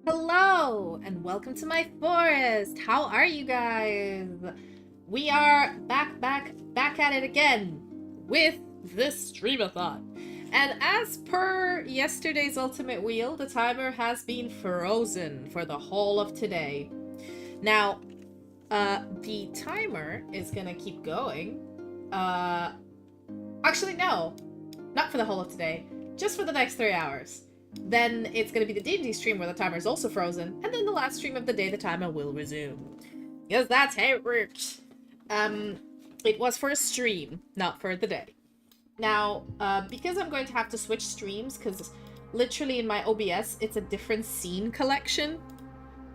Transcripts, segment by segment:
Hello and welcome to my forest. How are you guys? We are back at it again with the Streamathon. And as per yesterday's ultimate wheel, the timer has been frozen for the whole of today. Now, the timer is gonna keep going. Actually no, not for the whole of today, just for the next 3 hours. Then it's going to be the D&D stream where the timer is also frozen, and then the last stream of the day the timer will resume. Because that's how it works. It was for a stream, not for the day. Now, because I'm going to have to switch streams, because literally in my OBS, it's a different scene collection,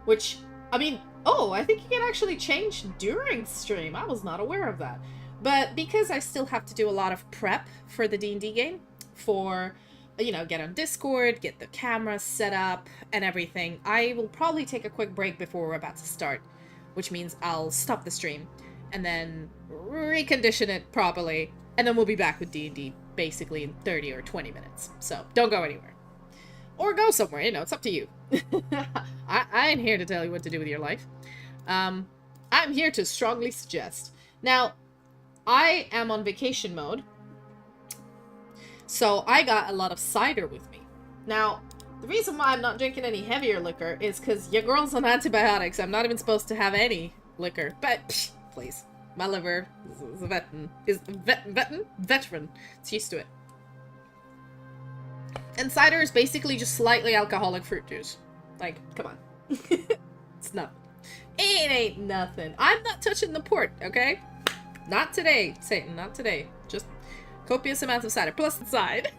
which, I mean, oh, I think you can actually change during stream. I was not aware of that. But because I still have to do a lot of prep for the D&D game, for get on Discord, get the camera set up and everything, I will probably take a quick break before we're about to start, which means I'll stop the stream and then recondition it properly, and then we'll be back with D&D basically in 30 or 20 minutes. So don't go anywhere. Or go somewhere, it's up to you. I ain't here to tell you what to do with your life. I'm here to strongly suggest. Now, I am on vacation mode, so I got a lot of cider with me. Now, the reason why I'm not drinking any heavier liquor is because your girl's on antibiotics. I'm not even supposed to have any liquor. But, psh, please. My liver is a veteran. It's used to it. And cider is basically just slightly alcoholic fruit juice. Like, come on. It's nothing. It ain't nothing. I'm not touching the port, okay? Not today, Satan. Not today. Just copious amounts of cider, plus the side.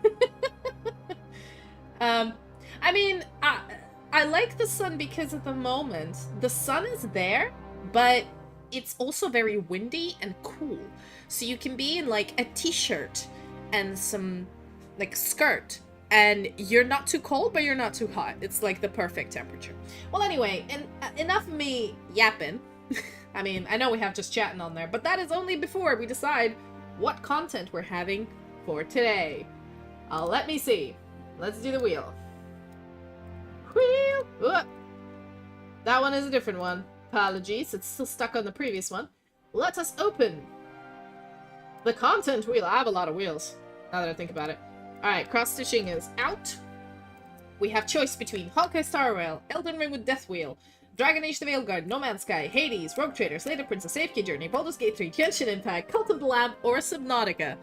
I mean, I like the sun because at the moment, the sun is there, but it's also very windy and cool. So you can be in, like, a t-shirt and some, like, skirt, and you're not too cold, but you're not too hot. It's, like, the perfect temperature. Well, anyway, enough of me yapping. I mean, I know we have just chatting on there, but that is only before we decide what content we're having for today. Let me see. Let's do the wheel. Wheel! Whoop. That one is a different one. Apologies, it's still stuck on the previous one. Let us open the content wheel. I have a lot of wheels, now that I think about it. Alright, cross-stitching is out. We have choice between Honkai Star Rail, Elden Ring with Death Wheel, Dragon Age the Veilguard, No Man's Sky, Hades, Rogue Trader, Slater Princess, AFK Journey, Baldur's Gate 3, Genshin Impact, Cult of the Lamb, or Subnautica.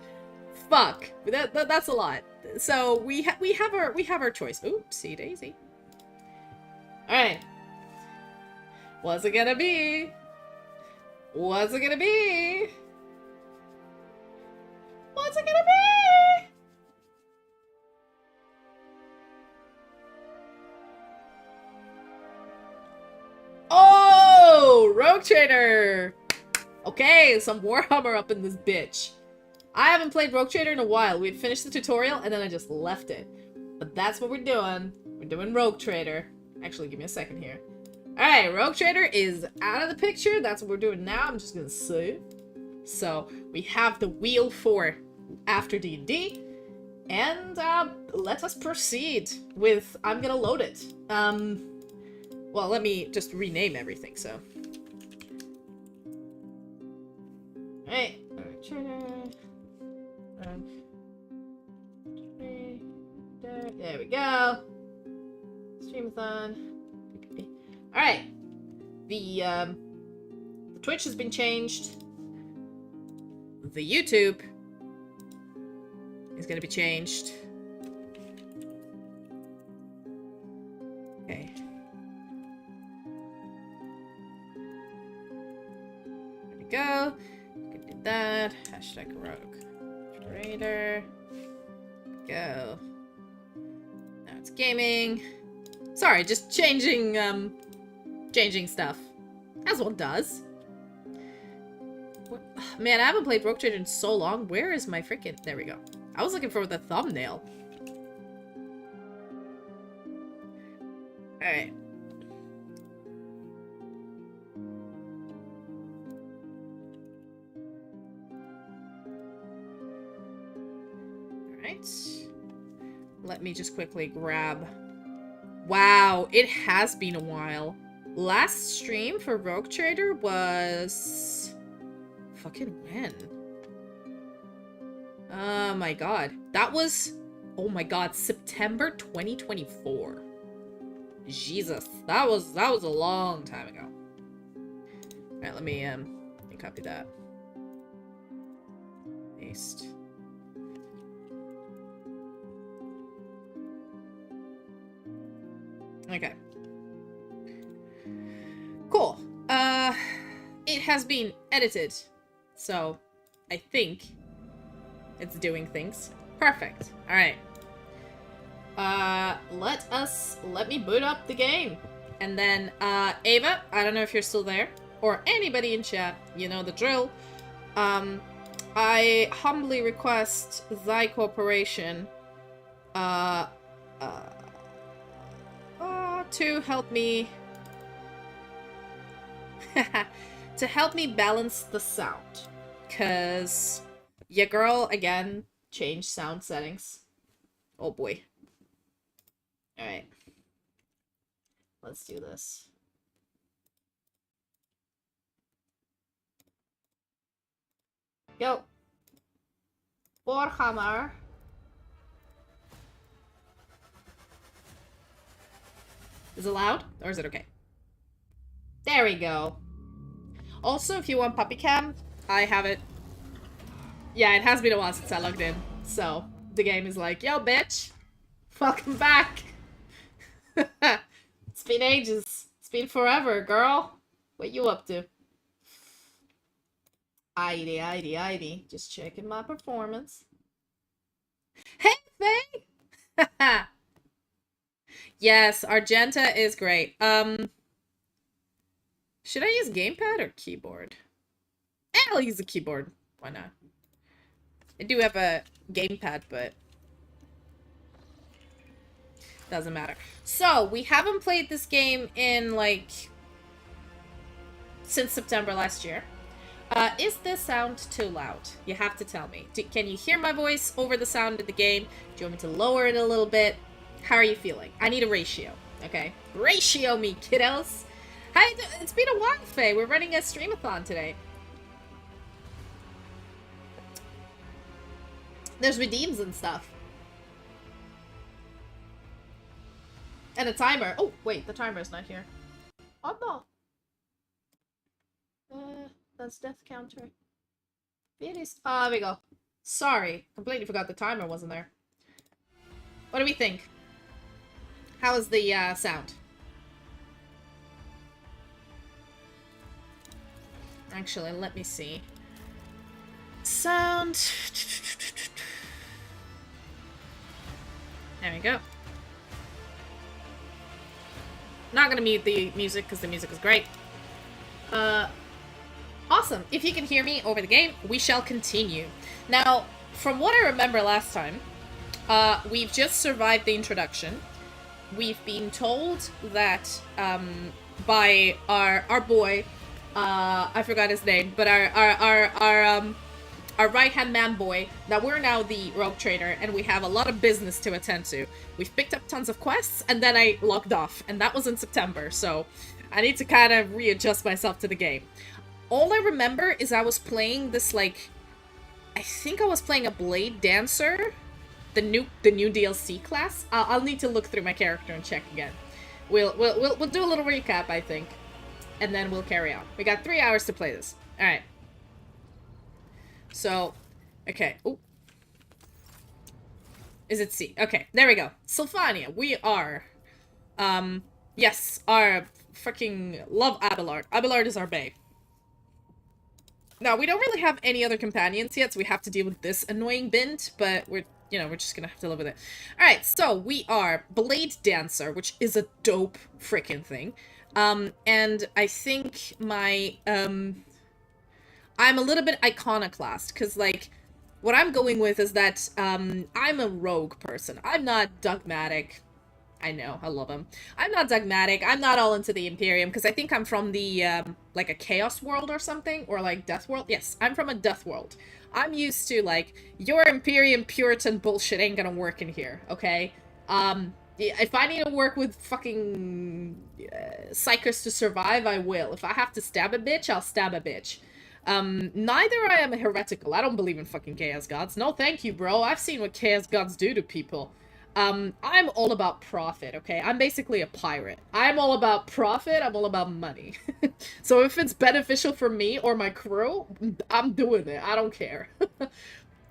Fuck. That's a lot. So we have our choice. Oopsie daisy. Alright. What's it gonna be? What's it gonna be? What's it gonna be? Oh! Rogue Trader! Okay, some Warhammer up in this bitch. I haven't played Rogue Trader in a while. We had finished the tutorial, and then I just left it. But that's what we're doing. We're doing Rogue Trader. Actually, give me a second here. Alright, Rogue Trader is out of the picture. That's what we're doing now. I'm just gonna save. So, we have the wheel for after D&D. And, let us proceed with... I'm gonna load it. Well, let me just rename everything, so... Alright, Rogue Trader... There we go. Streamathon. Alright. The Twitch has been changed. The YouTube is gonna be changed. Okay. There we go. You can do that. Hashtag Rogue Trader. Go. Now it's gaming. Sorry, just changing stuff. As one does. Man, I haven't played Rogue Trader in so long. Where is my freaking... There we go. I was looking for the thumbnail. Alright. Alright. Let me just quickly grab Wow, it has been a while. Last stream for Rogue Trader was... fucking when? Oh my god. That was... oh my god, September 2024. Jesus. That was a long time ago. Alright, let me copy that. Paste. Okay. Cool. It has been edited. So, I think it's doing things. Perfect. Alright. Let me boot up the game. And then, Ava, I don't know if you're still there. Or anybody in chat, you know the drill. I humbly request thy cooperation, to help me to help me balance the sound, cause your girl again changed sound settings. Oh boy. All right, let's do this. Yo, Warhammer. Is it loud? Or is it okay? There we go. Also, if you want puppy cam, I have it. Yeah, it has been a while since I logged in. So, the game is like, yo, bitch. Welcome back. It's been ages. It's been forever, girl. What you up to? ID. Just checking my performance. Hey, Faye! Yes, Argenta is great. Should I use gamepad or keyboard? I'll use a keyboard. Why not? I do have a gamepad, but doesn't matter. So, we haven't played this game in, like, since September last year. Is this sound too loud? You have to tell me. Can you hear my voice over the sound of the game? Do you want me to lower it a little bit? How are you feeling? I need a ratio, okay? Ratio me, kiddos! Hi, it's been a while, Faye. We're running a Streamathon today. There's redeems and stuff. And a timer. Oh, wait, the timer's not here. Oh, no. That's death counter. It is. There we go. Sorry. Completely forgot the timer wasn't there. What do we think? How is the sound? Actually, let me see. Sound. There we go. Not gonna mute the music because the music is great. Awesome. If you can hear me over the game, we shall continue. Now, from what I remember last time, we've just survived the introduction. We've been told that by our boy, I forgot his name, but our right-hand man boy, that we're now the rogue trader and we have a lot of business to attend to. We've picked up tons of quests and then I logged off, and that was in September, so I need to kind of readjust myself to the game. All I remember is I was playing this, like, I think I was playing a bladedancer, the new DLC class. I'll need to look through my character and check again. We'll do a little recap, I think, and then we'll carry on. We got 3 hours to play this. All right. So, okay. Ooh. Is it C? Okay, there we go. Sylfania. We are, yes, our freaking love Abelard. Abelard is our bae. Now, we don't really have any other companions yet, so we have to deal with this annoying bint, but we're just gonna have to live with it. Alright, so we are bladedancer, which is a dope freaking thing. And I think my, I'm a little bit iconoclast, because, like, what I'm going with is that, I'm a rogue person. I'm not dogmatic. I know, I love him. I'm not dogmatic. I'm not all into the Imperium, because I think I'm from the, like, a Chaos world or something, or, like, Death world. Yes, I'm from a Death world. I'm used to, like, your Imperium Puritan bullshit ain't gonna work in here, okay? If I need to work with fucking psychers to survive, I will. If I have to stab a bitch, I'll stab a bitch. Neither I am a heretical. I don't believe in fucking chaos gods. No, thank you, bro. I've seen what chaos gods do to people. I'm all about profit, okay? I'm basically a pirate. I'm all about profit, I'm all about money. So if it's beneficial for me or my crew, I'm doing it. I don't care.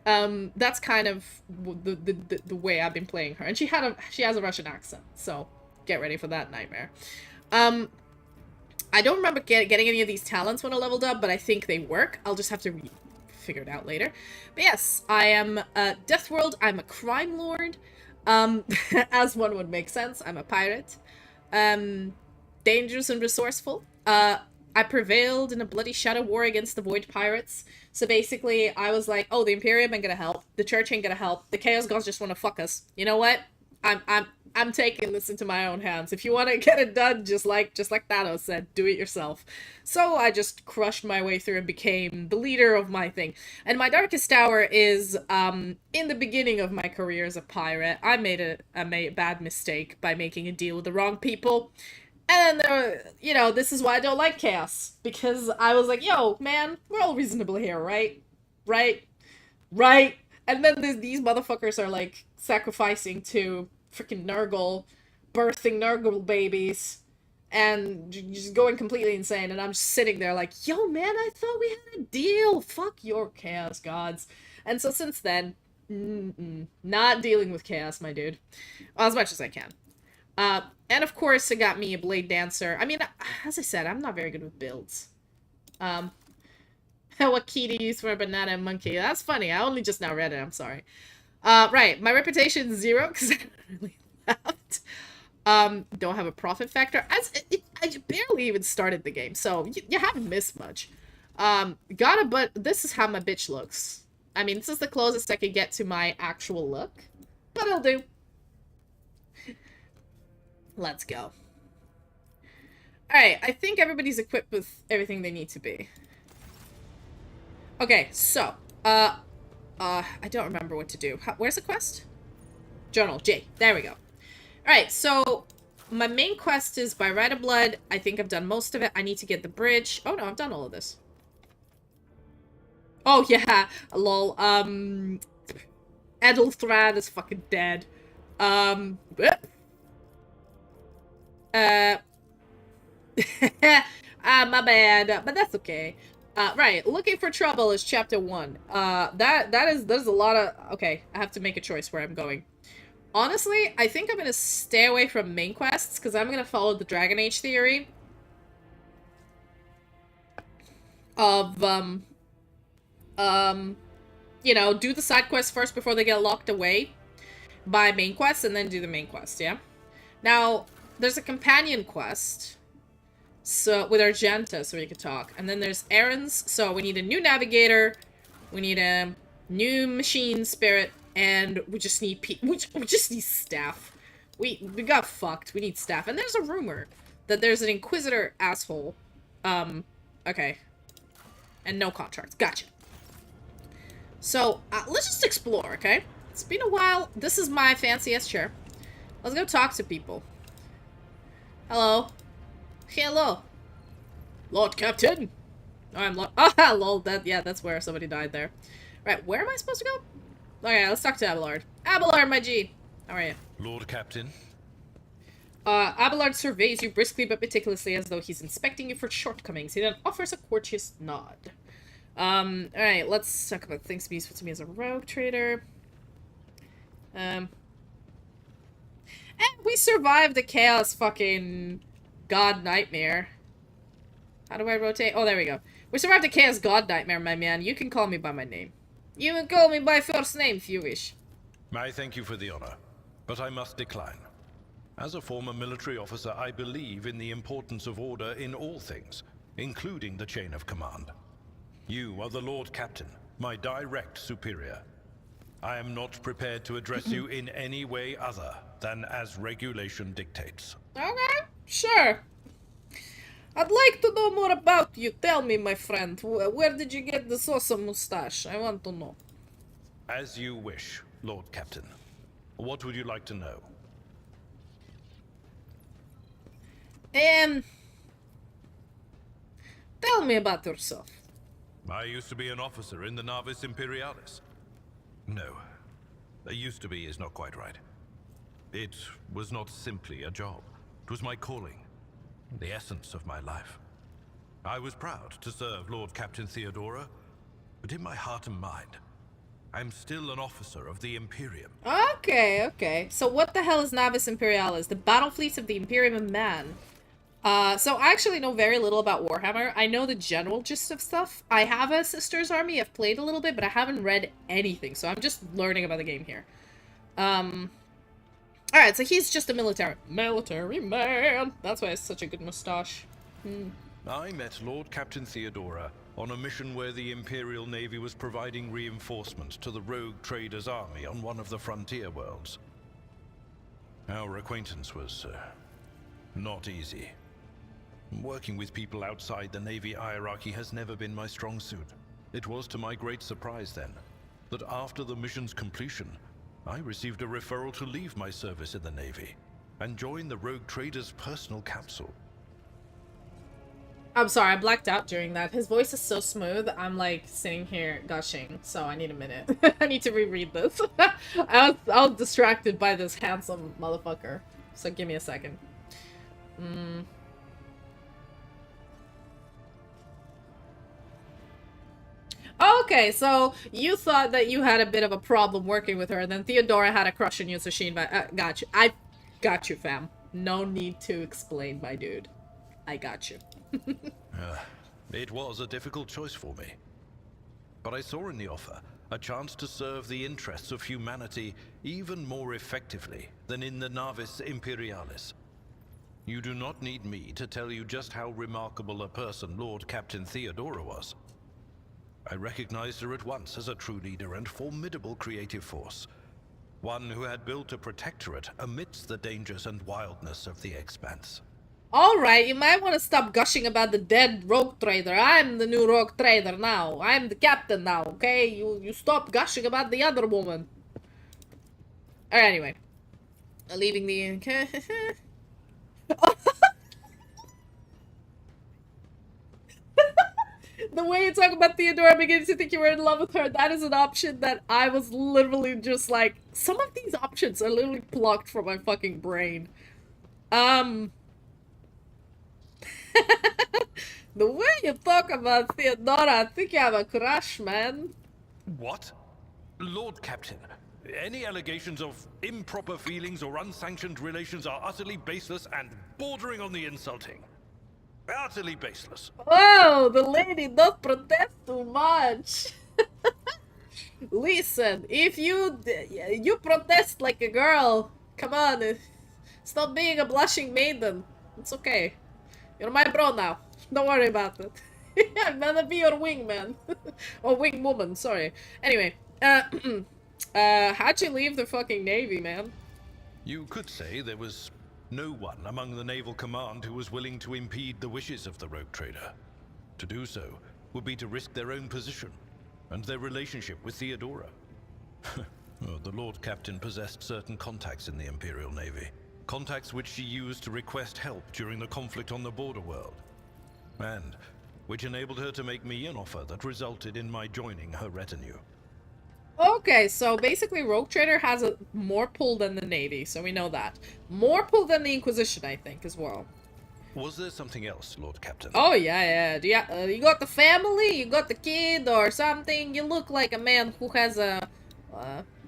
That's kind of the way I've been playing her. And she has a Russian accent, so get ready for that nightmare. I don't remember getting any of these talents when I leveled up, but I think they work. I'll just have to figure it out later. But yes, I am Deathworld. I'm a crime lord. As one would make sense. I'm a pirate. Dangerous and resourceful. I prevailed in a bloody shadow war against the Void Pirates. So basically, I was like, oh, the Imperium ain't gonna help. The Church ain't gonna help. The Chaos Gods just want to fuck us. You know what? I'm taking this into my own hands. If you want to get it done, just like Thanos said, do it yourself. So I just crushed my way through and became the leader of my thing. And my darkest hour is in the beginning of my career as a pirate. I made a bad mistake by making a deal with the wrong people. And you know, this is why I don't like chaos, because I was like, yo, man, we're all reasonable here, right? Right? Right? And then these motherfuckers are like sacrificing to freaking Nurgle, birthing Nurgle babies, and just going completely insane. And I'm just sitting there like, yo, man, I thought we had a deal. Fuck your chaos gods. And so since then, not dealing with chaos, my dude. Well, as much as I can. And of course, it got me a bladedancer. I mean, as I said, I'm not very good with builds. What key to use for a banana and monkey? That's funny. I only just now read it. I'm sorry. Right. My reputation is 0 because I don't really left. Don't have a profit factor. I barely even started the game, so you haven't missed much. But this is how my bitch looks. I mean, this is the closest I could get to my actual look, but it'll do. Let's go. Alright, I think everybody's equipped with everything they need to be. Okay, so, I don't remember what to do. Where's the quest? Journal, J. There we go. Alright, so, my main quest is by Right of Blood. I think I've done most of it. I need to get the bridge. Oh no, I've done all of this. Oh yeah, lol. Edelthrad is fucking dead. My bad, but that's okay. Right, looking for trouble is chapter 1. There's a lot of... Okay, I have to make a choice where I'm going. Honestly, I think I'm gonna stay away from main quests, because I'm gonna follow the Dragon Age theory of, you know, do the side quests first before they get locked away by main quests, and then do the main quest, yeah? Now, there's a companion quest, so with Argenta, so we could talk. And then there's errands, so we need a new navigator, we need a new machine spirit, and we just need we just need staff. We got fucked. We need staff. And there's a rumor that there's an Inquisitor asshole. Okay. And no contracts. Gotcha. So, let's just explore, okay? It's been a while. This is my fancy-ass chair. Let's go talk to people. Hello. Hello. Lord Captain. Oh, I'm Lord. Ah, lol. That's where somebody died there. Right, where am I supposed to go? Okay, let's talk to Abelard. Abelard, my G. How are you? Lord Captain. Abelard surveys you briskly but meticulously as though he's inspecting you for shortcomings. He then offers a courteous nod. Alright, let's talk about things to be useful to me as a rogue trader. And we survived the chaos fucking god nightmare. How do I rotate? Oh, there we go. We survived the chaos god nightmare, my man. You can call me by my name. You can call me by first name if you wish. I thank you for the honor, but I must decline. As a former military officer, I believe in the importance of order in all things, including the chain of command. You are the Lord Captain, my direct superior. I am not prepared to address you in any way other than as regulation dictates. Okay, sure. I'd like to know more about you. Tell me, my friend. Where did you get this awesome mustache? I want to know. As you wish, Lord Captain. What would you like to know? Um, Tell me about yourself. I used to be an officer in the Navis Imperialis. No, used to be is not quite right. It was not simply a job. It was my calling, the essence of my life. I was proud to serve Lord Captain Theodora, but in my heart and mind, I'm still an officer of the Imperium. Okay, okay. So what the hell is Navis Imperialis? The battle fleets of the Imperium of Man. So I actually know very little about Warhammer. I know the general gist of stuff. I have a sister's army. I've played a little bit, but I haven't read anything. So I'm just learning about the game here. Alright, so he's just a military man. That's why he has such a good mustache. I met Lord Captain Theodora on a mission where the Imperial Navy was providing reinforcements to the rogue traders' army on one of the frontier worlds. Our acquaintance was not easy. Working with people outside the Navy hierarchy has never been my strong suit. It was to my great surprise then, that after the mission's completion, I received a referral to leave my service in the Navy and join the rogue trader's personal capsule. I'm sorry, I blacked out during that. His voice is so smooth, I'm like sitting here gushing, so I need a minute. I need to reread this. I was distracted by this handsome motherfucker, so give me a second. Okay, so you thought that you had a bit of a problem working with her, and then Theodora had a crush on you, so she invited. Got you. I got you, fam. No need to explain, my dude. I got you. It was a difficult choice for me. But I saw in the offer a chance to serve the interests of humanity even more effectively than in the Navis Imperialis. You do not need me to tell you just how remarkable a person Lord Captain Theodora was. I recognized her at once as a true leader and formidable creative force. One who had built a protectorate amidst the dangers and wildness of the expanse. Alright, you might want to stop gushing about the dead rogue trader. I'm the new rogue trader now. I'm the captain now, okay? You stop gushing about the other woman. Alright, anyway. Leaving the... The way you talk about Theodora, I'm beginning to think you were in love with her. That is an option that I was literally just like... Some of these options are literally plucked from my fucking brain. The way you talk about Theodora, I think you have a crush, man. What? Lord Captain, any allegations of improper feelings or unsanctioned relations are utterly baseless and bordering on the insulting. Utterly baseless. Oh, the lady don't protest too much. Listen, if you protest like a girl, come on, stop being a blushing maiden. It's okay. You're my bro now. Don't worry about it. I'm gonna be your wingman. Or wing woman, sorry. Anyway, how'd you leave the fucking Navy, man? You could say there was no one among the naval command who was willing to impede the wishes of the rogue trader. To do so would be to risk their own position and their relationship with Theodora. Well, the Lord Captain possessed certain contacts in the Imperial Navy. Contacts which she used to request help during the conflict on the border world. And which enabled her to make me an offer that resulted in my joining her retinue. Okay, so basically Rogue Trader has more pull than the Navy, so we know that. More pull than the Inquisition, I think, as well. Was there something else, Lord Captain? Oh, yeah. You got the family, you got the kid, or something. You look like a man who has a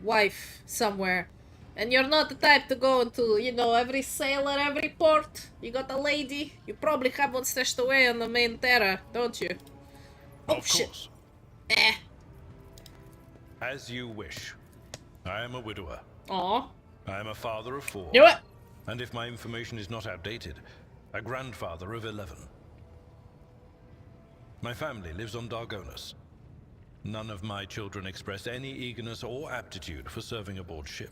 wife somewhere. And you're not the type to go into, you know, every sailor, every port. You got a lady. You probably have one stashed away on the main Terra, don't you? Oh, of shit. course. Eh. As you wish. I am a widower. Aw. I am a father of 4. Do it! And if my information is not outdated, a grandfather of 11. My family lives on Dargonus. None of my children express any eagerness or aptitude for serving aboard ship.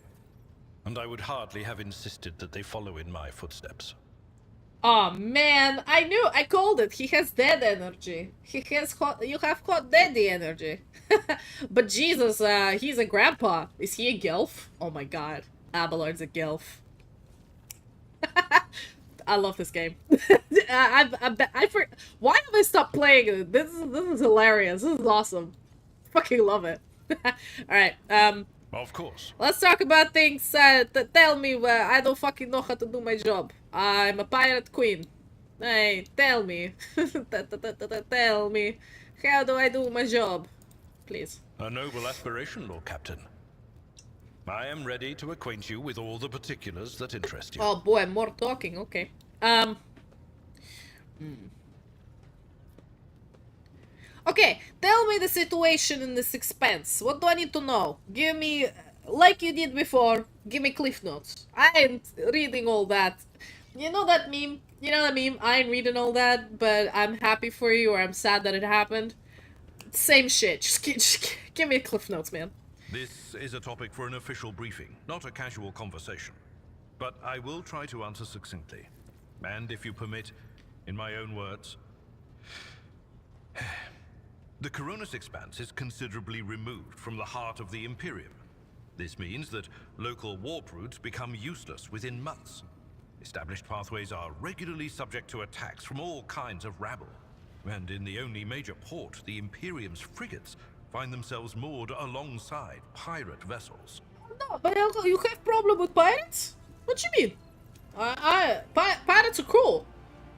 And I would hardly have insisted that they follow in my footsteps. Oh man, I called it. He has dead energy. You have hot daddy energy. But Jesus, he's a grandpa. Is he a gilf? Oh my god. Abelard's a gilf. I love this game. Why have I stopped playing it? This is hilarious. This is awesome. Fucking love it. Alright, Of course. let's talk about things that tell me where I don't fucking know how to do my job. I'm a pirate queen. Hey, tell me. Tell me. How do I do my job? Please. A noble aspiration, Lord Captain. I am ready to acquaint you with all the particulars that interest you. Oh boy, more talking, okay. Okay, tell me the situation in this expense. What do I need to know? Give me, like you did before, give me cliff notes. I ain't reading all that. You know that meme? You know that meme? I ain't reading all that, but I'm happy for you or I'm sad that it happened. Same shit. Just give me cliff notes, man. This is a topic for an official briefing, not a casual conversation. But I will try to answer succinctly. And if you permit, in my own words, the Coronis Expanse is considerably removed from the heart of the Imperium. This means that local warp routes become useless within months. Established pathways are regularly subject to attacks from all kinds of rabble. And in the only major port, the Imperium's frigates find themselves moored alongside pirate vessels. No, but you have problem with pirates? What you mean? Pirates are cool.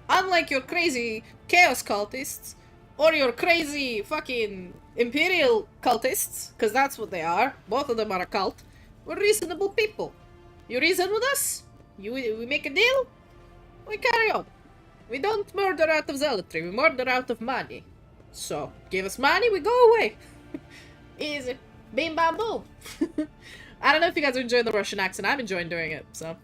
Unlike your crazy chaos cultists, or your crazy fucking imperial cultists, because that's what they are. Both of them are a cult. We're reasonable people. You reason with us? We make a deal? We carry on. We don't murder out of zealotry, we murder out of money. So, give us money, we go away. Easy. Bing bam boom. I don't know if you guys are enjoying the Russian accent, I'm enjoying doing it, so.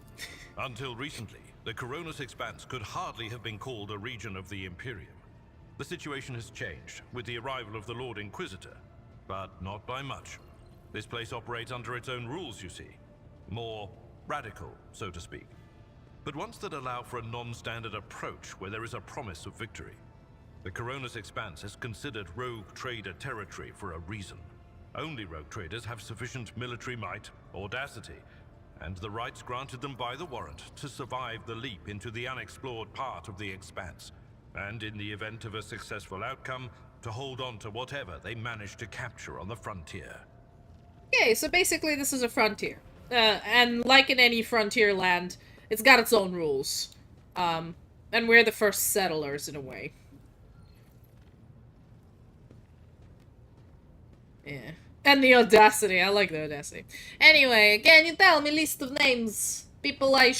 Until recently, the Coronis Expanse could hardly have been called a region of the Imperium. The situation has changed with the arrival of the Lord Inquisitor, but not by much. This place operates under its own rules, you see. More radical, so to speak. But ones that allow for a non-standard approach where there is a promise of victory. The Coronis Expanse is considered rogue trader territory for a reason. Only rogue traders have sufficient military might, audacity, and the rights granted them by the warrant to survive the leap into the unexplored part of the Expanse, and in the event of a successful outcome, to hold on to whatever they manage to capture on the frontier. Okay, so basically this is a frontier. And like in any frontier land, it's got its own rules. And we're the first settlers in a way. Yeah. And the audacity. I like the audacity. Anyway, can you tell me list of names? People I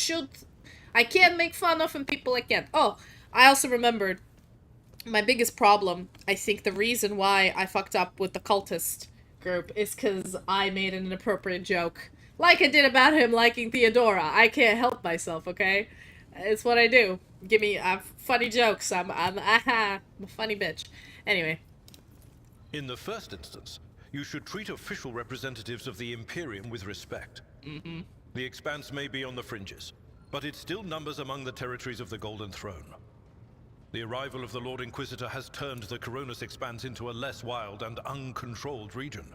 can make fun of and people I can't. Oh, I also remembered my biggest problem. I think the reason why I fucked up with the cultist group is because I made an inappropriate joke. Like I did about him liking Theodora. I can't help myself, okay? It's what I do. Give me funny jokes. I'm a funny bitch. Anyway. In the first instance, you should treat official representatives of the Imperium with respect. Mm-hmm. The Expanse may be on the fringes, but it still numbers among the territories of the Golden Throne. The arrival of the Lord Inquisitor has turned the Coronis Expanse into a less wild and uncontrolled region,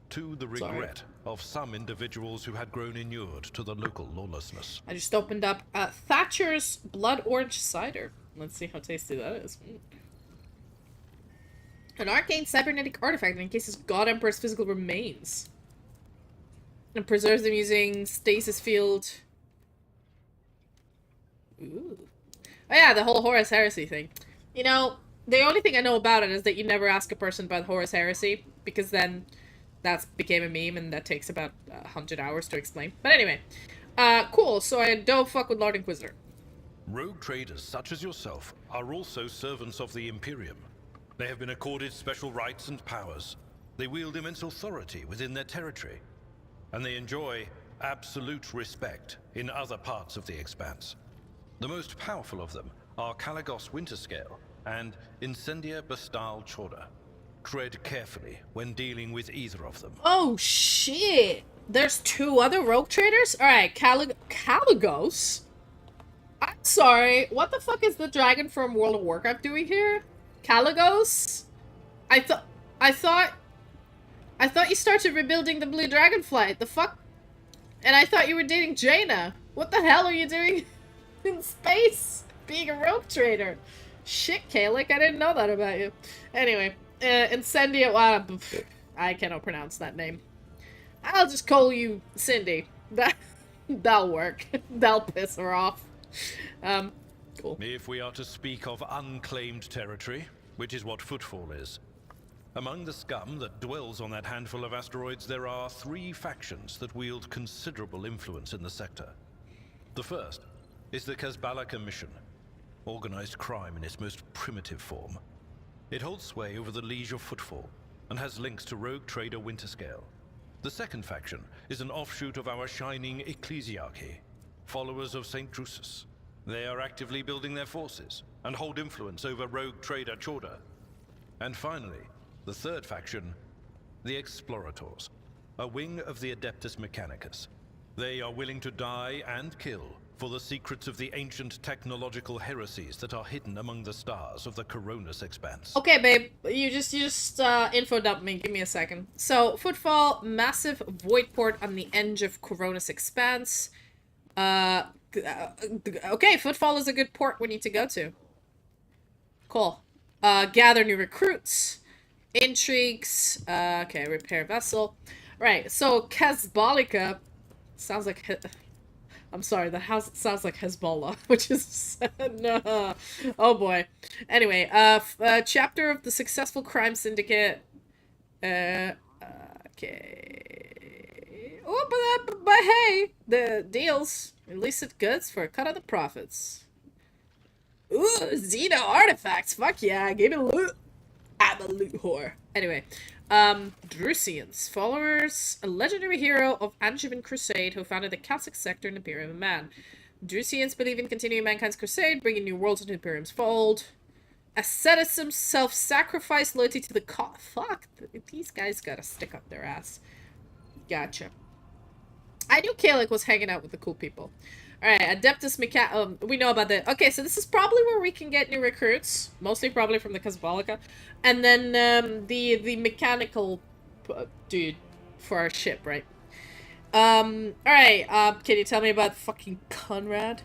to the regret of some individuals who had grown inured to the local lawlessness. I just opened up Thatcher's Blood Orange Cider. Let's see how tasty that is. An arcane cybernetic artifact that encases God Emperor's physical remains. And preserves them using stasis field. Ooh. Oh yeah, the whole Horus Heresy thing. You know, the only thing I know about it is that you never ask a person about Horus Heresy, because then that became a meme and that takes about 100 hours to explain. But anyway, cool, so I don't fuck with Lord Inquisitor. Rogue traders such as yourself are also servants of the Imperium. They have been accorded special rights and powers. They wield immense authority within their territory, and they enjoy absolute respect in other parts of the Expanse. The most powerful of them are Caligos Winterscale and Incendia Bastal Chorda. Tread carefully when dealing with either of them. Oh shit! There's two other rogue traders? Alright, Caligos? I'm sorry, what the fuck is the dragon from World of Warcraft doing here? Caligos? I thought you started rebuilding the Blue Dragonflight. The fuck? And I thought you were dating Jaina. What the hell are you doing? in space, being a rogue trader. Shit, Kalik, I didn't know that about you. Anyway, Incendio, I cannot pronounce that name. I'll just call you Cindy. That'll work. That'll piss her off. Cool. If we are to speak of unclaimed territory, which is what Footfall is, among the scum that dwells on that handful of asteroids, there are 3 factions that wield considerable influence in the sector. The first is the Kazbalika Mission, organized crime in its most primitive form. It holds sway over the Liege of Footfall, and has links to rogue trader Winterscale. The second faction is an offshoot of our shining ecclesiarchy, followers of St. Drusus. They are actively building their forces, and hold influence over rogue trader Chorda. And finally, the third faction, the Explorators, a wing of the Adeptus Mechanicus. They are willing to die and kill for the secrets of the ancient technological heresies that are hidden among the stars of the Coronis Expanse. Okay, babe, you just info dump me. Give me a second. So, Footfall, massive void port on the edge of Coronis Expanse. Okay, Footfall is a good port we need to go to. Cool. Gather new recruits. Intrigues. Okay, repair vessel. Right, so Kazbalika sounds like... I'm sorry, the house sounds like Hezbollah, which is... no. Oh boy. Anyway, chapter of the successful crime syndicate. Okay. Oh, but hey, the deals. Illicit goods for a cut of the profits. Ooh, Xena artifacts. Fuck yeah, give me loot. I'm a loot whore. Anyway, Drusians, followers, a legendary hero of Angevin Crusade who founded the Cossack sector in Imperium of Man. Drusians believe in continuing mankind's crusade, bringing new worlds into Imperium's fold. Asceticism, self-sacrifice, loyalty to the fuck, these guys gotta stick up their ass. Gotcha. I knew Kalik was hanging out with the cool people. Alright, Adeptus we know about that. Okay, so this is probably where we can get new recruits. Mostly probably from the Kazbalika. And then, the mechanical dude for our ship, right? Alright, can you tell me about fucking Conrad?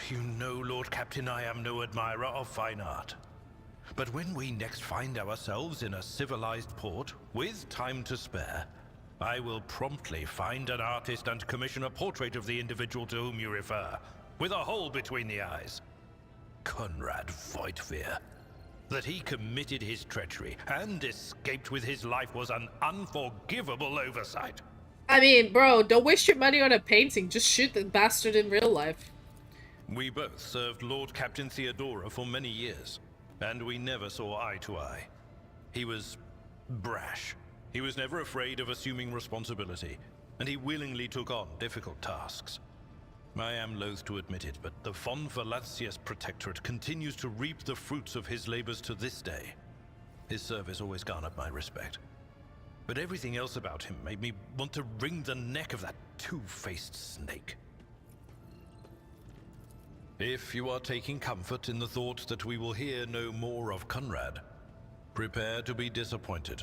You know, Lord Captain, I am no admirer of fine art. But when we next find ourselves in a civilized port, with time to spare, I will promptly find an artist and commission a portrait of the individual to whom you refer, with a hole between the eyes. Conrad Vtuber. That he committed his treachery and escaped with his life was an unforgivable oversight. I mean, bro, don't waste your money on a painting. Just shoot the bastard in real life. We both served Lord Captain Theodora for many years, and we never saw eye to eye. He was brash. He was never afraid of assuming responsibility, and he willingly took on difficult tasks. I am loath to admit it, but the Von Valacius Protectorate continues to reap the fruits of his labors to this day. His service always garnered my respect. But everything else about him made me want to wring the neck of that two-faced snake. If you are taking comfort in the thought that we will hear no more of Conrad, prepare to be disappointed.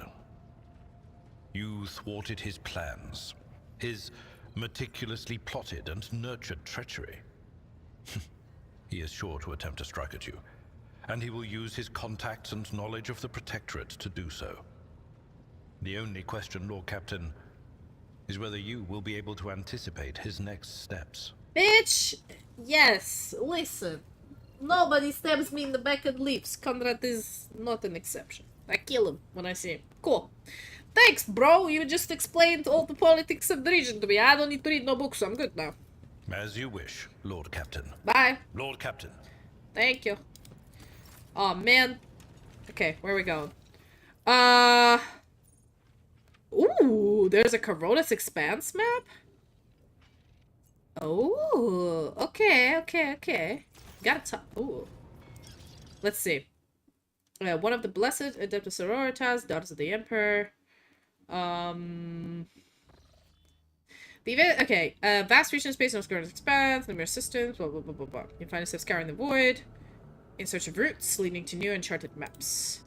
You thwarted his plans, his meticulously plotted and nurtured treachery. He is sure to attempt to strike at you, and he will use his contacts and knowledge of the Protectorate to do so. The only question, Lord Captain, is whether you will be able to anticipate his next steps. Bitch! Yes, listen. Nobody stabs me in the back and leaves. Conrad is not an exception. I kill him when I see him. Cool. Thanks, bro. You just explained all the politics of the region to me. I don't need to read no books. I'm good now. As you wish, Lord Captain. Bye. Lord Captain. Thank you. Oh, man. Okay, where are we going? Ooh, there's a Coronis Expanse map? Oh, okay. Got to... Ooh. Let's see. One of the Blessed, Adeptus Sororitas, Daughters of the Emperor. The event, okay, vast region of space, no Coronis Expanse, numerous systems, blah, blah, blah, blah, blah. You can find yourself scouring the void, in search of routes leading to new uncharted maps.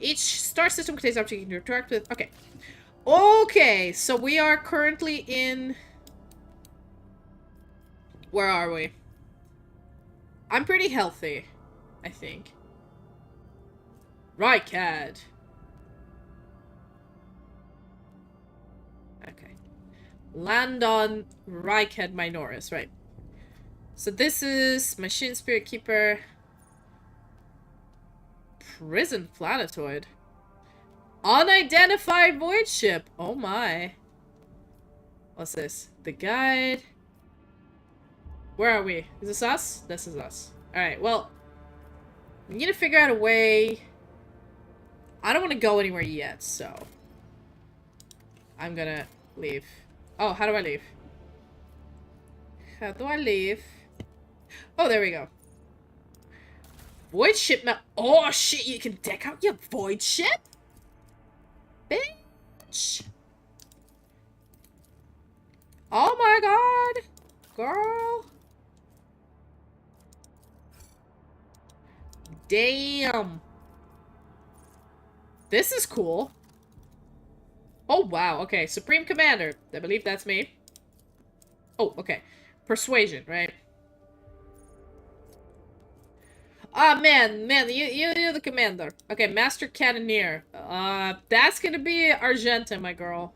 Each star system contains objects you can interact with. Okay. Okay, so we are currently in... Where are we? I'm pretty healthy, I think. Rykad. Okay. Land on Rykad Minoris, right. So this is Machine Spirit Keeper. Prison Planetoid. Unidentified void ship. Oh my. What's this? The guide. Where are we? Is this us? This is us. Alright, well. We need to figure out a way. I don't want to go anywhere yet, so. I'm gonna leave. Oh, how do I leave? How do I leave? Oh, there we go. Void ship now. Oh shit, you can deck out your void ship? Bitch. Oh my god. Girl. Damn. This is cool. Oh wow, okay. Supreme Commander. I believe that's me. Oh, okay. Persuasion, right? Ah, man, you're the commander. Okay, Master Cannoneer. That's gonna be Argenta, my girl.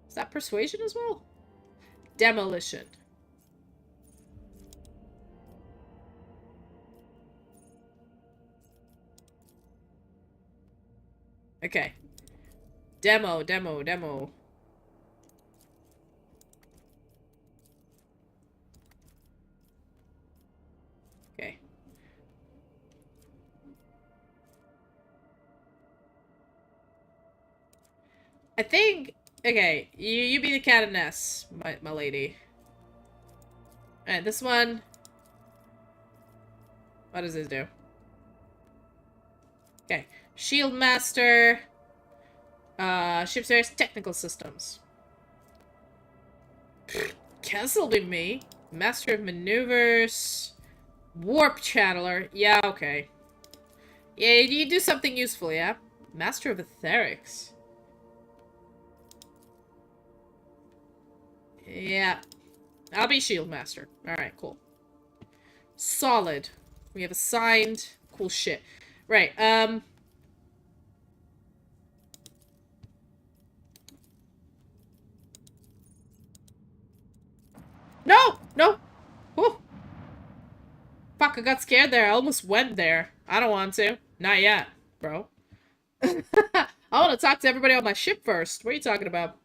Is that Persuasion as well? Demolition. Okay. Demo. Okay. I think... Okay, you be the Canoness, my lady. Alright, this one... What does this do? Okay. Shield Master. Ship's various technical systems. Canceled be me. Master of Maneuvers. Warp Channeler. Yeah, okay. Yeah, you do something useful, yeah? Master of Etherics. Yeah. I'll be Shield Master. Alright, cool. Solid. We have assigned. Cool shit. Right, No! No! Whew. Fuck, I got scared there. I almost went there. I don't want to. Not yet, bro. I want to talk to everybody on my ship first. What are you talking about?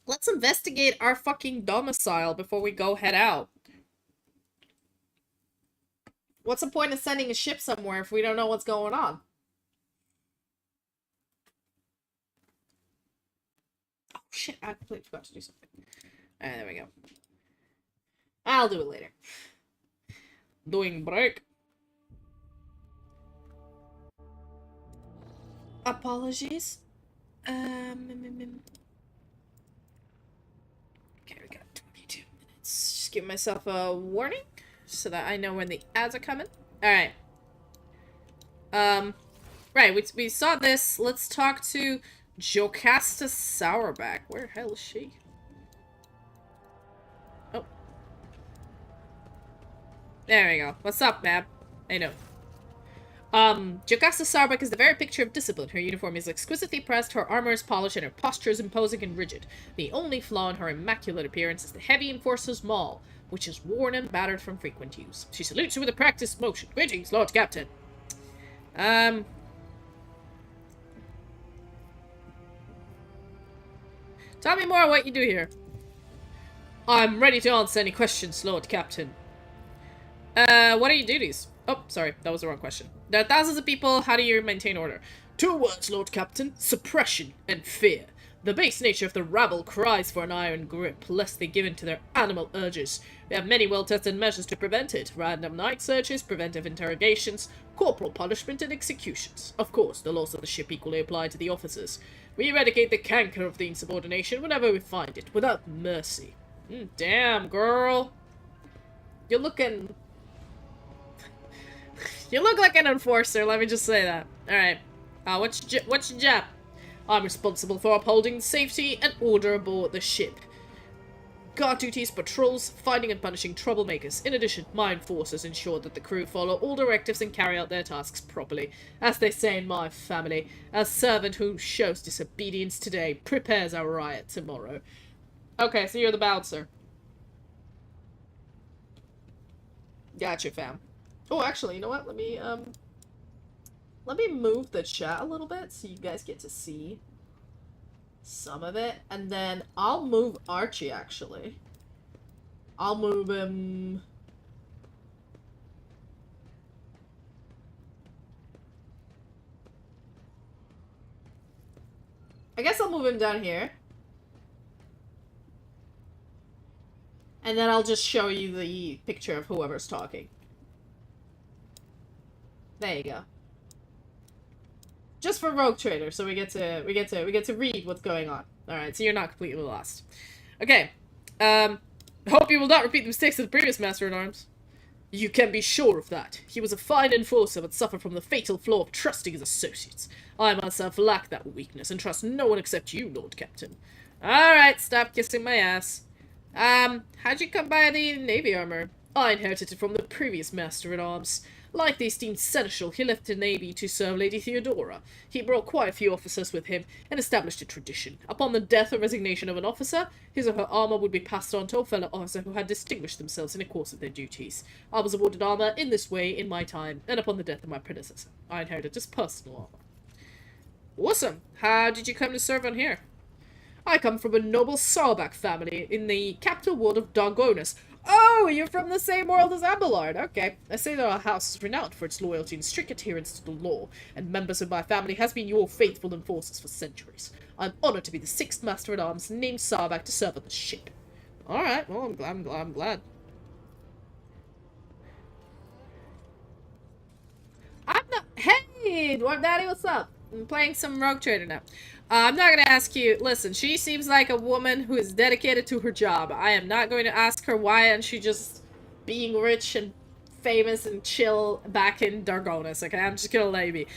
Let's investigate our fucking domicile before we go head out. What's the point of sending a ship somewhere if we don't know what's going on? Oh shit, I completely forgot to do something. Alright, there we go. I'll do it later. Doing break. Apologies. Okay, we got 22 minutes. Just give myself a warning so that I know when the ads are coming. Alright. Right, we saw this. Let's talk to Jocasta Sourback. Where the hell is she? Oh. There we go. What's up, ma'am? I know. Jocasta Sourback is the very picture of discipline. Her uniform is exquisitely pressed, her armor is polished, and her posture is imposing and rigid. The only flaw in her immaculate appearance is the heavy Enforcer's maul, which is worn and battered from frequent use. She salutes you with a practiced motion. Greetings, Lord Captain. Tell me more what you do here. I'm ready to answer any questions, Lord Captain. What are your duties? Oh, sorry, that was the wrong question. There are thousands of people, how do you maintain order? 2 words, Lord Captain. Suppression and fear. The base nature of the rabble cries for an iron grip, lest they give in to their animal urges. We have many well-tested measures to prevent it. Random night searches, preventive interrogations, corporal punishment, and executions. Of course, the laws of the ship equally apply to the officers. We eradicate the canker of the insubordination whenever we find it, without mercy. Damn, girl. You're looking... You look like an enforcer, let me just say that. Alright. What's your job? I'm responsible for upholding safety and order aboard the ship. Guard duties, patrols, finding and punishing troublemakers. In addition, my enforcers ensure that the crew follow all directives and carry out their tasks properly. As they say in my family, a servant who shows disobedience today prepares a riot tomorrow. Okay, so you're the bouncer. Gotcha, fam. Oh, actually, you know what? Let me move the chat a little bit so you guys get to see some of it, and then I'll move Archie, actually. I'll move him... I guess I'll move him down here. And then I'll just show you the picture of whoever's talking. There you go. Just for Rogue Trader, so we get to read what's going on. Alright, so you're not completely lost. Okay. Hope you will not repeat the mistakes of the previous Master-at-Arms. You can be sure of that. He was a fine enforcer, but suffered from the fatal flaw of trusting his associates. I myself lack that weakness, and trust no one except you, Lord Captain. Alright, stop kissing my ass. How'd you come by the Navy armor? I inherited it from the previous Master-at-Arms. Like the esteemed seneschal, he left the Navy to serve Lady Theodora. He brought quite a few officers with him, and established a tradition. Upon the death or resignation of an officer, his or her armor would be passed on to a fellow officer who had distinguished themselves in the course of their duties. I was awarded armor in this way in my time, and upon the death of my predecessor. I inherited just personal armor. Awesome! How did you come to serve on here? I come from a noble Sarlbach family in the capital world of Dargonus. Oh, you're from the same world as Abelard. Okay. I say that our house is renowned for its loyalty and strict adherence to the law, and members of my family has been your faithful enforcers for centuries. I'm honored to be the 6th Master-at-Arms named Sarlbach to serve on the ship. Alright, well, I'm glad. I'm not- Hey, Dwarf Daddy, what's up? I'm playing some Rogue Trader now. I'm not gonna ask you- Listen, she seems like a woman who is dedicated to her job. I am not going to ask her why and she just being rich and famous and chill back in Dargonus, okay? I'm just gonna let you be.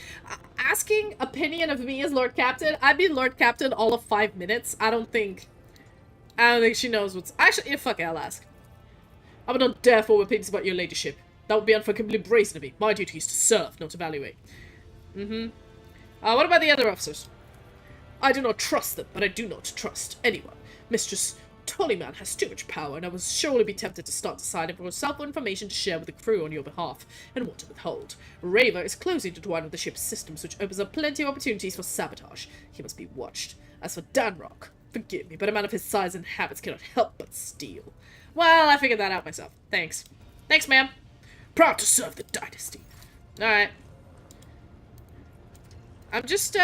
Asking opinion of me as Lord Captain? I'd be Lord Captain all of 5 minutes. I don't think she knows what's- Actually, yeah, fuck it, I'll ask. I would not dare forward opinions about your ladyship. That would be unforgivably brazen of me. My duty is to serve, not evaluate. What about the other officers? I do not trust them, but I do not trust anyone. Mistress Tollyman has too much power, and I will surely be tempted to start deciding for herself what information to share with the crew on your behalf, and what to withhold. Raver is closely intertwined with the ship's systems, which opens up plenty of opportunities for sabotage. He must be watched. As for Danrock, forgive me, but a man of his size and habits cannot help but steal. Well, I figured that out myself. Thanks. Thanks, ma'am. Proud to serve the dynasty. Alright. I'm just,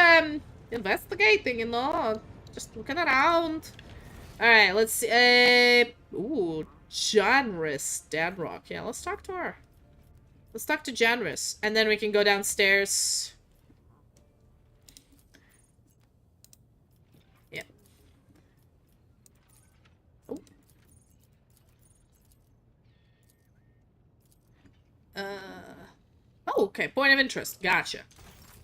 investigating, you know, just looking around. Alright, let's see, ooh, Janris Danrock. Yeah, let's talk to her. Let's talk to Janris, and then we can go downstairs. Yeah. Oh. Oh, okay, point of interest. Gotcha.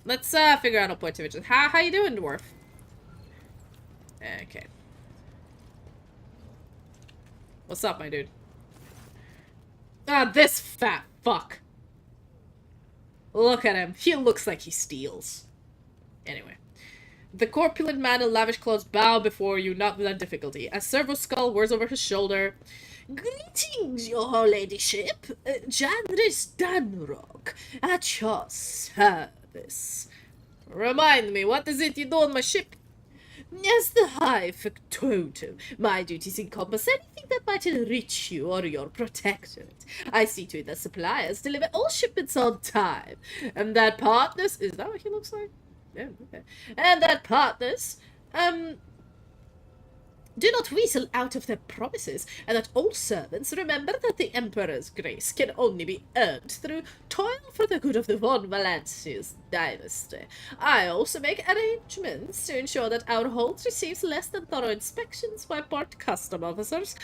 Let's figure out a point of interest. How you doing, dwarf? Okay. What's up, my dude? Ah, this fat fuck. Look at him. He looks like he steals. Anyway. The corpulent man in lavish clothes bow before you, not without difficulty. As Servo Skull whirs over his shoulder. Greetings, your ladyship. Janris Danrock, at your service. Remind me, what is it you do on my ship? As the High Factotum, my duties encompass anything that might enrich you or your protectorate. I see to it that suppliers deliver all shipments on time, and that partners— is that what he looks like? Yeah, okay. And that partners, do not weasel out of their promises, and that all servants remember that the Emperor's grace can only be earned through toil for the good of the Von Valancius dynasty. I also make arrangements to ensure that our hold receives less than thorough inspections by port custom officers.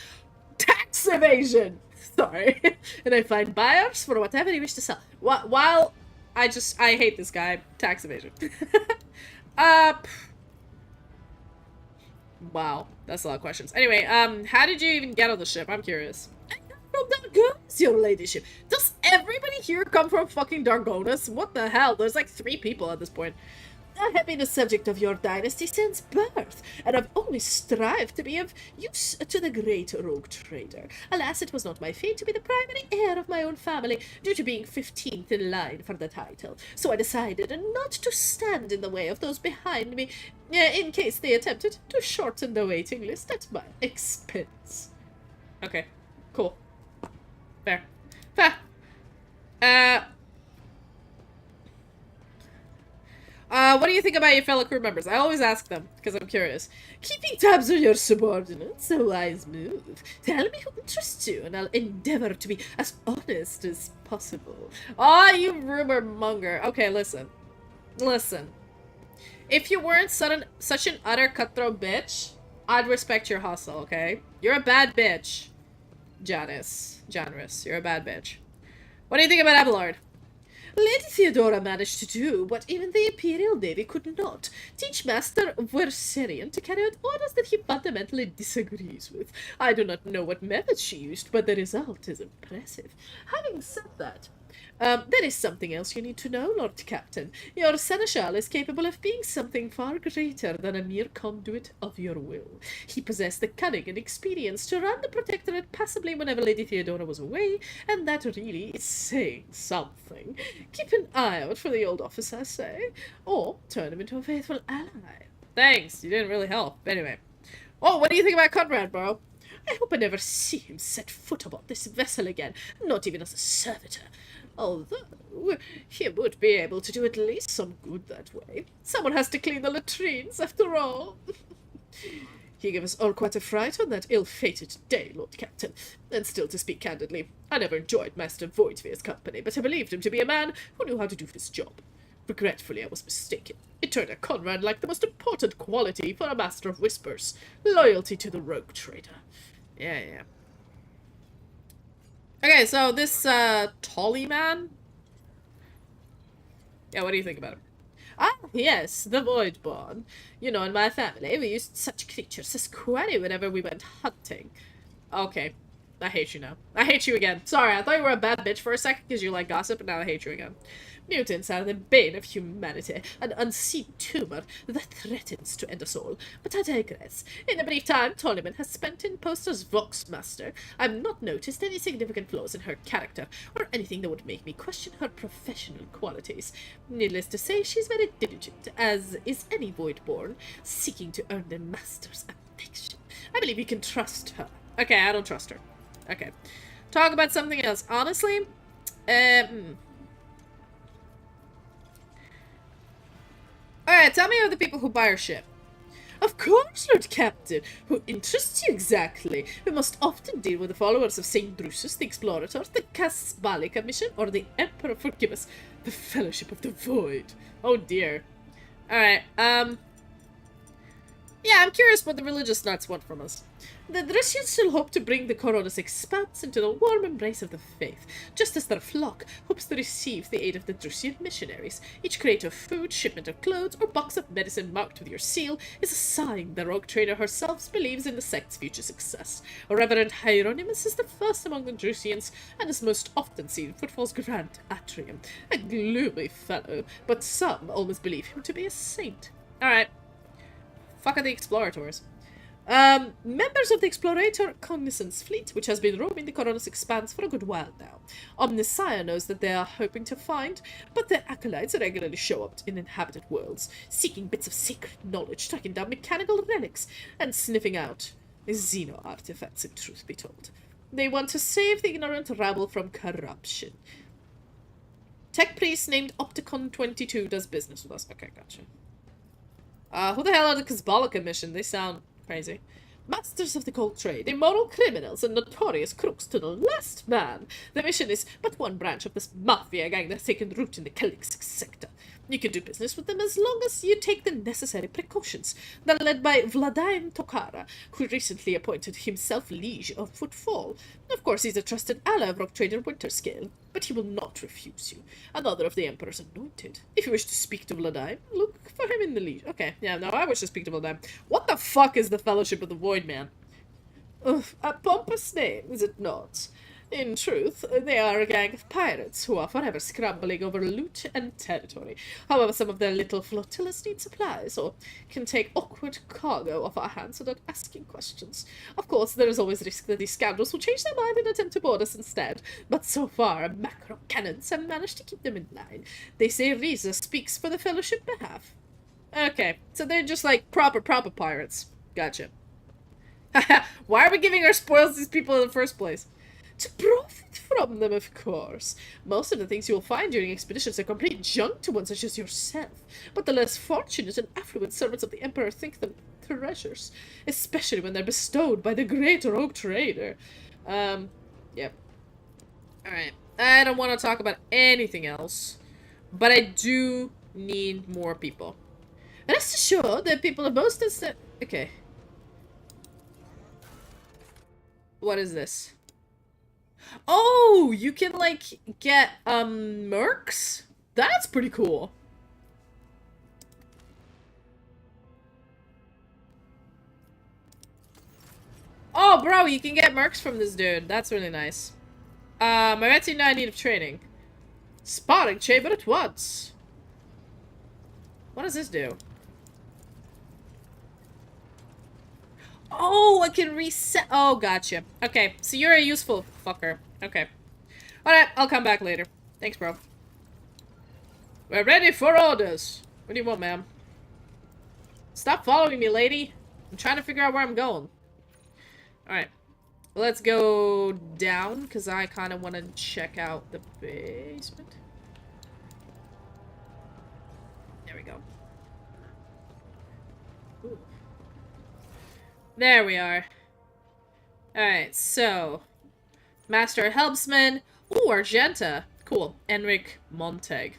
Tax evasion! Sorry. And I find buyers for whatever you wish to sell. While I hate this guy. Tax evasion. Wow, that's a lot of questions. Anyway, how did you even get on the ship? I'm curious. From Dargonis, your ladyship. Does everybody here come from fucking Dargonis? What the hell? There's like 3 people at this point. I have been a subject of your dynasty since birth, and I've always strived to be of use to the great rogue trader. Alas, it was not my fate to be the primary heir of my own family, due to being 15th in line for the title. So I decided not to stand in the way of those behind me, in case they attempted to shorten the waiting list at my expense. Okay, cool. Fair. Fair. What do you think about your fellow crew members? I always ask them, because I'm curious. Keeping tabs on your subordinates, a wise move. Tell me who interests you, and I'll endeavor to be as honest as possible. Ah, you rumor monger. Okay, listen. Listen. If you weren't such an utter cutthroat bitch, I'd respect your hustle, okay? You're a bad bitch. Janus, you're a bad bitch. What do you think about Abelard? Lady Theodora managed to do what even the Imperial Navy could not. Teach Master Verserian to carry out orders that he fundamentally disagrees with. I do not know what methods she used, but the result is impressive. Having said that, there is something else you need to know, Lord Captain. Your seneschal is capable of being something far greater than a mere conduit of your will. He possessed the cunning and experience to run the Protectorate passably whenever Lady Theodora was away, and that really is saying something. Keep an eye out for the old officer, I say, or turn him into a faithful ally. Thanks, you didn't really help. Anyway. Oh, what do you think about Conrad, bro? I hope I never see him set foot aboard this vessel again, not even as a servitor. Although, he would be able to do at least some good that way. Someone has to clean the latrines, after all. He gave us all quite a fright on that ill-fated day, Lord Captain. And still, to speak candidly, I never enjoyed Master Voidveer's company, but I believed him to be a man who knew how to do his job. Regretfully, I was mistaken. It turned out Conrad lacked the most important quality for a Master of Whispers, loyalty to the rogue trader. Yeah. Okay, so this, Tolly man? Yeah, what do you think about him? Ah, yes, the Voidborn. You know, in my family, we used such creatures as quarry whenever we went hunting. Okay, I hate you now. I hate you again. Sorry, I thought you were a bad bitch for a second because you like gossip, and now I hate you again. Mutants are the bane of humanity, an unseen tumor that threatens to end us all. But I digress. In the brief time Tolliman has spent in post as Voxmaster, I've not noticed any significant flaws in her character, or anything that would make me question her professional qualities. Needless to say, she's very diligent, as is any Voidborn, seeking to earn their master's affection. I believe you can trust her. Okay, I don't trust her. Okay. Talk about something else. Honestly, Alright, tell me of the people who buy our ship. Of course, Lord Captain. Who interests you exactly? We must often deal with the followers of St. Drusus, the Explorator, the Casbalica mission, or the Emperor, forgive us, the Fellowship of the Void. Oh dear. Alright, yeah, I'm curious what the religious nuts want from us. The Drusians still hope to bring the Coronis expanse into the warm embrace of the faith, just as their flock hopes to receive the aid of the Drusian missionaries. Each crate of food, shipment of clothes, or box of medicine marked with your seal is a sign the rogue trader herself believes in the sect's future success. Reverend Hieronymus is the first among the Drusians, and is most often seen Footfall's Grand Atrium. A gloomy fellow, but some almost believe him to be a saint. Alright. Fuck are the Explorators. Members of the Explorator Cognizance Fleet, which has been roaming the Coronis Expanse for a good while now. Omnissiah knows that they are hoping to find, but their acolytes regularly show up in inhabited worlds, seeking bits of sacred knowledge, tracking down mechanical relics, and sniffing out Xeno artifacts, if truth be told. They want to save the ignorant rabble from corruption. Tech priest named Opticon22 does business with us. Okay, gotcha. Who the hell are the Casbalica mission? They sound crazy. Masters of the cold trade, immoral criminals, and notorious crooks to the last man. The mission is but one branch of this mafia gang that's taken root in the Calixix sector. You can do business with them as long as you take the necessary precautions. They're led by Vladimir Tokara, who recently appointed himself Liege of Footfall. Of course, he's a trusted ally of rock trader Winterscale, but he will not refuse you. Another of the Emperor's anointed. If you wish to speak to Vladimir, look for him in the Liege. Okay, yeah, no, I wish to speak to Vladimir. What the fuck is the Fellowship of the Void, man? Ugh, a pompous name, is it not? In truth, they are a gang of pirates who are forever scrambling over loot and territory. However, some of their little flotillas need supplies, or can take awkward cargo off our hands without asking questions. Of course, there is always risk that these scoundrels will change their mind and attempt to board us instead, but so far, macro cannons have managed to keep them in line. They say Riza speaks for the Fellowship behalf. Okay, so they're just like proper pirates. Gotcha. Why are we giving our spoils to these people in the first place? To profit from them, of course. Most of the things you will find during expeditions are complete junk to one such as yourself, but the less fortunate and affluent servants of the Emperor think them treasures, especially when they're bestowed by the great rogue trader. Yep. Alright. I don't want to talk about anything else, but I do need more people. Rest assured that people of most okay. What is this? Oh, you can, like, get, mercs? That's pretty cool. Oh, bro, you can get mercs from this dude. That's really nice. My Metsu now in need of training. Spotting chamber at once. What does this do? Oh, I can reset. Oh, gotcha. Okay, so you're a useful fucker. Okay. Alright, I'll come back later. Thanks, bro. We're ready for orders. What do you want, ma'am? Stop following me, lady. I'm trying to figure out where I'm going. Alright. Let's go down, because I kind of want to check out the basement. There we go. Ooh. There we are. Alright, so... Master Helpsman. Ooh, Argenta. Cool. Enric Montag.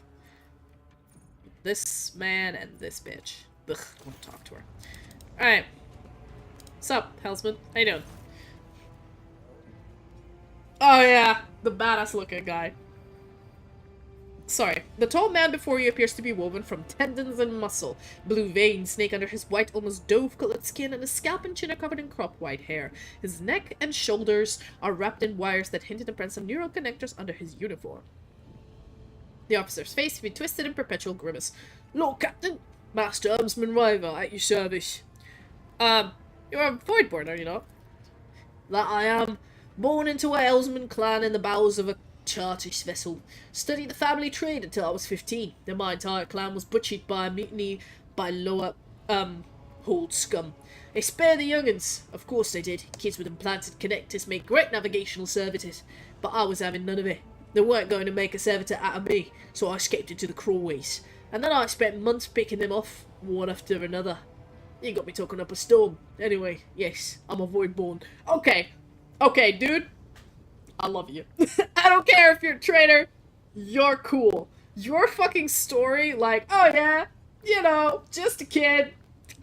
This man and this bitch. Ugh, I want to talk to her. Alright. Sup, Helpsman? How you doing? Oh yeah, the badass looking guy. Sorry. The tall man before you appears to be woven from tendons and muscle. Blue veins snake under his white, almost dove-colored skin, and his scalp and chin are covered in cropped white hair. His neck and shoulders are wrapped in wires that hint at the presence of neural connectors under his uniform. The officer's face be twisted in perpetual grimace. Lord Captain, Master Helmsman River, at your service. You're a Voidborn, are you not? That I am. Born into a Helmsman clan in the bowels of a Chartish vessel. Studied the family trade until I was 15. Then my entire clan was butchered by a mutiny by lower, hold scum. They spared the young'uns. Of course they did. Kids with implanted connectors make great navigational servitors. But I was having none of it. They weren't going to make a servitor out of me, so I escaped into the crawlways. And then I spent months picking them off, one after another. You got me talking up a storm. Anyway, yes, I'm a Voidborn. Okay. Okay, dude. I love you. I don't care if you're a traitor. You're cool. Your fucking story, like, oh yeah, you know, just a kid.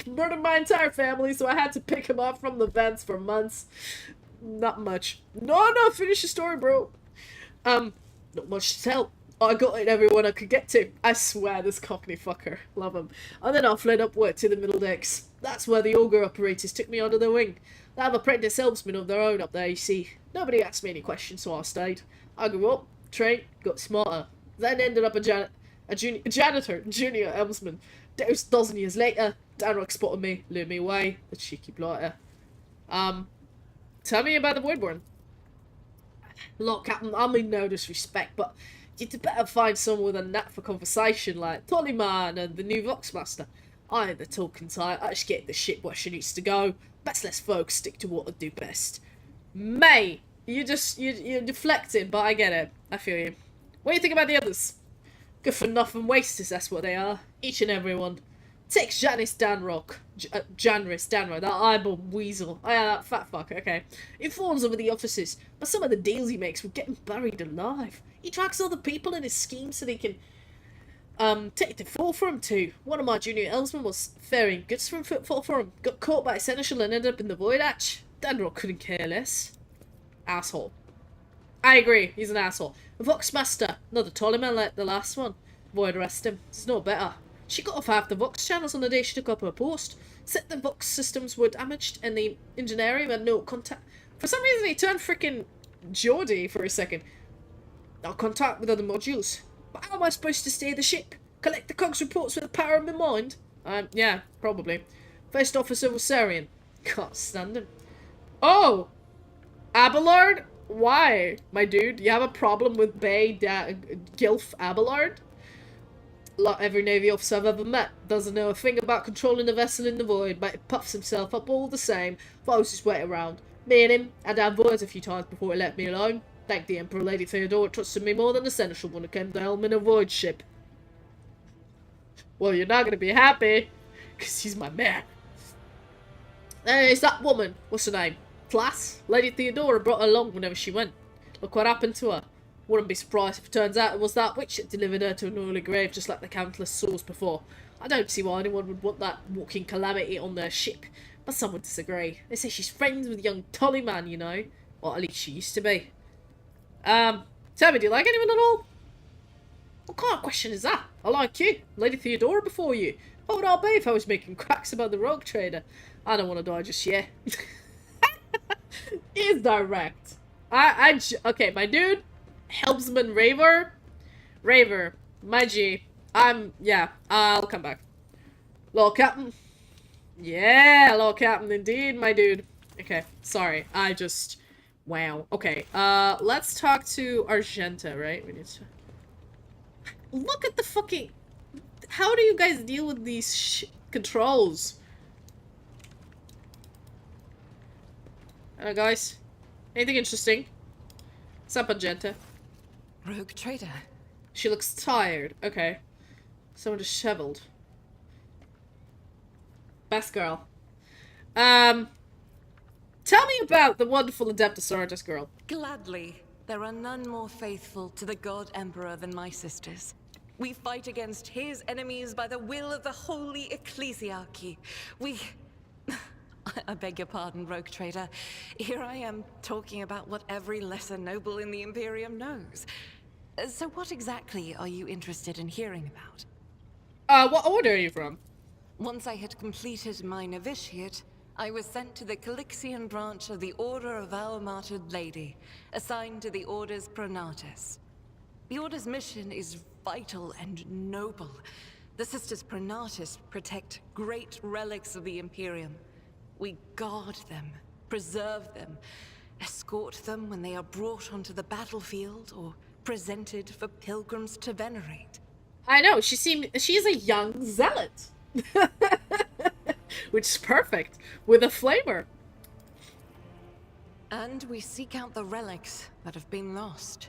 Murdered my entire family, so I had to pick him up from the vents for months. Not much. No, finish your story, bro. Not much to tell. I got it everyone I could get to. I swear, this cockney fucker. Love him. And then I fled upward to the middle decks. That's where the Ogre operators took me under their wing. They have apprentice helmsmen of their own up there, you see. Nobody asked me any questions, so I stayed. I grew up, trained, got smarter. Then ended up a janitor, junior helmsman. A dozen years later, Danrock spotted me, lured me away, the cheeky blighter. Tell me about the Voidborn. Look, Captain, I mean no disrespect, but you'd better find someone with a knack for conversation like Tollyman and the new Voxmaster. I ain't the talking type, I just get the shit where she needs to go. Best let folks stick to what they do best. Mate, you're deflecting, but I get it. I feel you. What do you think about the others? Good for nothing wasters, that's what they are. Each and every one. Take Janice Danrock. Janris Danrock, that eyeball weasel. Oh yeah, that fat fuck, okay. He fawns over the officers, but some of the deals he makes would get him buried alive. He tracks other people in his scheme so they can Take the fall from 2. One of my junior elves was ferrying goods from Footfall Forum, got caught by a seneschal and ended up in the void hatch. Dandro couldn't care less. Asshole. I agree, he's an asshole. Voxmaster, not a taller man like the last one. Void arrest him, it's no better. She got off half the Vox channels on the day she took up her post. Said the Vox systems were damaged and the engineering had no contact. For some reason he turned freaking Geordie for a second. No contact with other modules. But how am I supposed to steer the ship? Collect the cogs reports with the power of my mind? Yeah, probably. First officer was Sarian. Can't stand him. Oh! Abelard? Why, my dude? You have a problem with Gilf Abelard? Every Navy officer I've ever met doesn't know a thing about controlling a vessel in the void, but he puffs himself up all the same, throws his weight around. Me and him had our words a few times before he left me alone. Thank the Emperor Lady Theodora trusted me more than the seneschal when it came to helming a void ship. Well, you're not gonna be happy, because he's my man. There's that woman. What's her name? Class? Lady Theodora brought her along whenever she went. Look what happened to her. Wouldn't be surprised if it turns out it was that witch that delivered her to an early grave just like the countless souls before. I don't see why anyone would want that walking calamity on their ship, but some would disagree. They say she's friends with young Tollyman, you know. Or at least she used to be. Tell me, do you like anyone at all? What kind of question is that? I like you, Lady Theodora before you. What would I be if I was making cracks about the rogue trader? I don't want to die just yet. He's direct. Okay, my dude, helmsman Raver, my G. Yeah, I'll come back. Lord Captain. Yeah, Lord Captain, indeed, my dude. Okay, sorry, wow. Okay, let's talk to Argenta, right? We need to... Look at the fucking... How do you guys deal with these controls? Hello, guys. Anything interesting? What's up, Argenta? Rogue trader. She looks tired. Okay. Someone disheveled. Best girl. Tell me about the wonderful Adeptus Sororitas girl. Gladly. There are none more faithful to the God Emperor than my sisters. We fight against his enemies by the will of the Holy Ecclesiarchy. I beg your pardon, Rogue Trader. Here I am talking about what every lesser noble in the Imperium knows. So what exactly are you interested in hearing about? What order are you from? Once I had completed my novitiate, I was sent to the Calixian branch of the Order of Our Martyred Lady, assigned to the Order's Pronatus. The Order's mission is vital and noble. The Sisters Pronatus protect great relics of the Imperium. We guard them, preserve them, escort them when they are brought onto the battlefield or presented for pilgrims to venerate. I know, she's a young zealot. Which is perfect, with a flavor. And we seek out the relics that have been lost.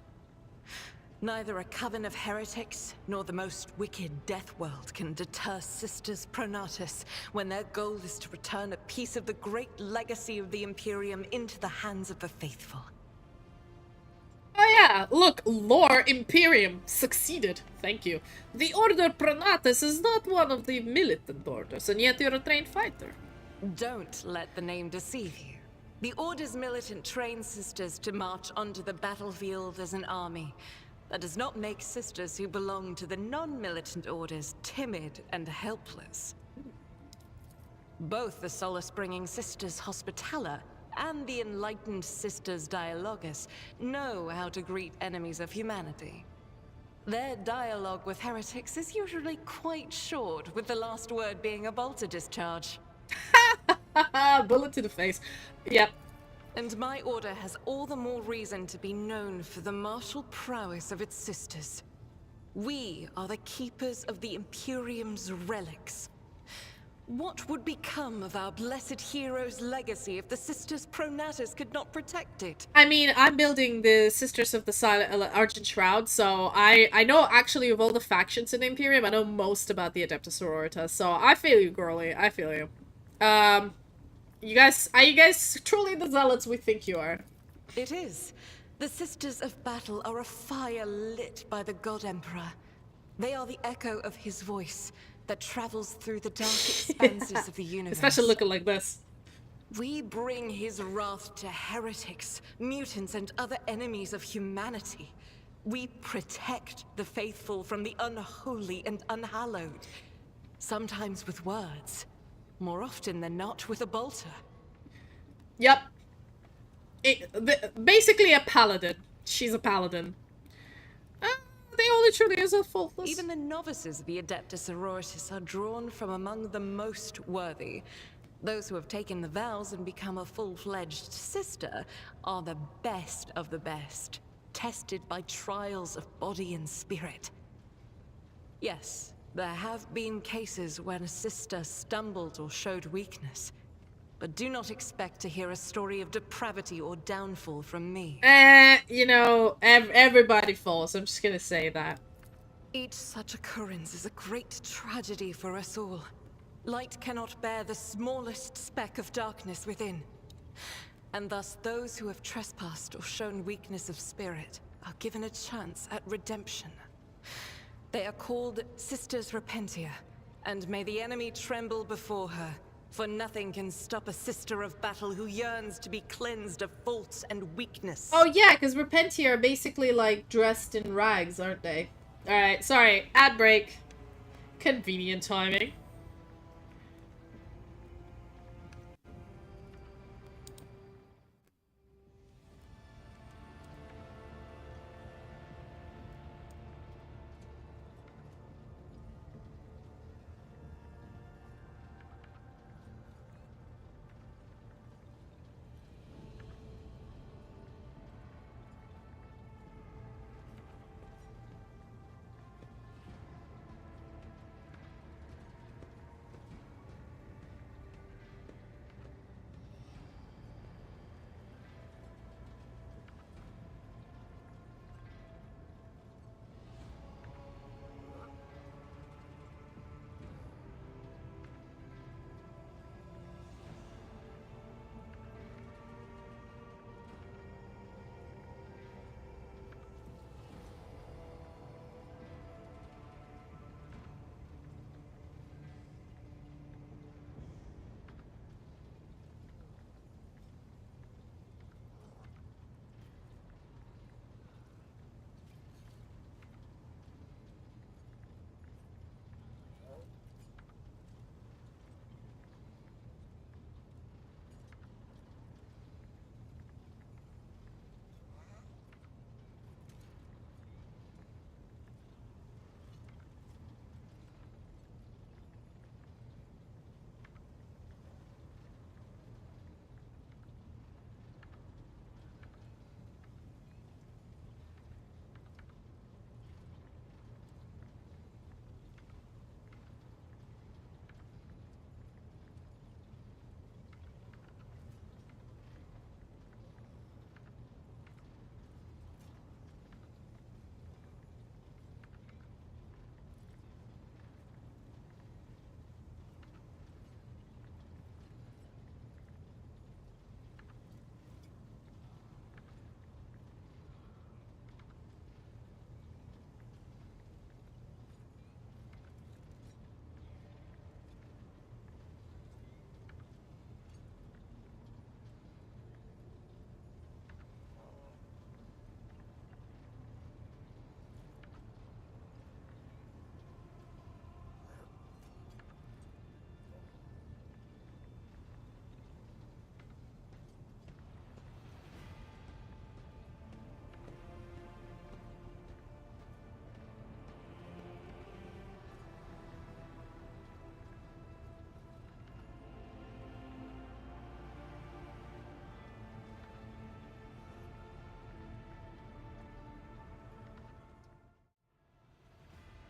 Neither a coven of heretics, nor the most wicked death world can deter Sisters Pronatus when their goal is to return a piece of the great legacy of the Imperium into the hands of the faithful. Oh yeah, look, lore Imperium succeeded. Thank you. The Order Pronatus is not one of the militant orders, and yet you're a trained fighter. Don't let the name deceive you. The Order's militant trains sisters to march onto the battlefield as an army. That does not make sisters who belong to the non-militant orders timid and helpless. Both the solace-bringing Sisters Hospitaller and the enlightened Sisters Dialogus know how to greet enemies of humanity. Their dialogue with heretics is usually quite short, with the last word being a bolter discharge. Bullet to the face. Yep. And my order has all the more reason to be known for the martial prowess of its sisters. We are the keepers of the Imperium's relics. What would become of our blessed hero's legacy if the Sisters Pronatus could not protect it? I mean, I'm building the Sisters of the Silent Argent Shroud, so I know actually of all the factions in the Imperium, I know most about the Adeptus Sororitas, so I feel you, girly. I feel you. Are you guys truly the zealots we think you are? It is. The Sisters of Battle are a fire lit by the God Emperor. They are the echo of his voice that travels through the dark expanses of the universe. Especially looking like this. We bring his wrath to heretics, mutants, and other enemies of humanity. We protect the faithful from the unholy and unhallowed. Sometimes with words, more often than not with a bolter. Yep. Basically a paladin. She's a paladin. They all literally is a faultless. Even the novices of the Adeptus Sororitas are drawn from among the most worthy. Those who have taken the vows and become a full-fledged sister are the best of the best, tested by trials of body and spirit. Yes, there have been cases when a sister stumbled or showed weakness. But do not expect to hear a story of depravity or downfall from me. You know, everybody falls. I'm just gonna say that. Each such occurrence is a great tragedy for us all. Light cannot bear the smallest speck of darkness within. And thus those who have trespassed or shown weakness of spirit are given a chance at redemption. They are called Sisters Repentia, and may the enemy tremble before her. For nothing can stop a sister of battle who yearns to be cleansed of faults and weakness. Oh yeah, because Repentia are basically like dressed in rags, aren't they? Alright, sorry. Ad break. Convenient timing.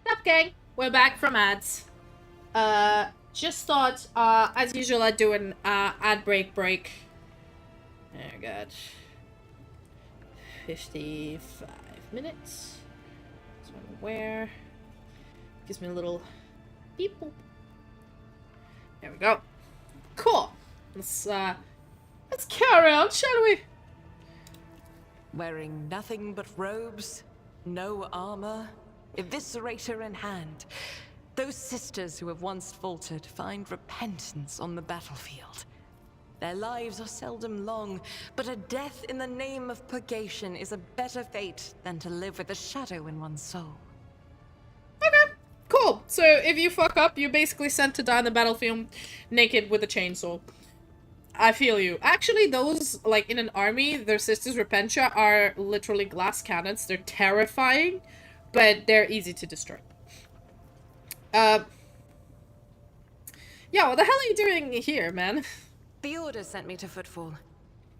Up, gang. We're back from ads. Just thought, as usual, I'd do an ad break. Oh god. 55 minutes. So where? Gives me a little beep boop. There we go. Cool. Let's carry on, shall we? Wearing nothing but robes, no armor, eviscerator in hand. Those sisters who have once faltered find repentance on the battlefield. Their lives are seldom long, but a death in the name of purgation is a better fate than to live with a shadow in one's soul. Okay, cool. So if you fuck up, you're basically sent to die on the battlefield naked with a chainsaw. I feel you. Actually, those, like, in an army, their sisters Repentia are literally glass cannons. They're terrifying, but they're easy to destroy. Yeah, what the hell are you doing here, man? The Order sent me to Footfall.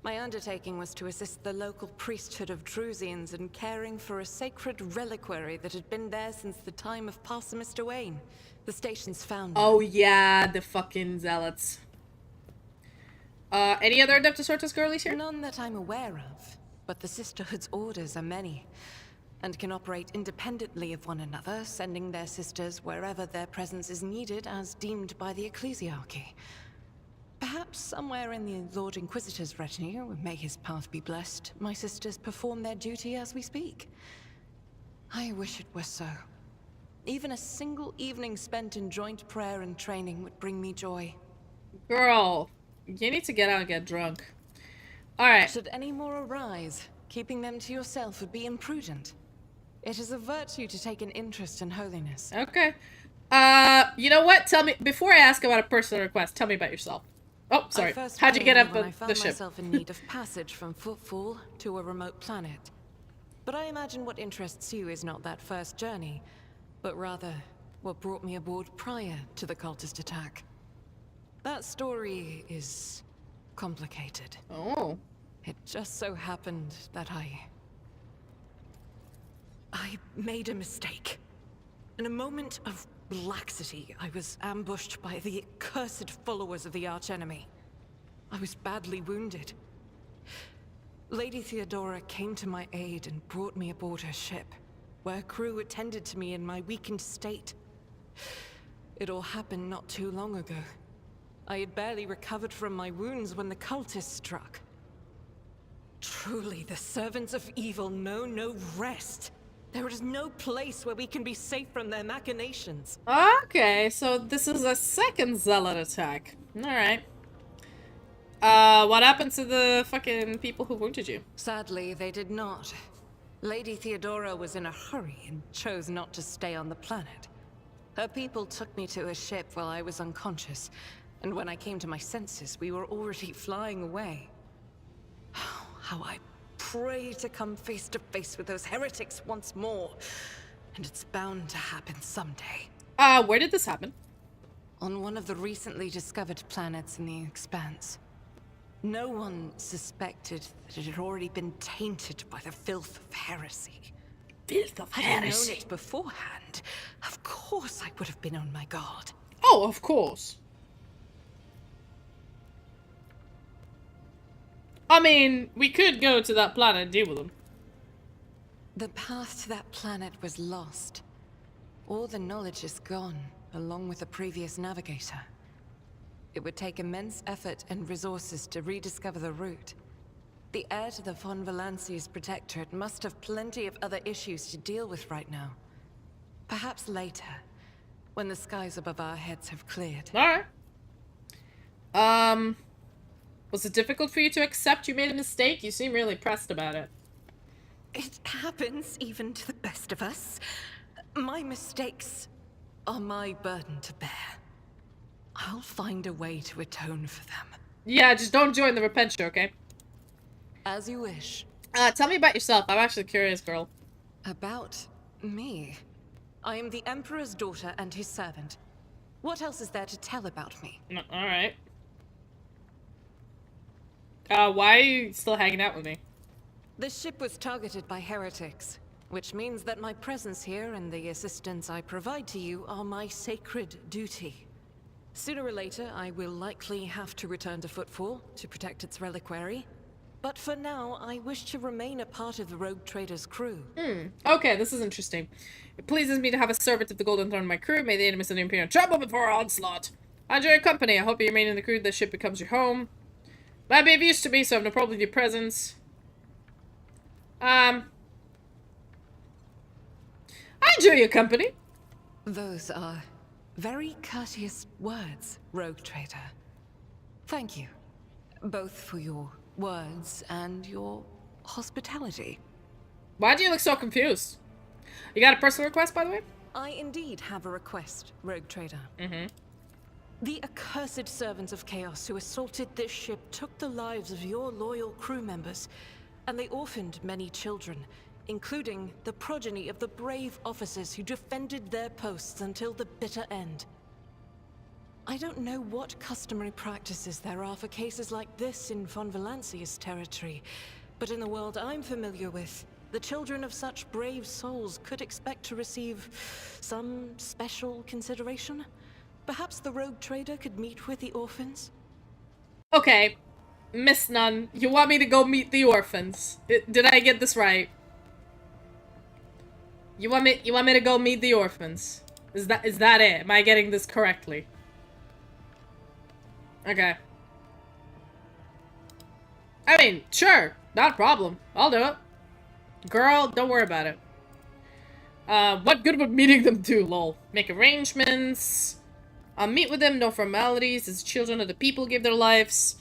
My undertaking was to assist the local priesthood of Drusians in caring for a sacred reliquary that had been there since the time of Pastor Mr. Wayne, the station's founder. Oh yeah, the fucking zealots. Any other Adeptus Sortus girlies here? None that I'm aware of, but the Sisterhood's orders are many, and can operate independently of one another, sending their sisters wherever their presence is needed as deemed by the Ecclesiarchy. Perhaps somewhere in the Lord Inquisitor's retinue, may his path be blessed, my sisters perform their duty as we speak. I wish it were so. Even a single evening spent in joint prayer and training would bring me joy. Girl, you need to get out and get drunk. Alright. Should any more arise, keeping them to yourself would be imprudent. It is a virtue to take an interest in holiness. Okay. You know what? Tell me, before I ask about a personal request, tell me about yourself. Oh, sorry. How'd you get up when I the found ship? myself in need of passage from Footfall to a remote planet. But I imagine what interests you is not that first journey, but rather what brought me aboard prior to the cultist attack. That story is complicated. Oh. It just so happened that I made a mistake. In a moment of laxity, I was ambushed by the accursed followers of the archenemy. I was badly wounded. Lady Theodora came to my aid and brought me aboard her ship, where crew attended to me in my weakened state. It all happened not too long ago. I had barely recovered from my wounds when the cultists struck. Truly, the servants of evil know no rest. There is no place where we can be safe from their machinations. Okay, so this is a second zealot attack. Alright. What happened to the fucking people who wounded you? Sadly, they did not. Lady Theodora was in a hurry and chose not to stay on the planet. Her people took me to a ship while I was unconscious, and when I came to my senses, we were already flying away. How I pray to come face to face with those heretics once more. And it's bound to happen someday. Where did this happen? On one of the recently discovered planets in the Expanse. No one suspected that it had already been tainted by the filth of heresy. Filth of Had I known it beforehand, of course I would have been on my guard. Oh, of course. I mean, we could go to that planet and deal with them. The path to that planet was lost. All the knowledge is gone, along with the previous navigator. It would take immense effort and resources to rediscover the route. The heir to the von Valanci's protectorate must have plenty of other issues to deal with right now. Perhaps later, when the skies above our heads have cleared. Alright. Was it difficult for you to accept you made a mistake? You seem really pressed about it. It happens even to the best of us. My mistakes are my burden to bear. I'll find a way to atone for them. Yeah, just don't join the Repentia, okay? As you wish. Tell me about yourself. I'm actually curious, girl. About me? I am the Emperor's daughter and his servant. What else is there to tell about me? Alright. Why are you still hanging out with me? The ship was targeted by heretics, which means that my presence here and the assistance I provide to you are my sacred duty. Sooner or later, I will likely have to return to Footfall to protect its reliquary. But for now, I wish to remain a part of the rogue trader's crew. Okay, this is interesting. It pleases me to have a servant of the Golden Throne in my crew. May the enemies of the Imperium tremble before our onslaught. I enjoy your company. I hope you remain in the crew. The ship becomes your home. Might be of use to me, so I have no problem with your presence. I I enjoy your company. Those are very courteous words, rogue trader. Thank you, both for your words and your hospitality. Why do you look so confused? You got a personal request, by the way? I indeed have a request, rogue trader. Mm-hmm. The accursed servants of chaos who assaulted this ship took the lives of your loyal crew members, and they orphaned many children, including the progeny of the brave officers who defended their posts until the bitter end. I don't know what customary practices there are for cases like this in Von Valancia's territory, but in the world I'm familiar with, the children of such brave souls could expect to receive some special consideration. Perhaps the rogue trader could meet with the orphans? Okay, Miss Nun, you want me to go meet the orphans? Did I get this right? You want me to go meet the orphans? Is that it? Am I getting this correctly? Okay. I mean, sure, not a problem. I'll do it. Girl, don't worry about it. What good would meeting them do, lol? Make arrangements. I'll meet with them, no formalities, as children of the people give their lives.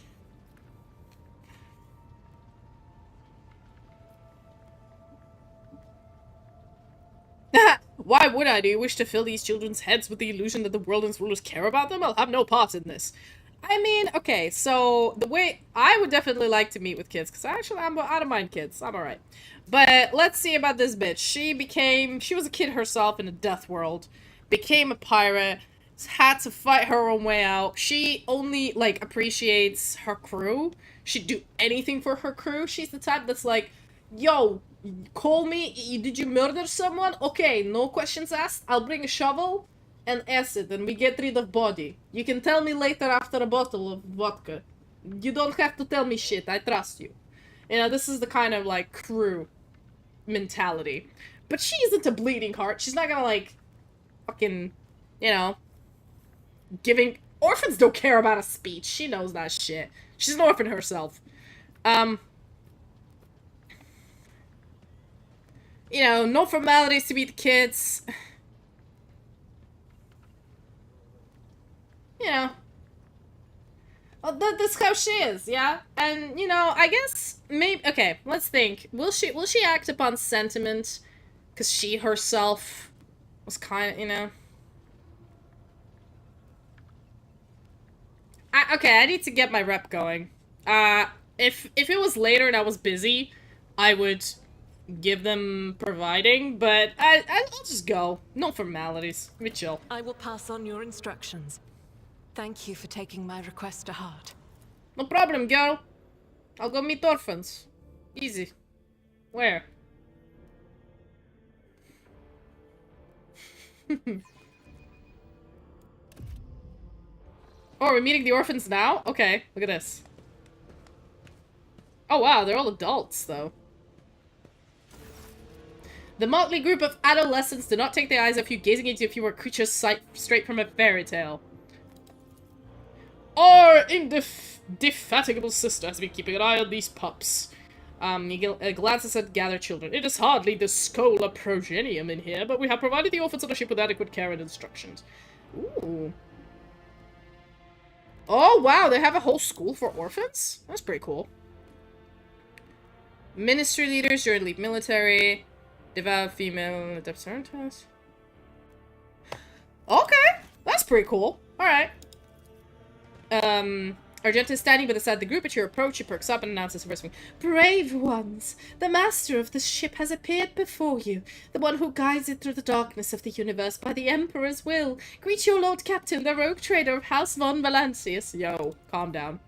Why would I? Do you wish to fill these children's heads with the illusion that the world and its rulers care about them? I'll have no part in this. I mean, okay, so the way I would definitely like to meet with kids, because actually I don't mind kids. I'm alright. But let's see about this bitch. She was a kid herself in a death world, became a pirate, had to fight her own way out. She only, like, appreciates her crew. She'd do anything for her crew. She's the type that's like, yo, call me, did you murder someone? Okay, no questions asked. I'll bring a shovel and acid and we get rid of body. You can tell me later after a bottle of vodka. You don't have to tell me shit, I trust you. You know, this is the kind of, like, crew mentality. But she isn't a bleeding heart. She's not gonna, like, fucking, you know, giving... Orphans don't care about a speech. She knows that shit. She's an orphan herself. You know, no formalities to meet the kids. You know. Well, that's how she is, yeah? And, you know, I guess, maybe, okay, let's think. Will she act upon sentiment? Because she herself was kind of, you know... Okay, I need to get my rep going. If it was later and I was busy, I would give them providing, but I'll just go. No formalities. Let me chill. I will pass on your instructions. Thank you for taking my request to heart. No problem, girl. I'll go meet orphans. Easy. Where? Oh, we're meeting the orphans now? Okay, look at this. Oh wow, they're all adults, though. The motley group of adolescents do not take their eyes off you, gazing into you if you were creatures straight from a fairy tale. Our indefatigable sister has been keeping an eye on these pups. He glances at gathered children. It is hardly the Scola progenium in here, but we have provided the orphans on the ship with adequate care and instructions. Ooh. Oh, wow, they have a whole school for orphans? That's pretty cool. Ministry leaders, your elite military, devout female, adept test. Okay, that's pretty cool. Alright. Argenta is standing by the side of the group. At your approach, she perks up and announces the first thing. Brave ones! The master of this ship has appeared before you. The one who guides it through the darkness of the universe by the Emperor's will. Greet your Lord Captain, the rogue trader of House Von Valancius. Yo, calm down.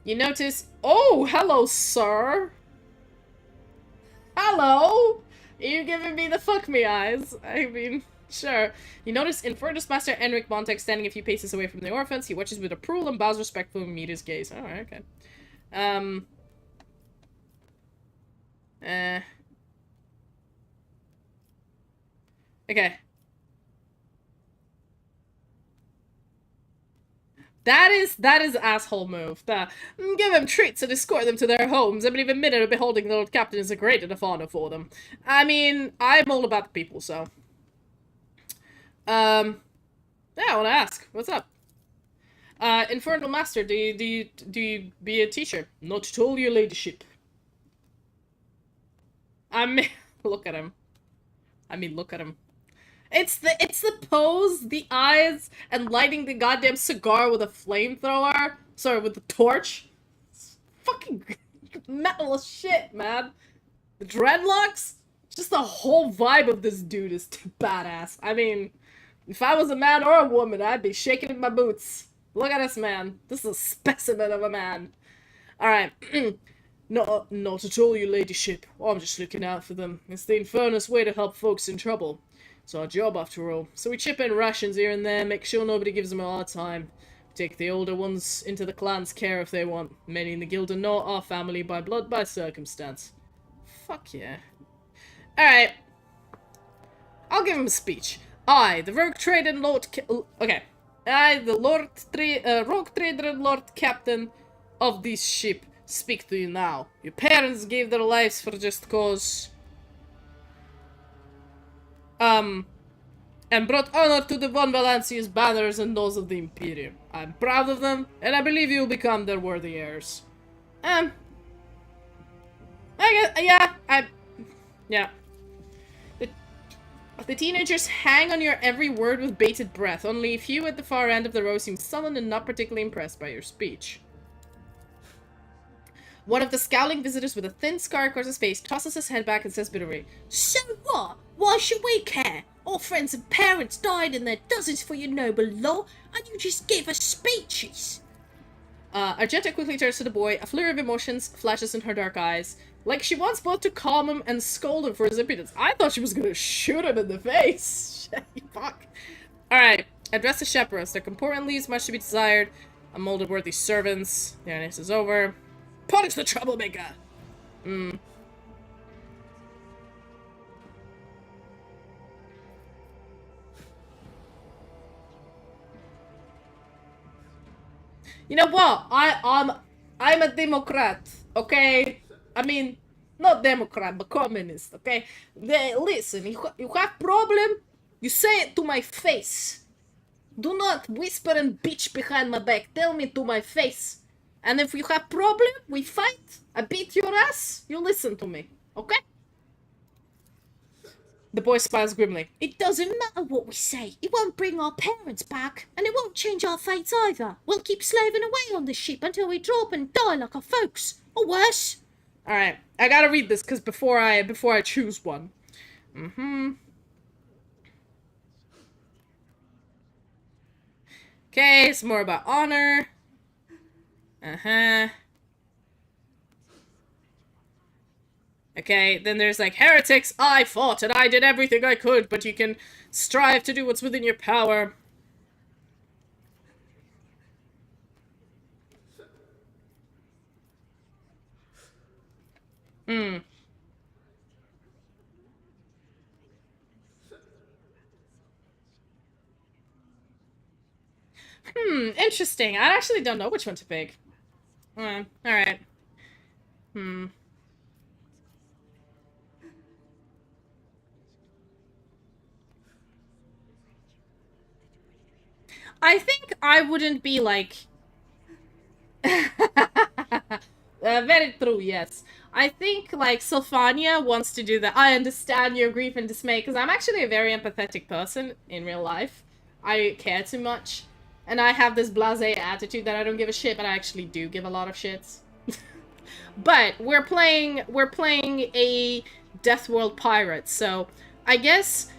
You notice... Oh, hello, sir! Hello! Are you giving me the fuck me eyes? I mean... Sure. You notice Infernus Master Enric Montek standing a few paces away from the orphans. He watches with approval and bows respectfully to meet his gaze. Alright, okay. Okay. That is asshole move. Give them treats and escort them to their homes. I believe a minute of beholding the Lord Captain is a great enough honor for them. I mean, I'm all about the people, so. Yeah, I want to ask. What's up? Infernal Master, do you be a teacher? Not at all, your ladyship. I mean, look at him. Look at him. It's the pose, the eyes, and lighting the goddamn cigar with a flamethrower. Sorry, with the torch. It's fucking metal as shit, man. The dreadlocks? Just the whole vibe of this dude is too badass. I mean, if I was a man or a woman, I'd be shaking in my boots. Look at this man. This is a specimen of a man. Alright. No, not at all, your ladyship. I'm just looking out for them. It's the infernus way to help folks in trouble. It's our job, after all. So we chip in rations here and there, make sure nobody gives them a hard time. Take the older ones into the clan's care if they want. Many in the guild are not our family by blood, by circumstance. Fuck yeah. Alright. I'll give him a speech. I, the rogue trader and lord... Okay. I, the rogue trader and lord captain of this ship, speak to you now. Your parents gave their lives for just cause... and brought honor to the Von Valancia's banners and those of the Imperium. I'm proud of them, and I believe you'll become their worthy heirs. I guess, yeah. The teenagers hang on your every word with bated breath. Only a few at the far end of the row seem sullen and not particularly impressed by your speech. One of the scowling visitors with a thin scar across his face tosses his head back and says bitterly, "So what? Why should we care? Our friends and parents died in their dozens for your noble law, and you just give us speeches." Argenta quickly turns to the boy. A flurry of emotions flashes in her dark eyes. Like she wants both to calm him and scold him for his impudence. I thought she was gonna shoot him in the face. Fuck. Alright. Address the chaperones. Their comportment leaves much to be desired. A molded worthy servants. The honest is over. Punish the troublemaker! You know what? I'm a Democrat, okay? I mean, not Democrat, but communist, okay? Listen, you have problem, you say it to my face. Do not whisper and bitch behind my back. Tell me to my face. And if you have problem, we fight. I beat your ass. You listen to me, okay? The boy smiles grimly. It doesn't matter what we say. It won't bring our parents back. And it won't change our fates either. We'll keep slaving away on this ship until we drop and die like our folks. Or worse. Alright, I gotta read this because before I choose one. Okay, it's more about honor. Okay, then there's like, heretics, I fought and I did everything I could, but you can strive to do what's within your power. Interesting. I actually don't know which one to pick. Alright. I think I wouldn't be like... very true, yes. I think, like, Sylfania wants to do that. I understand your grief and dismay, because I'm actually a very empathetic person in real life. I care too much. And I have this blasé attitude that I don't give a shit, but I actually do give a lot of shits. But we're playing a Death World pirate, so I guess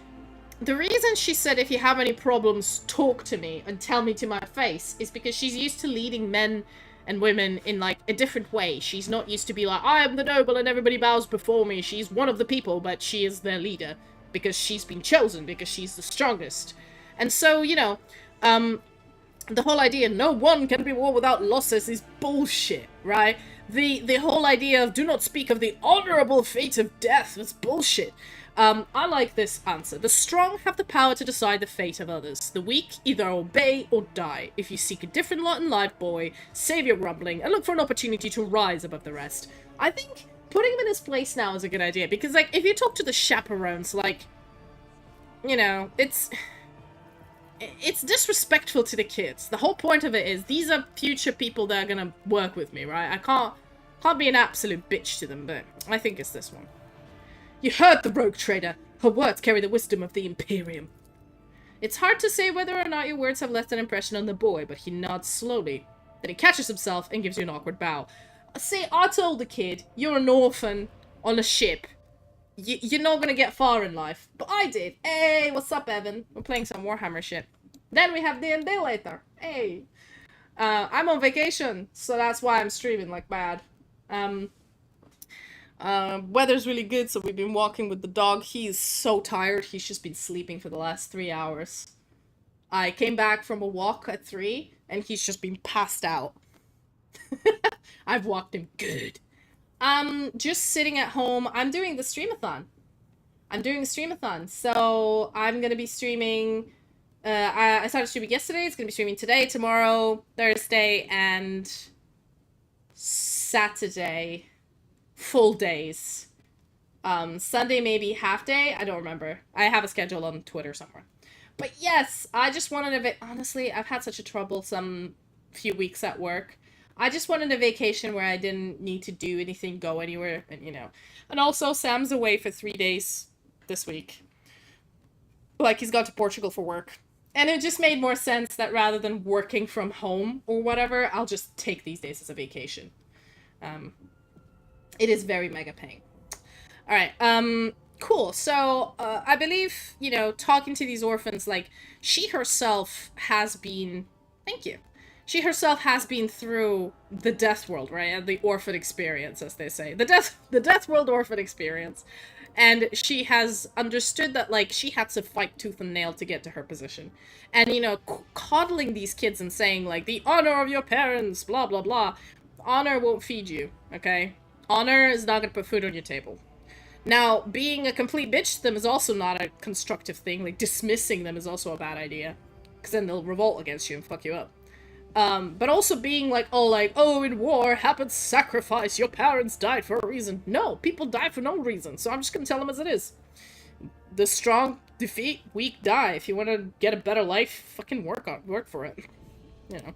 the reason she said if you have any problems, talk to me and tell me to my face is because she's used to leading men and women in like a different way. She's not used to be like, I am the noble and everybody bows before me. She's one of the people, but she is their leader because she's been chosen, because she's the strongest. And so, you know, the whole idea, no one can be war without losses, is bullshit, right? The whole idea of do not speak of the honorable fate of death is bullshit. I like this answer. The strong have the power to decide the fate of others. The weak either obey or die. If you seek a different lot in life, boy, save your rumbling and look for an opportunity to rise above the rest. I think putting him in his place now is a good idea, because, like, if you talk to the chaperones, like, you know, it's disrespectful to the kids. The whole point of it is, these are future people that are gonna work with me, right? I can't be an absolute bitch to them, but I think it's this one. You heard the rogue trader. Her words carry the wisdom of the Imperium. It's hard to say whether or not your words have left an impression on the boy, but he nods slowly. Then he catches himself and gives you an awkward bow. See, I told the kid, you're an orphan on a ship. You're not gonna get far in life. But I did. Hey, what's up, Evan? We're playing some Warhammer shit. Then we have D&D later. Hey. I'm on vacation, so that's why I'm streaming like bad. Weather's really good, so we've been walking with the dog. He's so tired. He's just been sleeping for the last 3 hours. I came back from a walk at 3, and he's just been passed out. I've walked him good. Just sitting at home. I'm doing the Streamathon. So I'm gonna be streaming. I started streaming yesterday. It's gonna be streaming today, tomorrow, Thursday, and Saturday. Full days. Sunday maybe half day. I don't remember. I have a schedule on Twitter somewhere. But yes, I just wanted a honestly, I've had such a troublesome few weeks at work. I just wanted a vacation where I didn't need to do anything, go anywhere, and you know. And also, Sam's away for 3 days this week. Like, he's gone to Portugal for work. And it just made more sense that rather than working from home or whatever, I'll just take these days as a vacation. It is very mega pain. Alright, cool. So, I believe, you know, talking to these orphans, like, she herself has been... Thank you. She herself has been through the death world, right? And the orphan experience, as they say. The death world orphan experience. And she has understood that, like, she had to fight tooth and nail to get to her position. And, you know, coddling these kids and saying, like, the honor of your parents, blah, blah, blah. Honor won't feed you, okay? Honor is not gonna put food on your table. Now, being a complete bitch to them is also not a constructive thing. Like, dismissing them is also a bad idea. Because then they'll revolt against you and fuck you up. But also being like, oh, in war happens sacrifice, your parents died for a reason. No, people die for no reason, so I'm just gonna tell them as it is. The strong defeat, weak die. If you want to get a better life, fucking work for it. You know.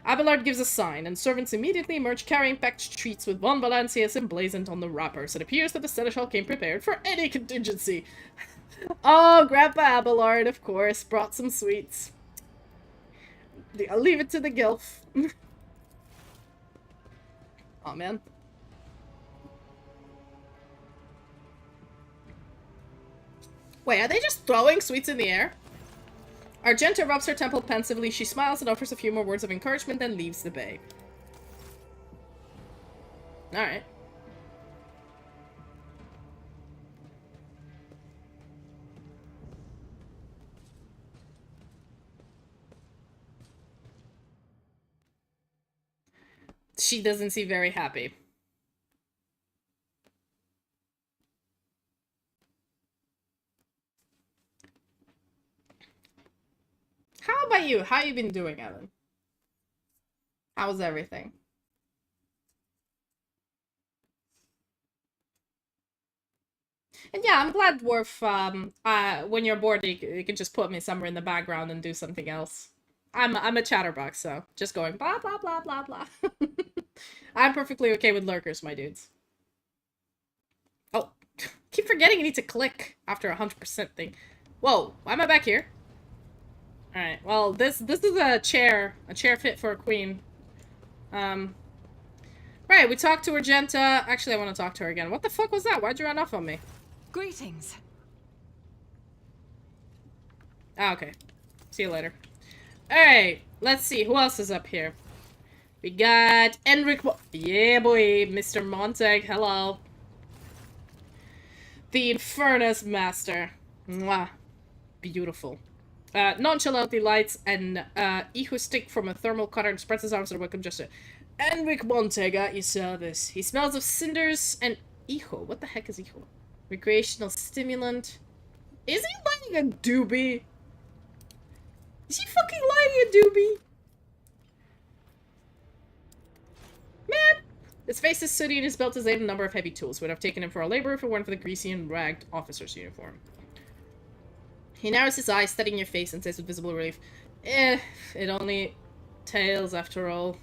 Abelard gives a sign, and servants immediately emerge carrying packed treats with von Valancius emblazoned on the wrappers. It appears that the seneschal came prepared for any contingency. Oh, Grandpa Abelard, of course, brought some sweets. I'll leave it to the gilf. Oh, man. Wait, are they just throwing sweets in the air? Argenta rubs her temple pensively. She smiles and offers a few more words of encouragement, then leaves the bay. Alright. She doesn't seem very happy. How about you? How you been doing, Evan? How's everything? And yeah, I'm glad, Dwarf, when you're bored, you can just put me somewhere in the background and do something else. I'm a chatterbox, so just going blah, blah, blah, blah, blah. I'm perfectly okay with lurkers, my dudes. Oh, keep forgetting you need to click after 100% thing. Whoa, why am I back here? Alright, well, this is a chair fit for a queen. Right, we talked to Argenta. Actually, I want to talk to her again. What the fuck was that? Why'd you run off on me? Greetings. Ah, okay. See you later. Alright, let's see. Who else is up here? We got Enric. Yeah, boy. Mr. Montag. Hello. The Infernus Master. Mwah. Beautiful. Nonchalantly lights an echo stick from a thermal cutter and spreads his arms in a welcome gesture. Enric Montag at your service. He smells of cinders and echo. What the heck is echo? Recreational stimulant. Is he lighting a doobie? Is he fucking lighting a doobie? Man! His face is sooty and his belt is laden with a number of heavy tools. Would have taken him for a laborer if it weren't for the greasy and ragged officer's uniform. He narrows his eyes, studying your face, and says with visible relief, it only tails after all.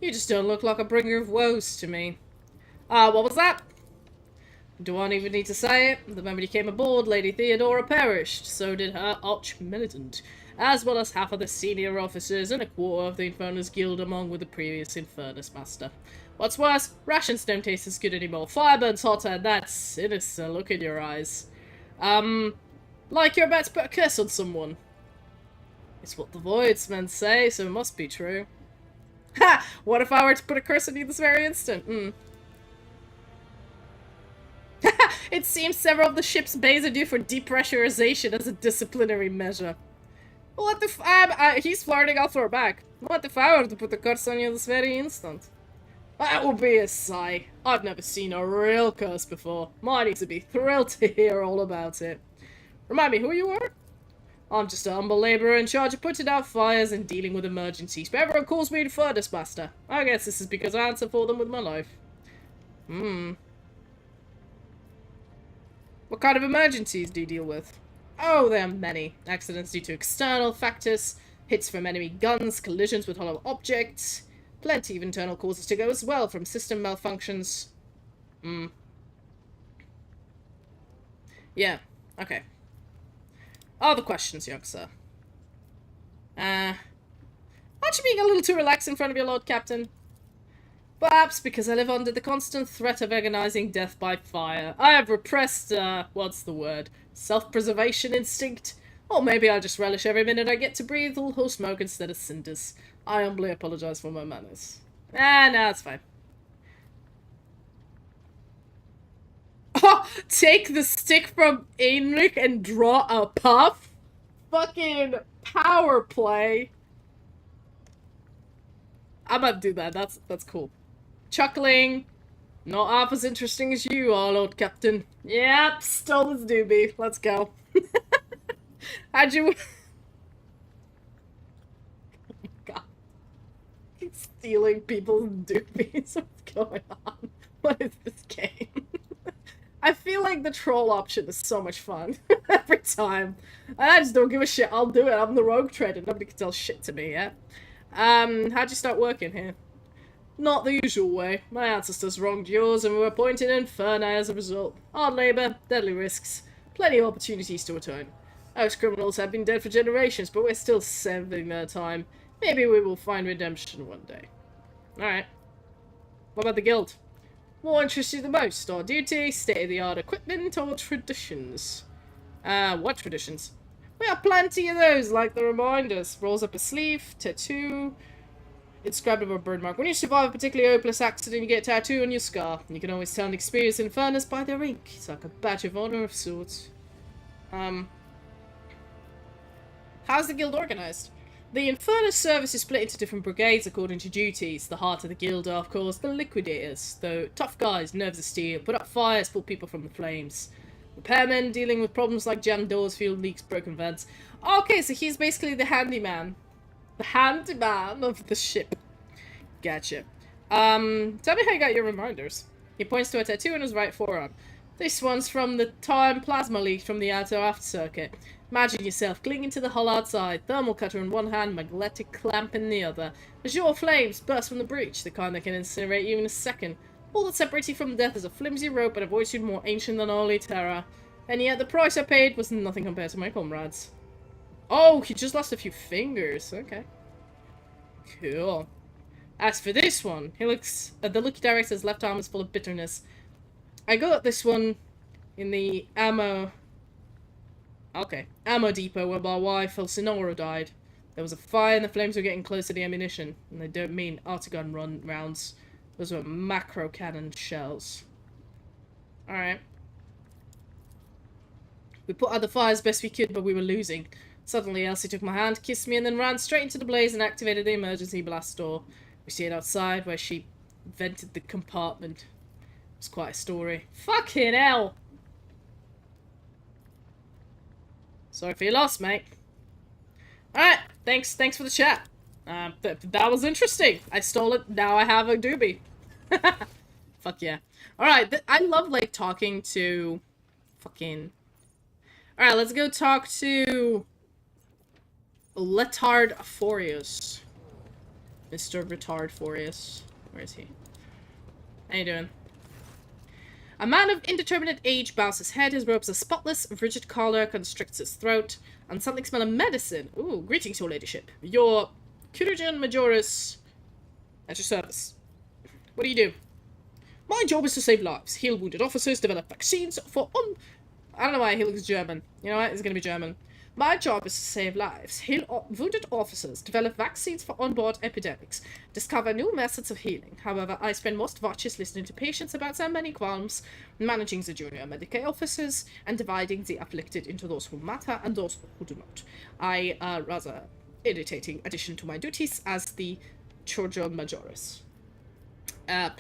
You just don't look like a bringer of woes to me. What was that? Do I even need to say it? The moment you came aboard, Lady Theodora perished. So did her arch-militant, as well as half of the senior officers and a quarter of the Infernus Guild along with the previous Infernus Master. What's worse, rations don't taste as good anymore. Fire burns hotter, and that sinister look in your eyes. Like you're about to put a curse on someone. It's what the Voidsmen say, so it must be true. Ha! What if I were to put a curse on you this very instant? It seems several of the ship's bays are due for depressurization as a disciplinary measure. What if he's flirting, I'll throw back. What if I were to put the curse on you this very instant? That would be a sigh. I've never seen a real curse before. Mine needs to be thrilled to hear all about it. Remind me who you are? I'm just a humble labourer in charge of putting out fires and dealing with emergencies, but everyone calls me the Furnace Master. I guess this is because I answer for them with my life. What kind of emergencies do you deal with? Oh, there are many. Accidents due to external factors, hits from enemy guns, collisions with hollow objects. Plenty of internal causes to go as well, from system malfunctions. Yeah, okay. Other questions, young sir. Aren't you being a little too relaxed in front of your Lord Captain? Perhaps because I live under the constant threat of agonizing death by fire. I have repressed, what's the word? Self-preservation instinct? Or maybe I just relish every minute I get to breathe whole smoke instead of cinders. I humbly apologize for my manners. No, it's fine. Oh, take the stick from Einrich and draw a puff? Fucking power play. I'm gonna do that. That's cool. Chuckling. Not half as interesting as you are, Lord Captain. Yep, stole his doobie. Let's go. How'd you... Oh my god. He's stealing people's doobies. What's going on? What is this game? I feel like the troll option is so much fun. Every time. I just don't give a shit. I'll do it. I'm the rogue trader. Nobody can tell shit to me, yeah? How'd you start working here? Not the usual way. My ancestors wronged yours and were appointed Inferni as a result. Hard labour, deadly risks, plenty of opportunities to atone. Those criminals have been dead for generations, but we're still serving their time. Maybe we will find redemption one day. Alright. What about the guild? What interests you the most? Our duty, state-of-the-art equipment, or traditions? What traditions? We have plenty of those, like the reminders. Rolls up a sleeve, tattoo, inscribed over a bird When you survive a particularly hopeless accident, you get a tattoo on your scar. You can always tell an experienced Infernus by their ink. It's like a badge of honor of sorts. How's the guild organized? The Infernus service is split into different brigades according to duties. The heart of the guild are, of course, the liquidators. Though tough guys, nerves of steel, put up fires, pull people from the flames. Repairmen dealing with problems like jammed doors, fuel leaks, broken vents. Okay, so he's basically the handyman. The handyman of the ship. Gotcha. Tell me how you got your reminders. He points to a tattoo on his right forearm. This one's from the time plasma leaked from the outer aft circuit. Imagine yourself clinging to the hull outside, thermal cutter in one hand, magnetic clamp in the other. Azure flames burst from the breach, the kind that can incinerate you in a second. All that separates you from death is a flimsy rope and a voice more ancient than holy terror. And yet the price I paid was nothing compared to my comrades. Oh, he just lost a few fingers. Okay. Cool. As for this one, he looks... the lucky director's left arm is full of bitterness. I got this one in the ammo... Okay. Ammo depot where my wife, Elsinora, died. There was a fire and the flames were getting close to the ammunition. And they don't mean artagun rounds. Those were macro cannon shells. Alright. We put out the fire as best we could, but we were losing. Suddenly, Elsie took my hand, kissed me, and then ran straight into the blaze and activated the emergency blast door. We stayed outside, where she vented the compartment. It was quite a story. Fucking hell! Sorry for your loss, mate. Alright, thanks for the chat. That was interesting. I stole it, now I have a doobie. Fuck yeah. Alright, I love, like, talking to... fucking... Alright, let's go talk to... Letard Forius. Mr. Retard Forius. Where is he? How you doing? A man of indeterminate age bows his head, his robes are spotless, a rigid collar constricts his throat, and something smell of medicine. Ooh, greetings, your ladyship. Your Curagian Majoris at your service. What do you do? My job is to save lives, heal wounded officers, develop vaccines for I don't know why he looks German. You know what? He's gonna be German. My job is to save lives, heal wounded officers, develop vaccines for onboard epidemics, discover new methods of healing. However, I spend most watches listening to patients about their many qualms, managing the junior medical officers, and dividing the afflicted into those who matter and those who do not. Rather irritating addition to my duties as the Chirurgian Majoris. Not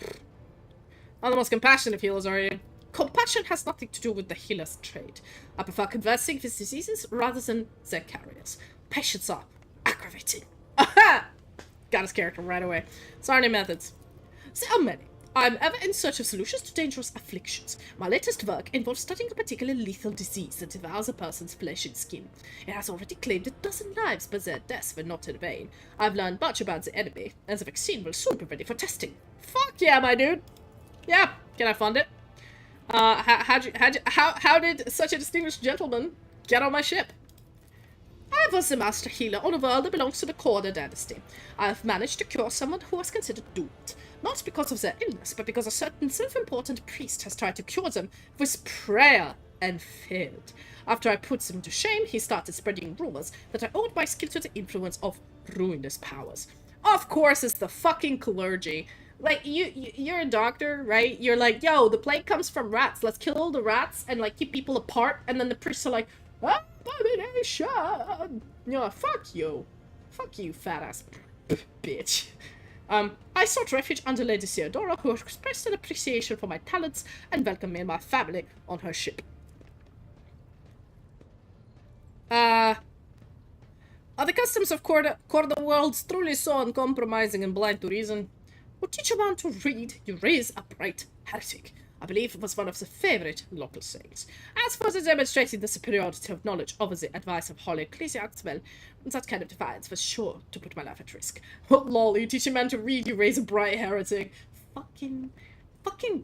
the most compassionate healers, are you? Compassion has nothing to do with the healer's trade. I prefer conversing with diseases rather than their carriers. Patients are aggravating. Aha! Got his character right away. Sorry, methods. There are many. I am ever in search of solutions to dangerous afflictions. My latest work involves studying a particularly lethal disease that devours a person's flesh and skin. It has already claimed 12 lives, but their deaths were not in vain. I've learned much about the enemy, and the vaccine will soon be ready for testing. Fuck yeah, my dude! Yeah, can I fund it? How did such a distinguished gentleman get on my ship? I was the master healer on a world that belongs to the Corda dynasty. I have managed to cure someone who was considered doomed. Not because of their illness, but because a certain self-important priest has tried to cure them with prayer and failed. After I put them to shame, he started spreading rumors that I owed my skill to the influence of ruinous powers. Of course it's the fucking clergy. Like, you're a doctor, right? You're like, yo, the plague comes from rats. Let's kill all the rats and, like, keep people apart. And then the priests are like, abomination! You know, fuck you. Fuck you, fat-ass bitch. I sought refuge under Lady Theodora, who expressed an appreciation for my talents and welcomed me and my family on her ship. Are the customs of Corda worlds truly so uncompromising and blind to reason? Who teach a man to read, you raise a bright heretic. I believe it was one of the favorite local sayings. As for the demonstrating the superiority of knowledge over the advice of holy ecclesiastics, well, that kind of defiance was sure to put my life at risk. Oh, lol, you teach a man to read, you raise a bright heretic. Fucking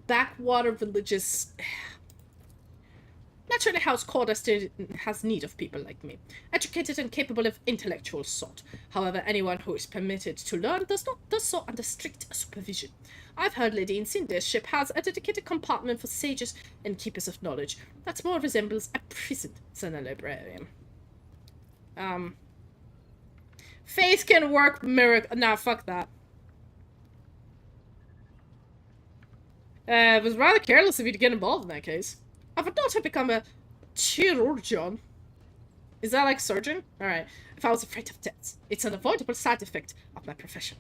backwater religious... Naturally, House Corda still has need of people like me, educated and capable of intellectual thought. However, anyone who is permitted to learn does so under strict supervision. I've heard Lady Incendia's ship has a dedicated compartment for sages and keepers of knowledge that more resembles a prison than a librarian. Faith can work miracle. Nah, fuck that. It was rather careless of you to get involved in that case. I would not have become a chirurgeon. Is that like surgeon? Alright. If I was afraid of death. It's an avoidable side effect of my profession.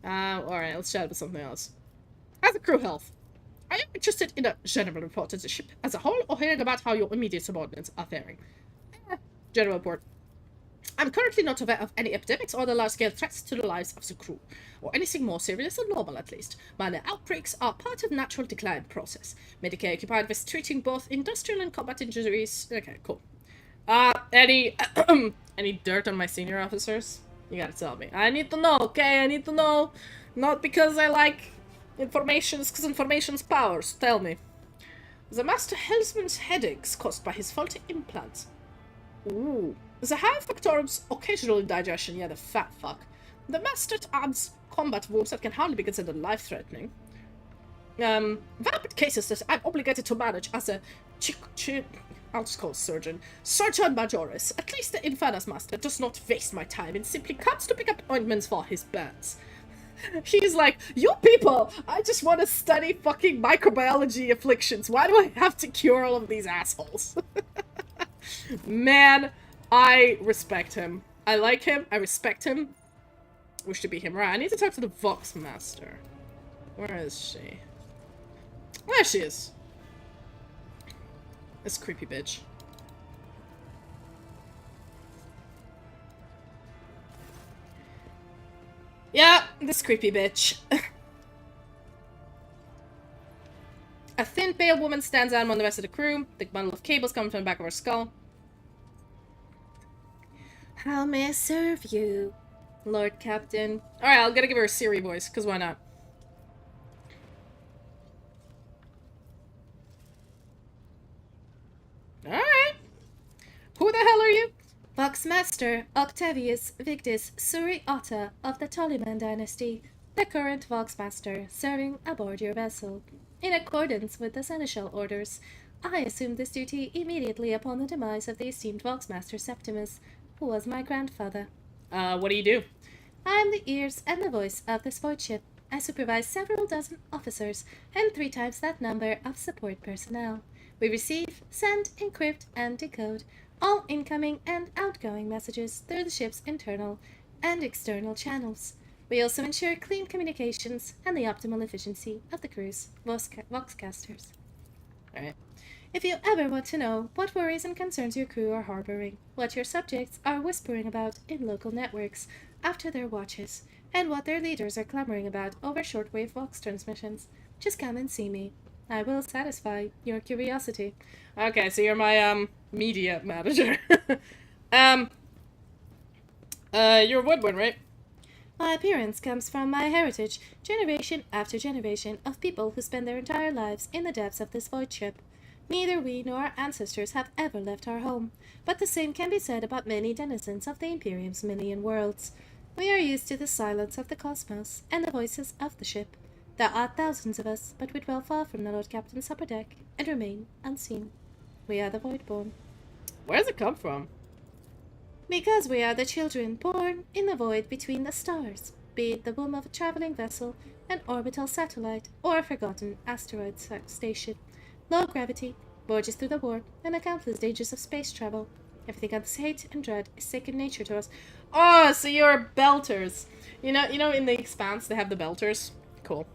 Alright, let's chat about something else. As a crew health, are you interested in a general report of the ship as a whole, or hearing about how your immediate subordinates are faring? General report. I'm currently not aware of any epidemics or other large-scale threats to the lives of the crew, or anything more serious than normal at least. Minor outbreaks are part of the natural decline process. Medicare occupied with treating both industrial and combat injuries. Okay, cool. Any dirt on my senior officers? You gotta tell me. I need to know, okay? I need to know. Not because I like information, because information's power, so tell me. The Master Hellsman's headaches caused by his faulty implants. Ooh. The High Factorum's occasional indigestion, yeah, the fat fuck. The Master adds combat wounds that can hardly be considered life-threatening. Valid cases that I'm obligated to manage as a I'll just call it surgeon. Surgeon Majoris. At least the Infernus Master does not waste my time and simply comes to pick up ointments for his burns. He's like, you people, I just want to study fucking microbiology afflictions. Why do I have to cure all of these assholes? Man, I respect him. I like him. I respect him. Wish to be him. Right, I need to talk to the Vox Master. Where is she? There she is. This creepy bitch. This creepy bitch. A thin, pale woman stands out among the rest of the crew. The bundle of cables coming from the back of her skull. How may I serve you, Lord Captain? Alright, I'm gonna give her a Siri voice, because why not? Alright. Who the hell are you? Voxmaster Octavius Victus Suriata of the Ptoleman dynasty, the current Voxmaster, serving aboard your vessel. In accordance with the seneschal orders, I assumed this duty immediately upon the demise of the esteemed Voxmaster Septimus, who was my grandfather. What do you do? I am the ears and the voice of this void ship. I supervise several dozen officers and 3 times that number of support personnel. We receive, send, encrypt, and decode all incoming and outgoing messages through the ship's internal and external channels. We also ensure clean communications and the optimal efficiency of the crew's voxcasters. Alright. If you ever want to know what worries and concerns your crew are harboring, what your subjects are whispering about in local networks after their watches, and what their leaders are clamoring about over shortwave vox transmissions, just come and see me. I will satisfy your curiosity. Okay, so you're my, media manager. You're a woodwind, right? My appearance comes from my heritage, generation after generation of people who spend their entire lives in the depths of this void ship. Neither we nor our ancestors have ever left our home, but the same can be said about many denizens of the Imperium's million worlds. We are used to the silence of the cosmos and the voices of the ship. There are thousands of us, but we dwell far from the Lord Captain's upper deck and remain unseen. We are the Voidborn. Where does it come from? Because we are the children born in the void between the stars, be it the womb of a traveling vessel, an orbital satellite, or a forgotten asteroid station. Low gravity, voyages through the warp, and the countless dangers of space travel. Everything else hate and dread is second nature to us. Oh, so you're belters. You know in the Expanse they have the belters? Cool.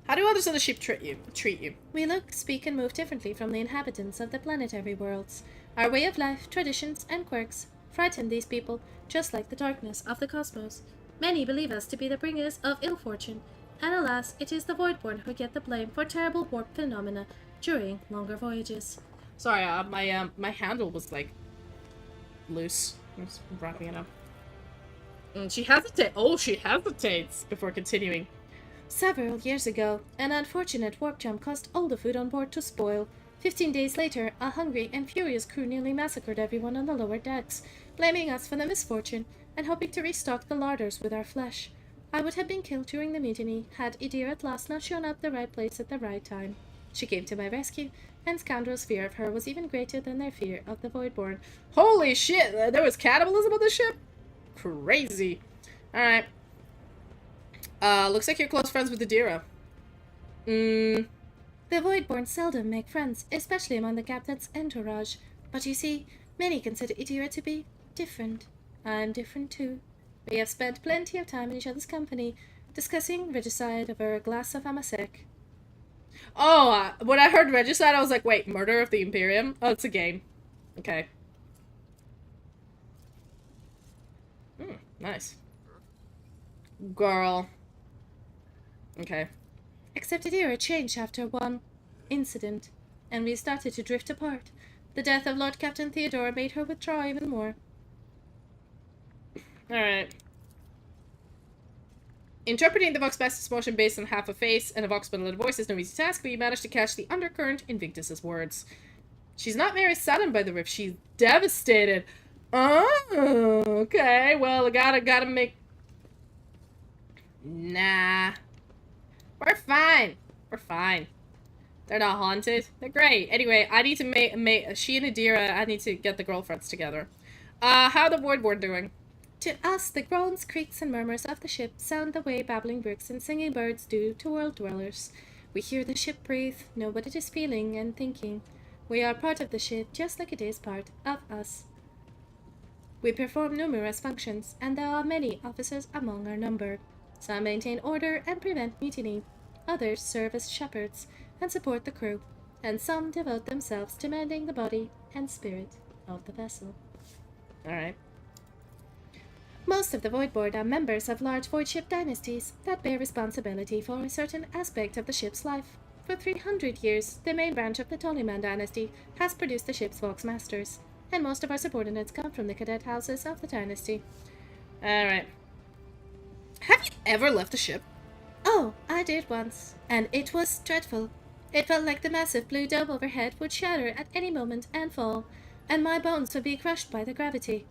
How do others on the ship treat you? We look, speak, and move differently from the inhabitants of the planetary worlds. Our way of life, traditions, and quirks frighten these people, just like the darkness of the cosmos. Many believe us to be the bringers of ill fortune, and alas, it is the Voidborn who get the blame for terrible warp phenomena during longer voyages. Sorry, my handle was, like, loose. I'm just wrapping it up. And she hesitates before continuing. Several years ago, an unfortunate warp jump caused all the food on board to spoil. 15 days later, a hungry and furious crew nearly massacred everyone on the lower decks, blaming us for the misfortune and hoping to restock the larders with our flesh. I would have been killed during the mutiny had Idir at last not shown up the right place at the right time. She came to my rescue, and scoundrels' fear of her was even greater than their fear of the Voidborn. Holy shit! There was cannibalism on the ship? Crazy. Alright. Looks like you're close friends with Adira. The Voidborn seldom make friends, especially among the captain's entourage. But you see, many consider Adira to be different. I'm different too. We have spent plenty of time in each other's company, discussing regicide over a glass of amasek. Oh, when I heard regicide, I was like, wait, murder of the Imperium? Oh, it's a game. Okay. Nice. Girl. Okay. Except Adira changed after one incident, and we started to drift apart. The death of Lord Captain Theodore made her withdraw even more. Alright. Interpreting the Vox Bastis motion based on half a face and a Vox bundle of voice is no easy task, but you managed to catch the undercurrent in Victus's words. She's not very saddened by the rift, she's devastated. Oh, okay, well, I gotta make... Nah. We're fine. We're fine. They're not haunted. They're great. Anyway, I need to make she and Adira, I need to get the girlfriends together. How the Voidborn doing? To us, the groans, creaks, and murmurs of the ship sound the way babbling brooks and singing birds do to world dwellers. We hear the ship breathe, know what it is feeling and thinking. We are part of the ship, just like it is part of us. We perform numerous functions, and there are many officers among our number. Some maintain order and prevent mutiny. Others serve as shepherds and support the crew, and some devote themselves to mending the body and spirit of the vessel. Alright. Most of the Void Board are members of large void ship dynasties that bear responsibility for a certain aspect of the ship's life. For 300 years, the main branch of the Tollyman dynasty has produced the ship's Vox Masters, and most of our subordinates come from the cadet houses of the dynasty. Alright. Have you ever left a ship? Oh, I did once, and it was dreadful. It felt like the massive blue dome overhead would shatter at any moment and fall, and my bones would be crushed by the gravity.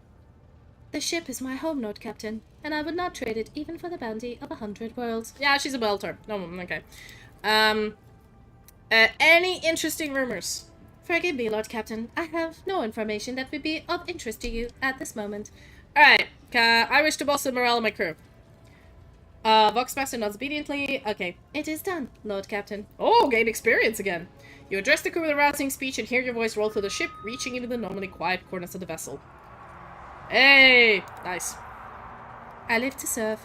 The ship is my home, Lord Captain, and I would not trade it even for the bounty of 100 worlds. Yeah, she's a welter. No, okay. Any interesting rumors? Forgive me, Lord Captain. I have no information that would be of interest to you at this moment. Alright, I wish to bolster morale of my crew. Voxmaster nods obediently. Okay, it is done, Lord Captain. Oh, gain experience again. You address the crew with a rousing speech and hear your voice roll through the ship, reaching into the normally quiet corners of the vessel. Hey! Nice. I live to serve.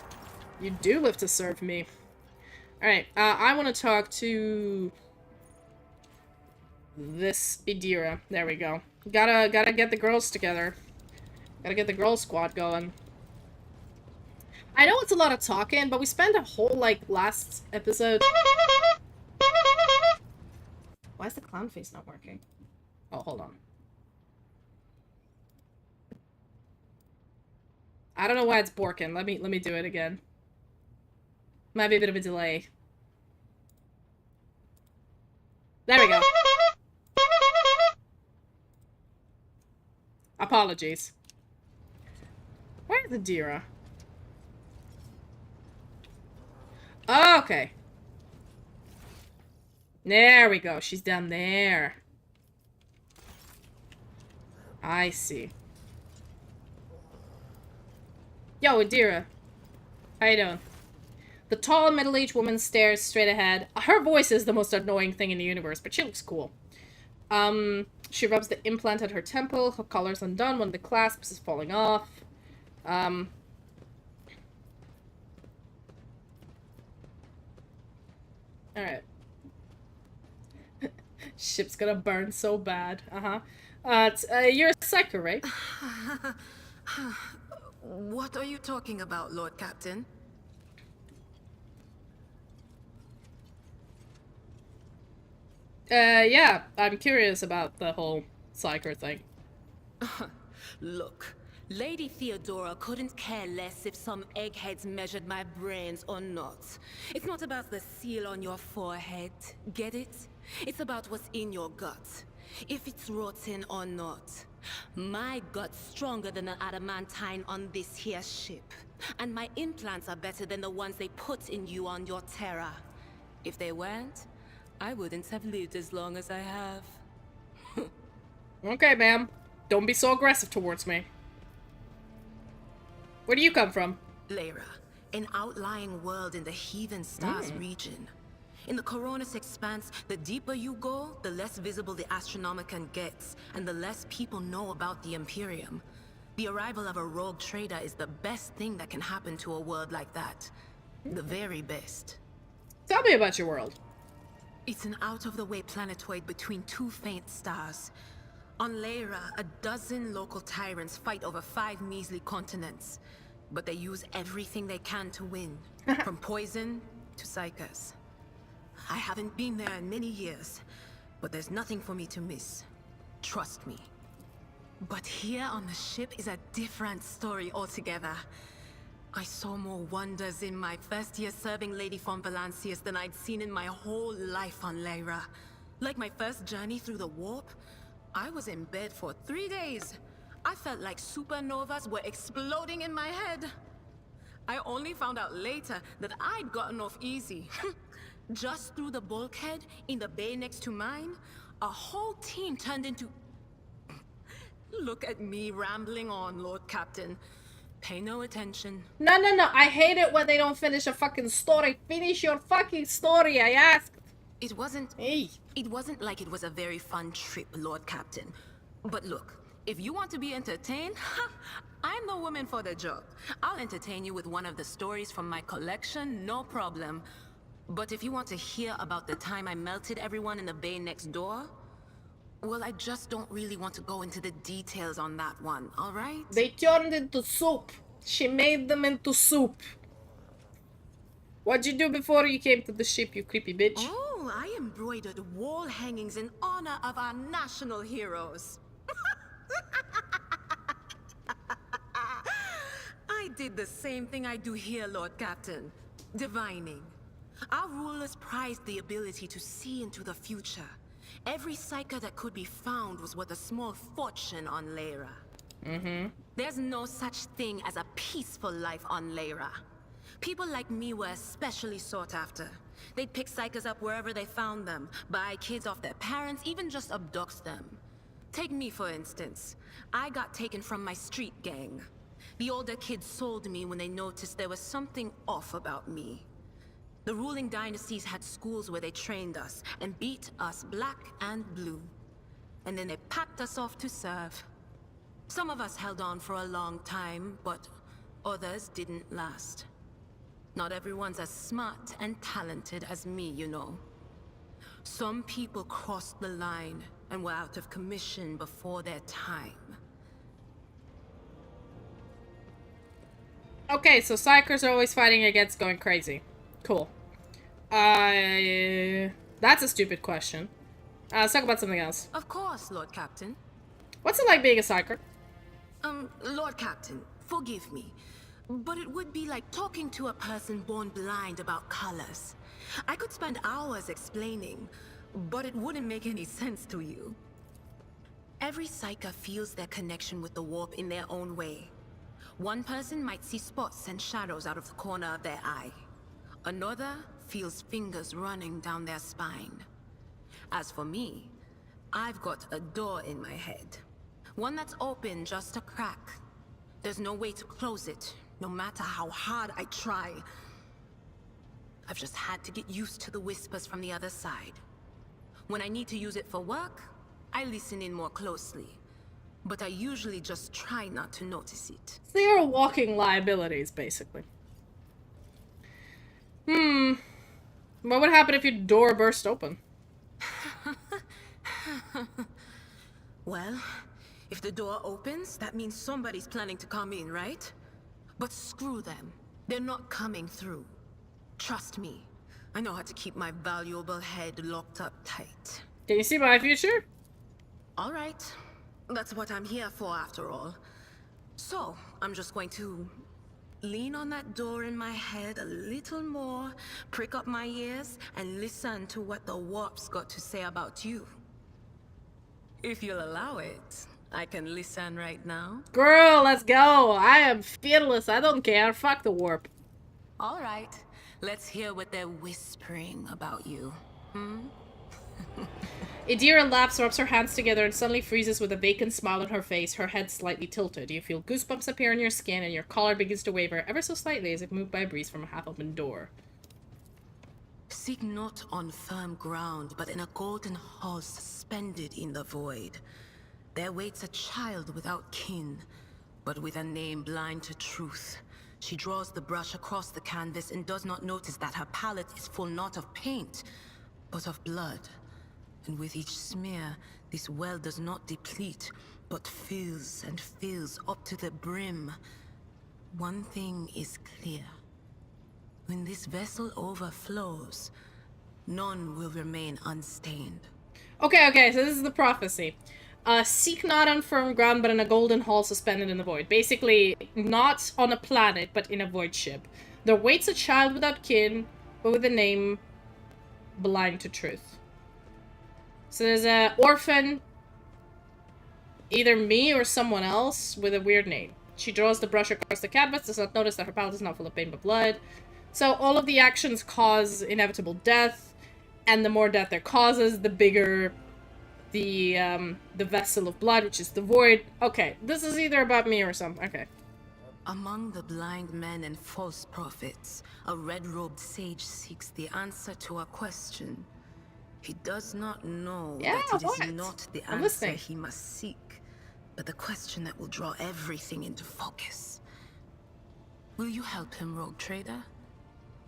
You do live to serve me. Alright, I want to talk to... this Idira. There we go. Gotta get the girls together. Gotta get the girl squad going. I know it's a lot of talking, but we spent a whole, like, last episode... Why is the clown face not working? Oh, hold on. I don't know why it's borking. Let me do it again. Might be a bit of a delay. There we go. Apologies. Where's the Dira? Oh, okay. There we go. She's down there. I see. Yo, Adira. How you doing? The tall, middle-aged woman stares straight ahead. Her voice is the most annoying thing in the universe, but she looks cool. She rubs the implant at her temple. Her collar's undone. One of the clasps is falling off. Alright. Ship's gonna burn so bad. You're a psycho, right? What are you talking about, Lord Captain? Yeah, I'm curious about the whole psycho thing. Look, Lady Theodora couldn't care less if some eggheads measured my brains or not. It's not about the seal on your forehead, get it? It's about what's in your gut, if it's rotten or not. My gut's stronger than an adamantine on this here ship. And my implants are better than the ones they put in you on your Terra. If they weren't, I wouldn't have lived as long as I have. Okay, ma'am. Don't be so aggressive towards me. Where do you come from? Lyra, an outlying world in the Heathen Stars region. In the Coronis Expanse, the deeper you go, the less visible the Astronomicon gets, and the less people know about the Imperium. The arrival of a rogue trader is the best thing that can happen to a world like that. The very best. Tell me about your world. It's an out-of-the-way planetoid between two faint stars. On Lyra, a dozen local tyrants fight over 5 measly continents. But they use everything they can to win, from poison to psychers. I haven't been there in many years, but there's nothing for me to miss. Trust me. But here on the ship is a different story altogether. I saw more wonders in my first year serving Lady von Valancius than I'd seen in my whole life on Lyra. Like my first journey through the warp, I was in bed for 3 days. I felt like supernovas were exploding in my head. I only found out later that I'd gotten off easy. Just through the bulkhead in the bay next to mine, a whole team turned into... Look at me rambling on, Lord Captain. Pay no attention. No. I hate it when they don't finish a fucking story. Finish your fucking story, I asked. It wasn't... Hey. It wasn't like it was a very fun trip, Lord Captain. But look, if you want to be entertained, I'm the woman for the job. I'll entertain you with one of the stories from my collection, no problem. But if you want to hear about the time I melted everyone in the bay next door, well, I just don't really want to go into the details on that one, alright? They turned into soup. She made them into soup. What'd you do before you came to the ship, you creepy bitch? Oh, I embroidered wall hangings in honor of our national heroes. I did the same thing I do here, Lord Captain. Divining. Our rulers prized the ability to see into the future. Every psyker that could be found was worth a small fortune on Lyra. There's no such thing as a peaceful life on Lyra. People like me were especially sought after. They'd pick psychers up wherever they found them, buy kids off their parents, even just abduct them. Take me, for instance. I got taken from my street gang. The older kids sold me when they noticed there was something off about me. The ruling dynasties had schools where they trained us and beat us black and blue. And then they packed us off to serve. Some of us held on for a long time, but others didn't last. Not everyone's as smart and talented as me, you know. Some people crossed the line and were out of commission before their time. Okay, so psychers are always fighting against going crazy. Cool. That's a stupid question. Let's talk about something else. Of course, Lord Captain. What's it like being a psyker? Lord Captain, forgive me, but it would be like talking to a person born blind about colors. I could spend hours explaining, but it wouldn't make any sense to you. Every psyker feels their connection with the warp in their own way. One person might see spots and shadows out of the corner of their eye. Another feels fingers running down their spine. As for me, I've got a door in my head. One that's open just a crack. There's no way to close it, no matter how hard I try. I've just had to get used to the whispers from the other side. When I need to use it for work, I listen in more closely. But I usually just try not to notice it. So you're walking liabilities, basically. What would happen if your door burst open? Well, if the door opens, that means somebody's planning to come in, right? But screw them. They're not coming through. Trust me. I know how to keep my valuable head locked up tight. Can you see my future? All right. That's what I'm here for, after all. So, I'm just going to lean on that door in my head a little more, prick up my ears, and listen to what the warp's got to say about you. If you'll allow it, I can listen right now. Girl, let's go. I am fearless. I don't care. Fuck the warp. All right. Let's hear what they're whispering about you. Idira laughs, rubs her hands together, and suddenly freezes with a vacant smile on her face, her head slightly tilted. You feel goosebumps appear on your skin, and your collar begins to waver ever so slightly as if moved by a breeze from a half-open door. Seek not on firm ground, but in a golden hall suspended in the void. There waits a child without kin, but with a name blind to truth. She draws the brush across the canvas and does not notice that her palette is full not of paint, but of blood. And with each smear, this well does not deplete, but fills and fills up to the brim. One thing is clear. When this vessel overflows, none will remain unstained. Okay, so this is the prophecy. Seek not on firm ground, but in a golden hall suspended in the void. Basically, not on a planet, but in a void ship. There waits a child without kin, but with a name blind to truth. So there's an orphan, either me or someone else, with a weird name. She draws the brush across the canvas, does not notice that her palette is not full of pain but blood. So all of the actions cause inevitable death, and the more death there causes, the bigger the vessel of blood, which is the void. Okay, this is either about me or something. Okay. Among the blind men and false prophets, a red-robed sage seeks the answer to a question. He does not know that it is not the answer he must seek, but the question that will draw everything into focus. Will you help him, rogue trader?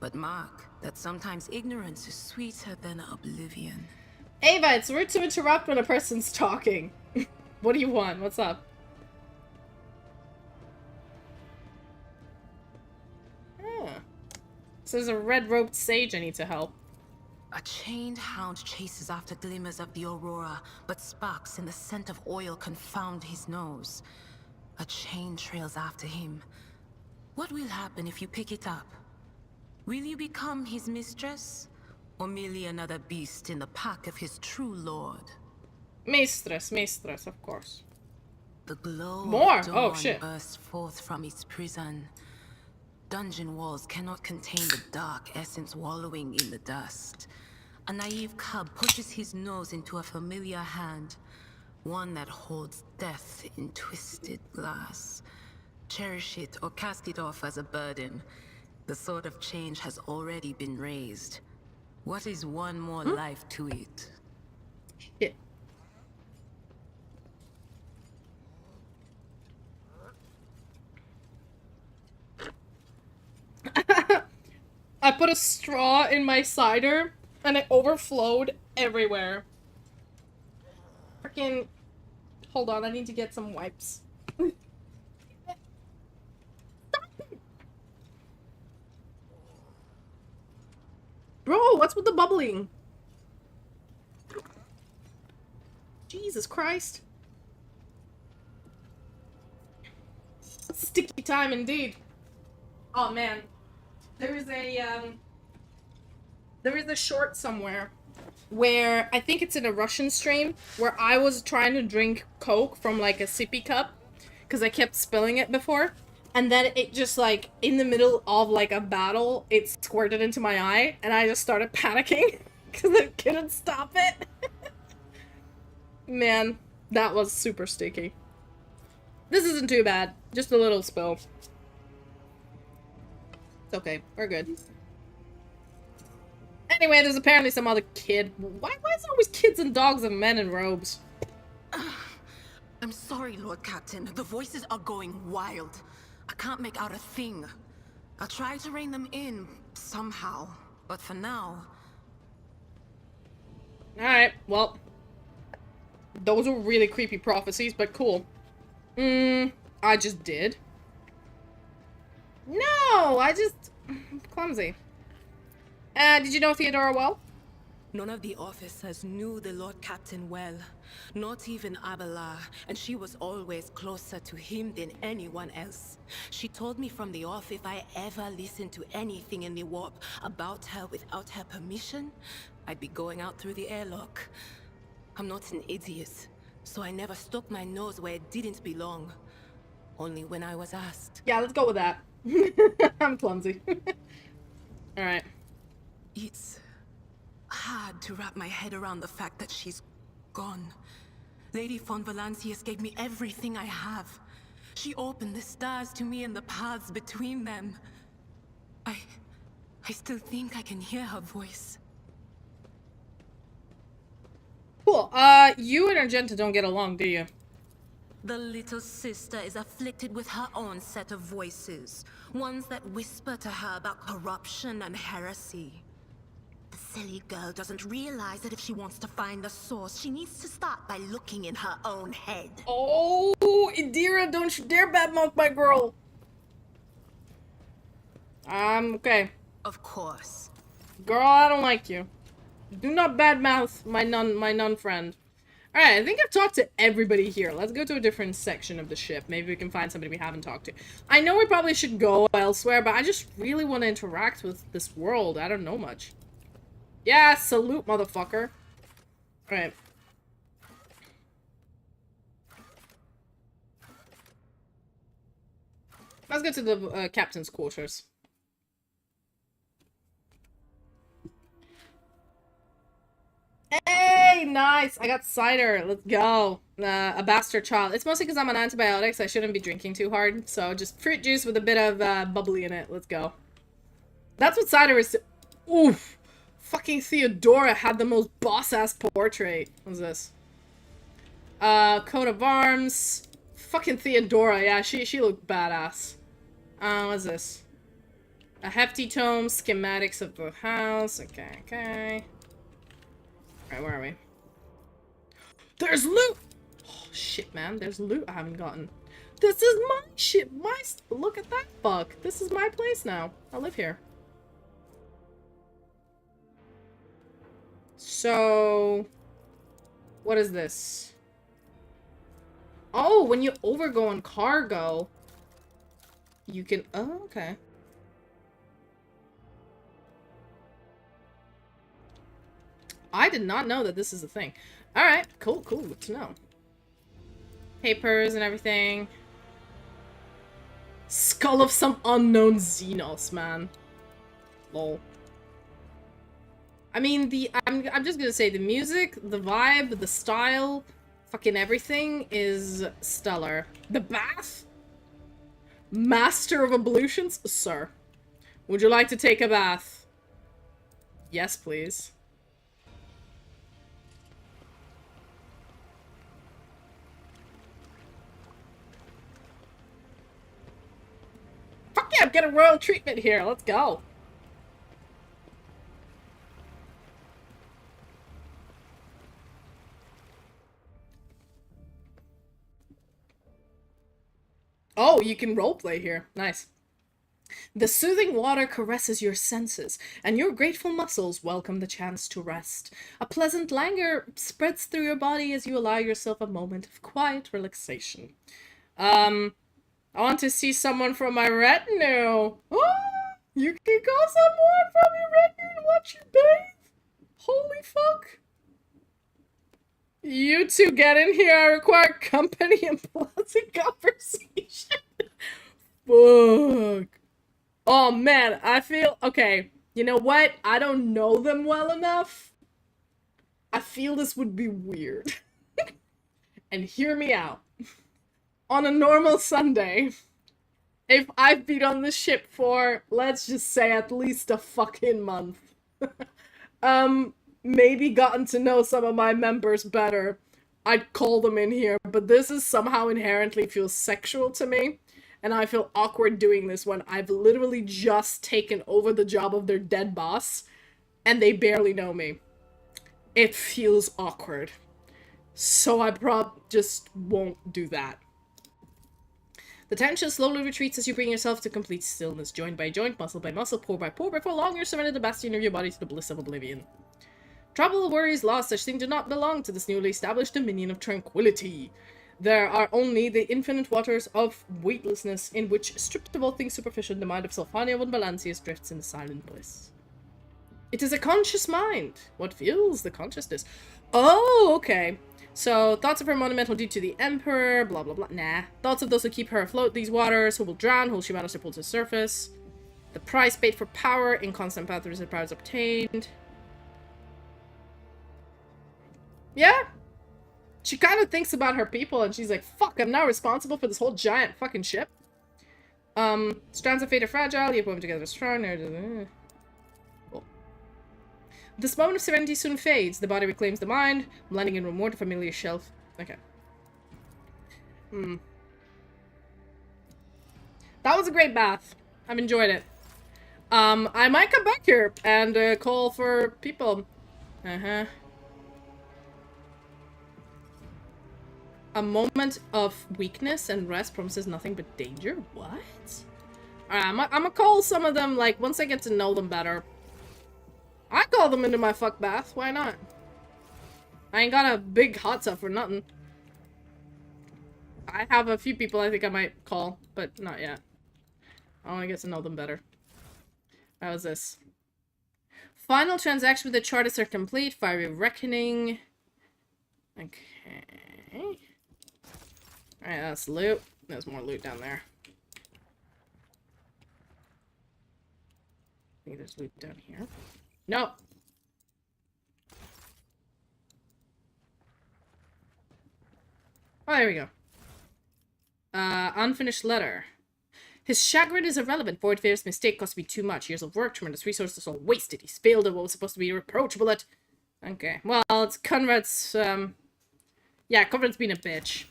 But mark that sometimes ignorance is sweeter than oblivion. Ava, it's rude to interrupt when a person's talking. What do you want? What's up? So there's a red-robed sage I need to help. A chained hound chases after glimmers of the aurora, but sparks in the scent of oil confound his nose. A chain trails after him. What will happen if you pick it up? Will you become his mistress? Or merely another beast in the pack of his true lord? Mistress, of course. The glow More? of dawn Oh, shit. bursts forth from its prison. Dungeon walls cannot contain the dark essence wallowing in the dust. A naive cub pushes his nose into a familiar hand, one that holds death in twisted glass. Cherish it or cast it off as a burden. The sword of change has already been raised. What is one more life to it? Shit. I put a straw in my cider and it overflowed everywhere. Freaking. Hold on, I need to get some wipes. Stop it! Bro, what's with the bubbling? Jesus Christ. Sticky time indeed. Oh man. There is a short somewhere where I think it's in a Russian stream where I was trying to drink Coke from like a sippy cup because I kept spilling it before, and then it just like in the middle of like a battle it squirted into my eye and I just started panicking because I couldn't stop it. Man, that was super sticky. This isn't too bad, just a little spill. It's okay, we're good. Anyway, there's apparently some other kid. Why is it always kids and dogs and men in robes? I'm sorry, Lord Captain. The voices are going wild. I can't make out a thing. I'll try to rein them in somehow, but for now... Alright, well. Those were really creepy prophecies, but cool. I just did. No, I just... clumsy. Did you know Theodora well? None of the officers knew the Lord Captain well. Not even Abelard, and she was always closer to him than anyone else. She told me from the off if I ever listened to anything in the warp about her without her permission, I'd be going out through the airlock. I'm not an idiot, so I never stuck my nose where it didn't belong. Only when I was asked. Yeah, let's go with that. I'm clumsy. Alright. It's hard to wrap my head around the fact that she's gone. Lady von Valancius gave me everything I have. She opened the stars to me and the paths between them. I still think I can hear her voice. Cool. You and Argenta don't get along, do you? The little sister is afflicted with her own set of voices. Ones that whisper to her about corruption and heresy. The silly girl doesn't realize that if she wants to find the source, she needs to start by looking in her own head. Oh, Indira, don't you dare badmouth my girl. Okay. Of course. Girl, I don't like you. Do not badmouth my nun friend. Alright, I think I've talked to everybody here. Let's go to a different section of the ship. Maybe we can find somebody we haven't talked to. I know we probably should go elsewhere, but I just really want to interact with this world. I don't know much. Yeah, salute, motherfucker. Alright. Let's go to the captain's quarters. Hey, nice! I got cider. Let's go. A bastard child. It's mostly because I'm on antibiotics. I shouldn't be drinking too hard. So just fruit juice with a bit of bubbly in it. Let's go. That's what cider is. Oof. Fucking Theodora had the most boss-ass portrait. What's this? Coat of arms. Fucking Theodora. Yeah, she looked badass. What's this? A hefty tome. Schematics of the house. Okay, okay. Alright, where are we? There's loot! Oh, shit, man. There's loot I haven't gotten. This is my shit. Look at that fuck. This is my place now. I live here. So, what is this? Oh, when you overgo on cargo, you can... Oh, okay. I did not know that this is a thing. Alright, cool, good to know. Papers and everything. Skull of some unknown Xenos, man. Lol. I mean, I'm just gonna say, the music, the vibe, the style, fucking everything is stellar. The bath? Master of ablutions? Sir. Would you like to take a bath? Yes, please. Fuck yeah, I'm getting royal treatment here. Let's go. Oh, you can roleplay here. Nice. The soothing water caresses your senses, and your grateful muscles welcome the chance to rest. A pleasant languor spreads through your body as you allow yourself a moment of quiet relaxation. I want to see someone from my retinue. Oh, you can call someone from your retinue to watch you bathe? Holy fuck. You two get in here. I require company and pleasant conversation. Fuck. Oh man, I feel... Okay, you know what? I don't know them well enough. I feel this would be weird. And hear me out. On a normal Sunday, if I've been on this ship for, let's just say, at least a fucking month, maybe gotten to know some of my members better, I'd call them in here, but this is somehow inherently feels sexual to me, and I feel awkward doing this when I've literally just taken over the job of their dead boss, and they barely know me. It feels awkward. So I just won't do that. The tension slowly retreats as you bring yourself to complete stillness, joint by joint, muscle by muscle, pore by pore, before long you're surrendered the bastion of your body to the bliss of oblivion. Trouble, worries, loss, such things do not belong to this newly established dominion of tranquility. There are only the infinite waters of weightlessness in which, stripped of all things superficial, the mind of Sylfania von Balancius drifts into silent bliss. It is a conscious mind. What fuels the consciousness? Oh, okay. So, thoughts of her monumental due to the Emperor, blah blah blah, nah. Thoughts of those who keep her afloat these waters, who will drown, who she manages to pull to the surface. The price paid for power, in constant path of powers obtained. Yeah? She kind of thinks about her people, and she's like, fuck, I'm now responsible for this whole giant fucking ship. Strands of fate are fragile, you put them together strong. Cool. This moment of serenity soon fades. The body reclaims the mind, blending in with more to familiar shelf. Okay. That was a great bath. I've enjoyed it. I might come back here and call for people. Uh-huh. A moment of weakness and rest promises nothing but danger? What? Alright, I'm gonna call some of them, like, once I get to know them better. I call them into my fuck bath. Why not? I ain't got a big hot tub for nothing. I have a few people I think I might call, but not yet. I want to get to know them better. How is this? Final transaction with the chartists are complete. Fiery Reckoning. Okay. Alright, that's loot. There's more loot down there. I think there's loot down here. Nope. Oh, there we go. Unfinished letter. His chagrin is irrelevant. Void fears mistake cost me too much. Years of work, tremendous resources all wasted. He's failed at what was supposed to be irreproachable at... Okay. Well, it's Conrad's, yeah, Conrad's been a bitch.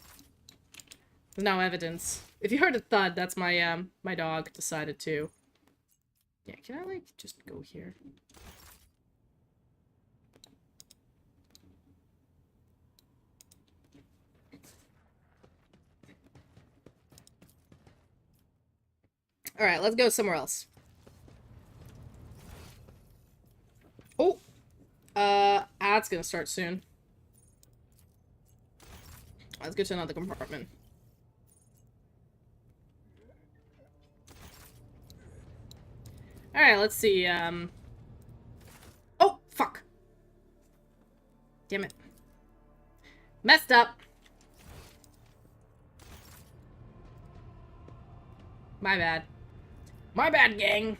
There's no evidence. If you heard a thud, that's my, my dog decided to. Yeah, can I, like, just go here? Alright, let's go somewhere else. Oh! That's gonna start soon. Let's go to another compartment. Alright, let's see, Oh, fuck! Damn it. Messed up! My bad. My bad, gang!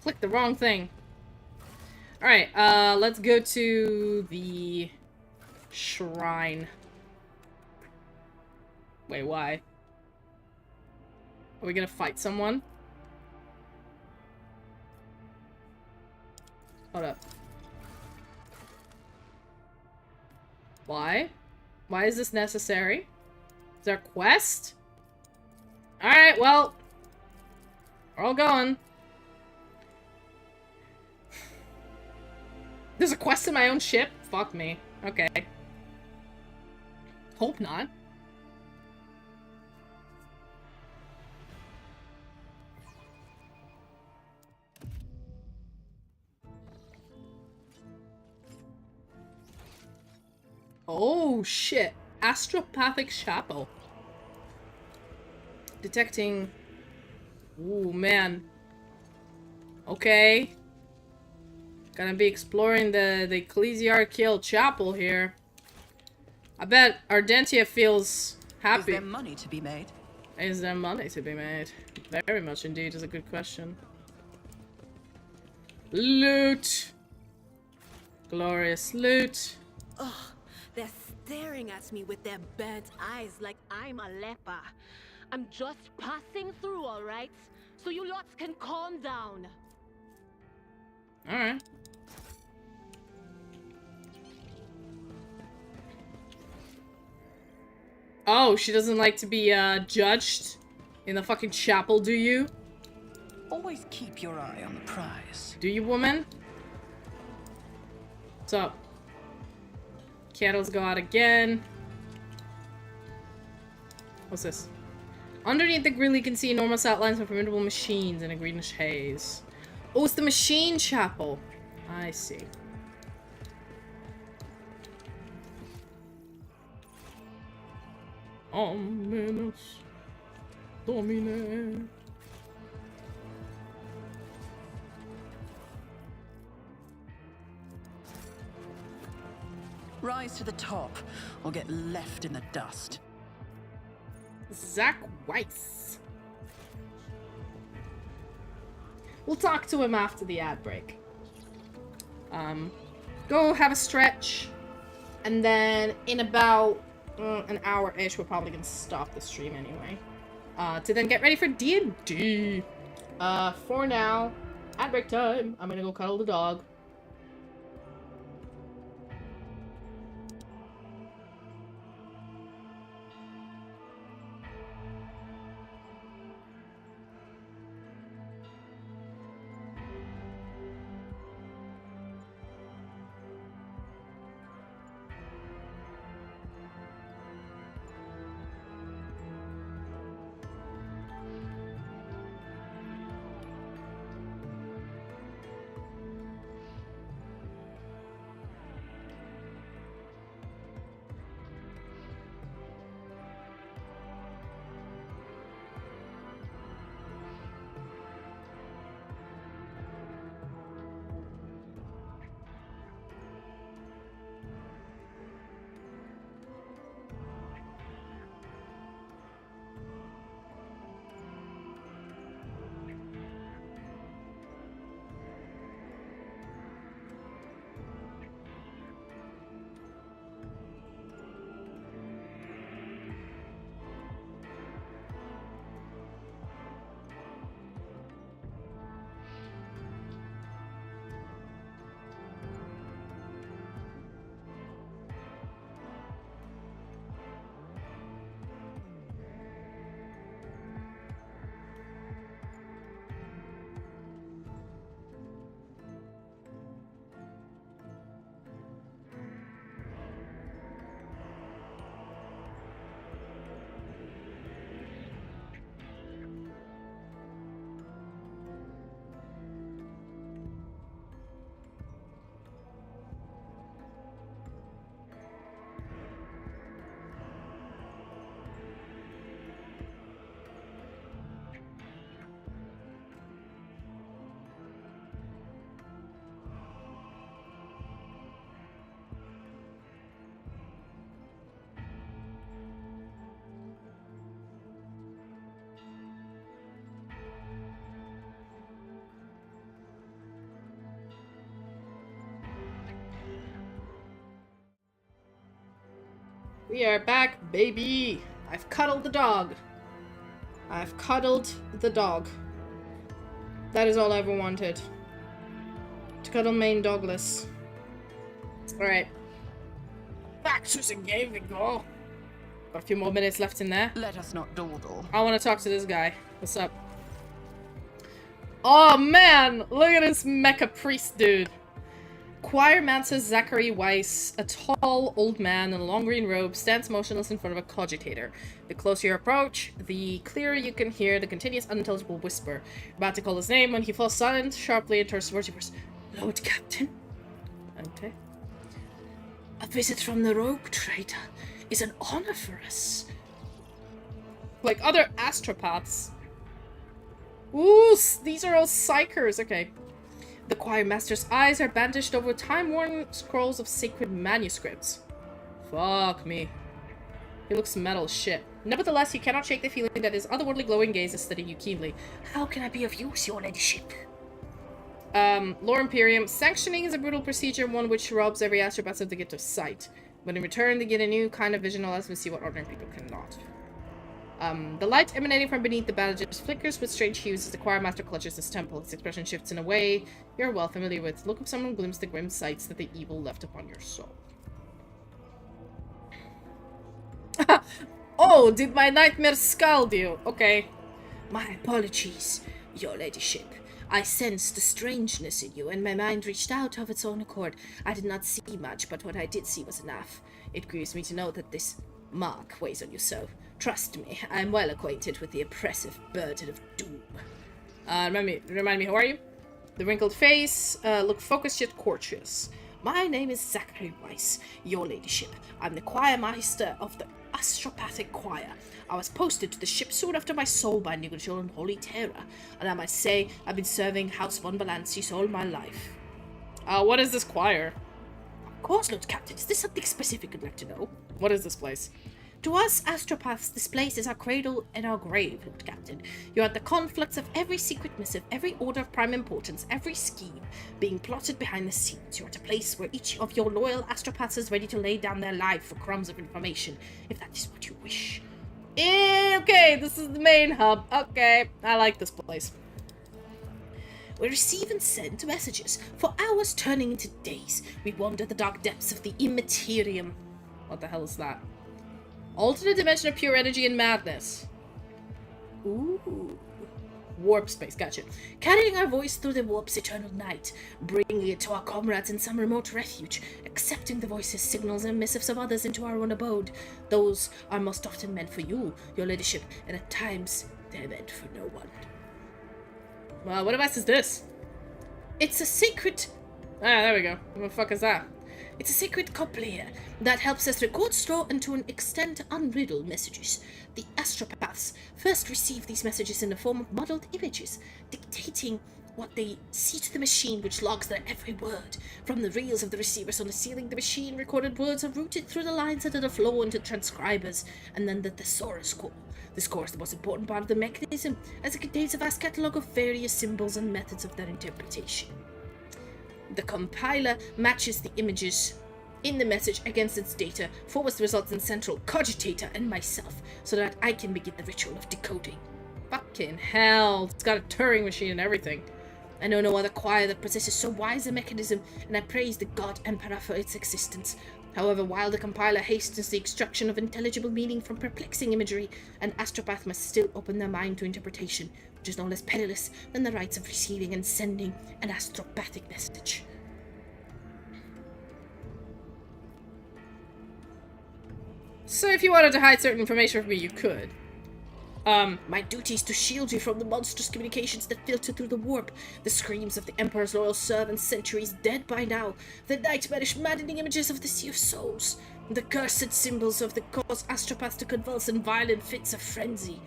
Clicked the wrong thing. Alright, let's go to the shrine. Wait, why? Are we gonna fight someone? Hold up. Why? Why is this necessary? Is there a quest? Alright, well. We're all going. There's a quest in my own ship? Fuck me. Okay. Hope not. Oh, shit. Astropathic Chapel. Detecting... Ooh, man. Okay. Gonna be exploring the Ecclesiarchical Chapel here. I bet Ardentia feels happy. Is there money to be made? Is there money to be made? Very much indeed is a good question. Loot! Glorious loot. Ugh, they're staring at me with their burnt eyes like I'm a leper. I'm just passing through, alright? So you lots can calm down. Alright. Oh, she doesn't like to be, judged in the fucking chapel, do you? Always keep your eye on the prize. Do you, woman? What's up? Candles go out again. What's this? Underneath the grill you can see enormous outlines of formidable machines in a greenish haze. Oh, it's the machine chapel. I see. Ominous Domine. Rise to the top, or get left in the dust. Zach Weiss. We'll talk to him after the ad break. Go have a stretch, and then in about an hour-ish, we're probably gonna stop the stream anyway. To then get ready for D&D. For now, ad break time. I'm gonna go cuddle the dog. We are back, baby! I've cuddled the dog. I've cuddled the dog. That is all I ever wanted. To cuddle main dogless. Alright. Back to the game we go. Got a few more minutes left in there. Let us not dawdle. I want to talk to this guy. What's up? Oh man! Look at this mecha priest dude. Choirmancer Zachary Weiss, a tall old man in a long green robe, stands motionless in front of a cogitator. The closer you approach, the clearer you can hear the continuous unintelligible whisper. About to call his name when he falls silent sharply and turns towards you first. Lord Captain? Okay. A visit from the rogue trader is an honor for us. Like other astropaths. Ooh, these are all psychers. Okay. The choir master's eyes are bandaged over time-worn scrolls of sacred manuscripts. Fuck me. He looks metal as shit. Nevertheless, you cannot shake the feeling that his otherworldly glowing gaze is studying you keenly. How can I be of use, your ladyship? Lore Imperium. Sanctioning is a brutal procedure, one which robs every astropath of the gift of sight. But in return, they get a new kind of vision that allows them to see what ordinary people cannot. The light emanating from beneath the bandages flickers with strange hues as the choir master clutches his temple. His expression shifts in a way you're well familiar with. The look of someone glimpses the grim sights that the evil left upon your soul. Oh, did my nightmare scald you? Okay. My apologies, your ladyship. I sensed the strangeness in you, and my mind reached out of its own accord. I did not see much, but what I did see was enough. It grieves me to know that this mark weighs on you so. Trust me, I am well acquainted with the oppressive burden of doom. Remind me, who are you? The wrinkled face, look focused yet courteous. My name is Zachary Weiss, your ladyship. I'm the choir master of the Astropathic Choir. I was posted to the ship soon after my soul-binding ritual in Holy Terra, and I must say, I've been serving House von Valansis all my life. What is this choir? Of course, Lord Captain. Is this something specific you'd like to know? What is this place? To us astropaths, this place is our cradle and our grave, Lord Captain. You are at the conflux of every secret missive, every order of prime importance, every scheme being plotted behind the scenes. You are at a place where each of your loyal astropaths is ready to lay down their life for crumbs of information, if that is what you wish. Okay, this is the main hub. Okay, I like this place. We receive and send messages, for hours turning into days. We wander the dark depths of the Imperium. What the hell is that? Alternate dimension of pure energy and madness. Ooh. Warp space, gotcha. Carrying our voice through the warp's eternal night, bringing it to our comrades in some remote refuge, accepting the voices, signals, and missives of others into our own abode. Those are most often meant for you, your ladyship, and at times they're meant for no one. Well, what device is this? It's a sacred... Ah, there we go. What the fuck is that? It's a sacred coupler that helps us record, store, and to an extent unriddle messages. The astropaths first receive these messages in the form of modeled images, dictating what they see to the machine, which logs their every word. From the reels of the receivers on the ceiling, the machine recorded words are routed through the lines into the flow into transcribers, and then the thesaurus core. This core is the most important part of the mechanism, as it contains a vast catalogue of various symbols and methods of their interpretation. The compiler matches the images in the message against its data, forwards the results in central cogitator and myself, so that I can begin the ritual of decoding. Fucking hell, it's got a Turing machine and everything. I know no other choir that possesses so wise a mechanism, and I praise the God Emperor for its existence. However, while the compiler hastens the extraction of intelligible meaning from perplexing imagery, an astropath must still open their mind to interpretation, which is no less perilous than the rites of receiving and sending an astropathic message. So if you wanted to hide certain information from me, you could. My duty is to shield you from the monstrous communications that filter through the warp, the screams of the Emperor's loyal servants, centuries dead by now, the nightmarish maddening images of the Sea of Souls, the cursed symbols of the cause astropaths to convulse in violent fits of frenzy,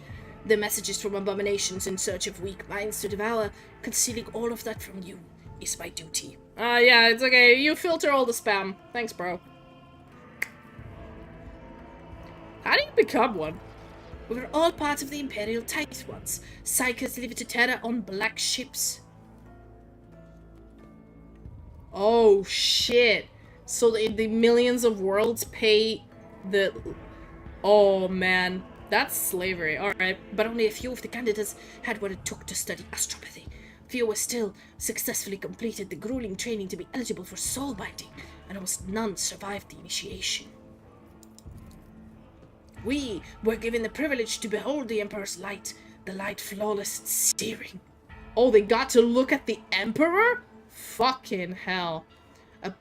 the messages from abominations in search of weak minds to devour. Concealing all of that from you is my duty. Yeah, it's okay. You filter all the spam. Thanks, bro. How do you become one? We were all part of the Imperial Tithe once. Psychers delivered to Terra on black ships. Oh, shit. So the millions of worlds pay the... Oh, man. That's slavery. Alright. But only a few of the candidates had what it took to study astropathy. Fewer still successfully completed the grueling training to be eligible for soul binding, and almost none survived the initiation. We were given the privilege to behold the Emperor's light, the light flawless and searing. Oh, they got to look at the Emperor? Fucking hell.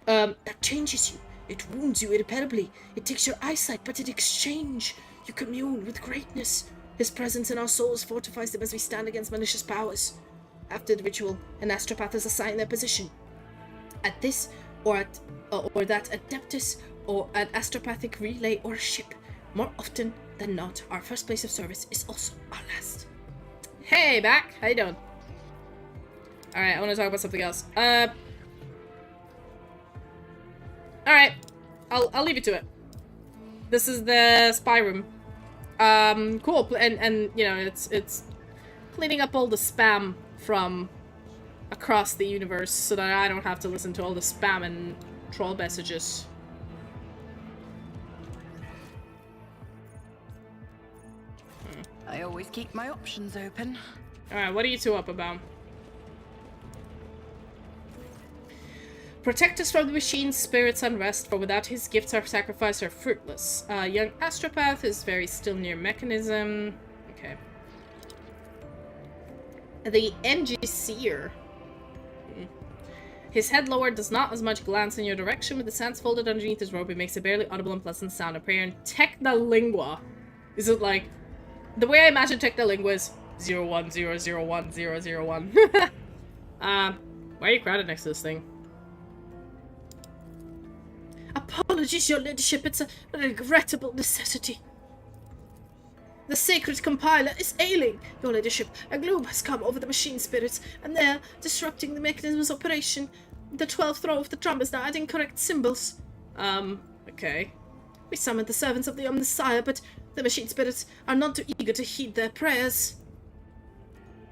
That changes you. It wounds you irreparably. It takes your eyesight, but in exchange, you commune with greatness. His presence in our souls fortifies them as we stand against malicious powers. After the ritual, an astropath is assigned their position. At this, or that adeptus, or an astropathic relay or ship. More often than not, our first place of service is also our last. Hey, back! How you doing? Alright, I want to talk about something else. Alright. I'll leave you to it. This is the spy room. Cool. And you know, it's cleaning up all the spam from across the universe so that I don't have to listen to all the spam and troll messages. I always keep my options open. Alright, what are you two up about? Protect us from the machine's spirit's unrest, for without his gifts our sacrifice are fruitless. Young astropath is very still near mechanism. Okay. The NGCer. His head lowered does not as much glance in your direction. With his hands folded underneath his robe, he makes a barely audible and pleasant sound. A prayer in Technolingua. Is it like... The way I imagine Technolingua is 010010001. Why are you crowded next to this thing? Apologies, your ladyship. It's a regrettable necessity. The sacred compiler is ailing, your ladyship. A gloom has come over the machine spirits, and they're disrupting the mechanism's operation. The 12th row of the drum is now adding correct symbols. Okay. We summoned the servants of the Omnisire, but the machine spirits are none too eager to heed their prayers.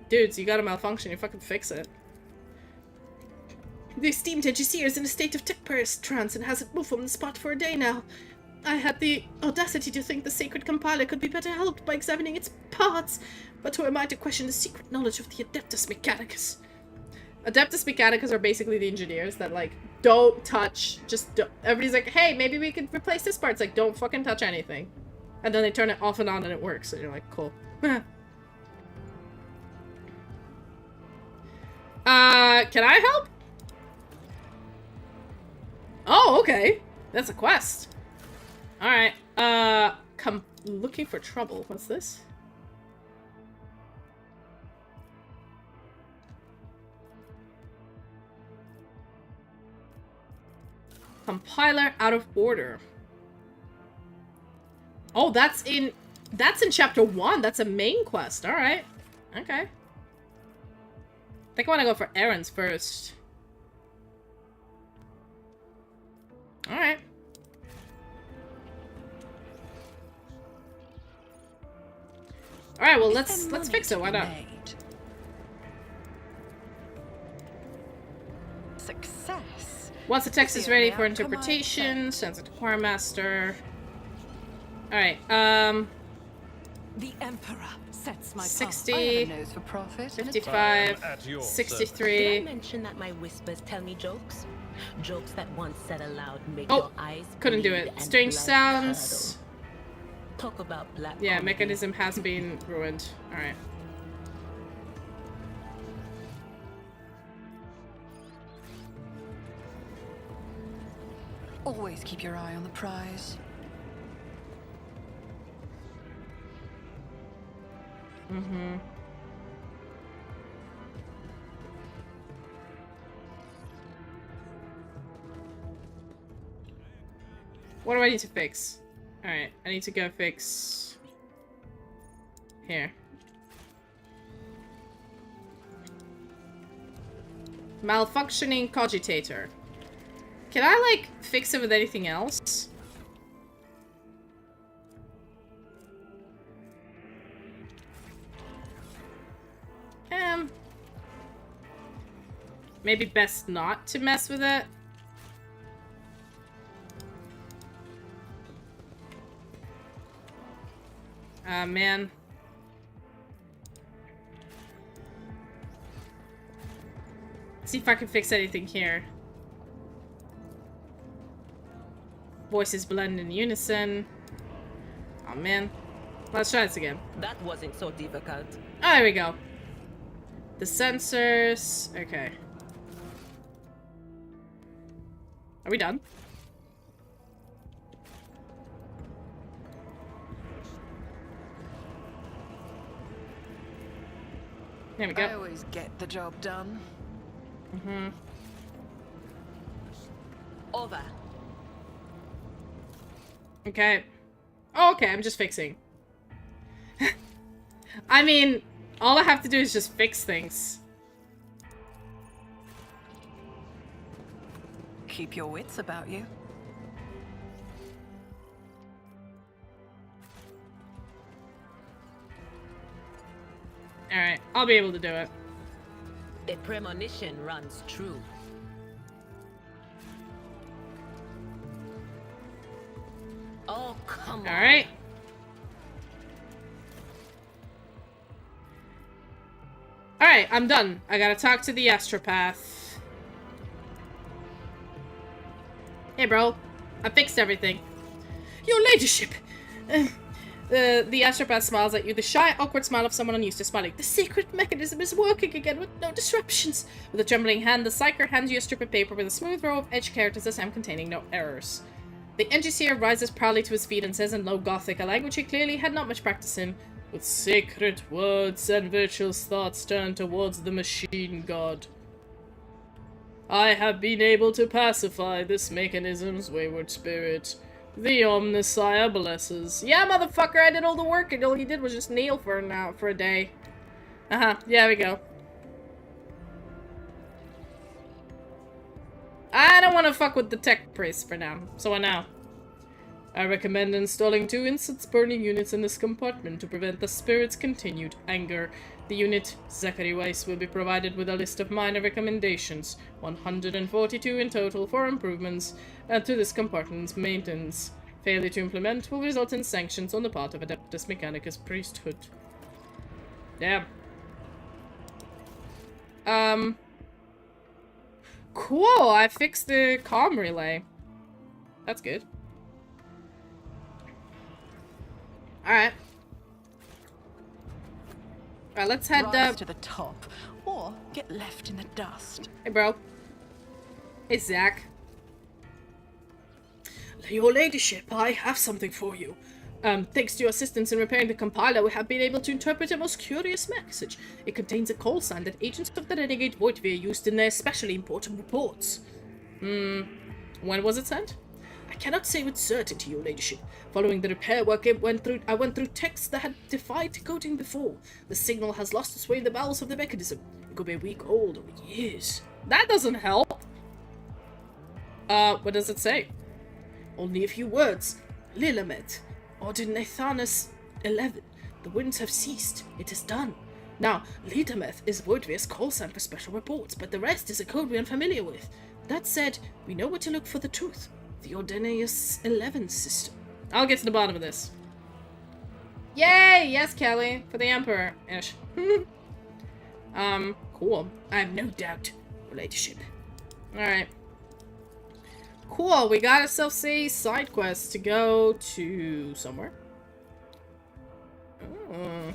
Dudes, you got a malfunction. You fucking fix it. The esteemed NGC is in a state of tech trance and hasn't moved from the spot for a day now. I had the audacity to think the sacred compiler could be better helped by examining its parts, but who am I to question the secret knowledge of the Adeptus Mechanicus? Adeptus Mechanicus are basically the engineers that, like, don't touch, just don't. Everybody's like, hey, maybe we could replace this part. It's like, don't fucking touch anything. And then they turn it off and on and it works, and you're like, cool. Can I help? Oh, okay. That's a quest. Alright. Come looking for trouble. What's this? Compiler out of order. Oh, that's in chapter 1. That's a main quest. Alright. Okay. I think I want to go for errands first. Alright. Alright, well let's fix it, why not? Success. Once the text is ready for interpretation, sends it to Quartermaster. Alright, The Emperor sets my 60, nose for profit. 55, At your 63. Did I mention that my whispers tell me jokes? Jokes that once said aloud make Oh, your eyes couldn't do bleed it. and Strange blood sounds. curdle. Talk about black Yeah, comedy. mechanism has been ruined. Alright. Always keep your eye on the prize. Mm-hmm. What do I need to fix? Alright, I need to go fix... Here. Malfunctioning cogitator. Can I, like, fix it with anything else? Maybe best not to mess with it. Man. See if I can fix anything here. Voices blend in unison. Oh man. Let's try this again. That wasn't so difficult. Oh, there we go. The sensors. Okay. Are we done? There we go. I always get the job done. Mm-hmm. Over. Okay. Oh, okay, I'm just fixing. I mean, all I have to do is just fix things. Keep your wits about you. Alright, I'll be able to do it. The premonition runs true. Oh, come on. Alright. Alright, I'm done. I gotta talk to the astropath. Hey, bro. I fixed everything. Your ladyship! The astropath smiles at you, the shy, awkward smile of someone unused to smiling. The secret mechanism is working again with no disruptions. With a trembling hand, the psyker hands you a strip of paper with a smooth row of edged characters as I'm containing no errors. The engineer rises proudly to his feet and says in low Gothic, a language he clearly had not much practice in, with sacred words and virtuous thoughts turned towards the machine god. I have been able to pacify this mechanism's wayward spirit. The Omnissiah blesses. Yeah, motherfucker, I did all the work and all you did was just kneel for a day. Uh-huh, yeah, we go. I don't want to fuck with the tech priest for now, so now. I recommend installing 2 incense burning units in this compartment to prevent the spirit's continued anger. The unit, Zachary Weiss, will be provided with a list of minor recommendations, 142 in total, for improvements to this compartment's maintenance. Failure to implement will result in sanctions on the part of Adeptus Mechanicus priesthood. Damn. Cool, I fixed the comm relay. That's good. Alright. Alright, let's head Rise to the top, or get left in the dust. Hey, bro. Hey, Zach. Your ladyship, I have something for you. Thanks to your assistance in repairing the compiler, we have been able to interpret a most curious message. It contains a call sign that agents of the renegade Vtuber used in their especially important reports. When was it sent? I cannot say with certainty, your ladyship. Following the repair work, I went through texts that had defied decoding before. The signal has lost its way in the bowels of the mechanism. It could be a week old or years. That doesn't help. What does it say? Only a few words. Lilamet. Ordinathanus 11. The winds have ceased. It is done. Now, Lilameth is Vtuber's call sign for special reports, but the rest is a code we are familiar with. That said, we know where to look for the truth. The Ordinathanus 11 system. I'll get to the bottom of this. Yay! Yes, Kelly. For the Emperor-ish. Cool. I have no doubt, your ladyship. Alright. Cool, we got ourselves a side quest to go to somewhere. Oh.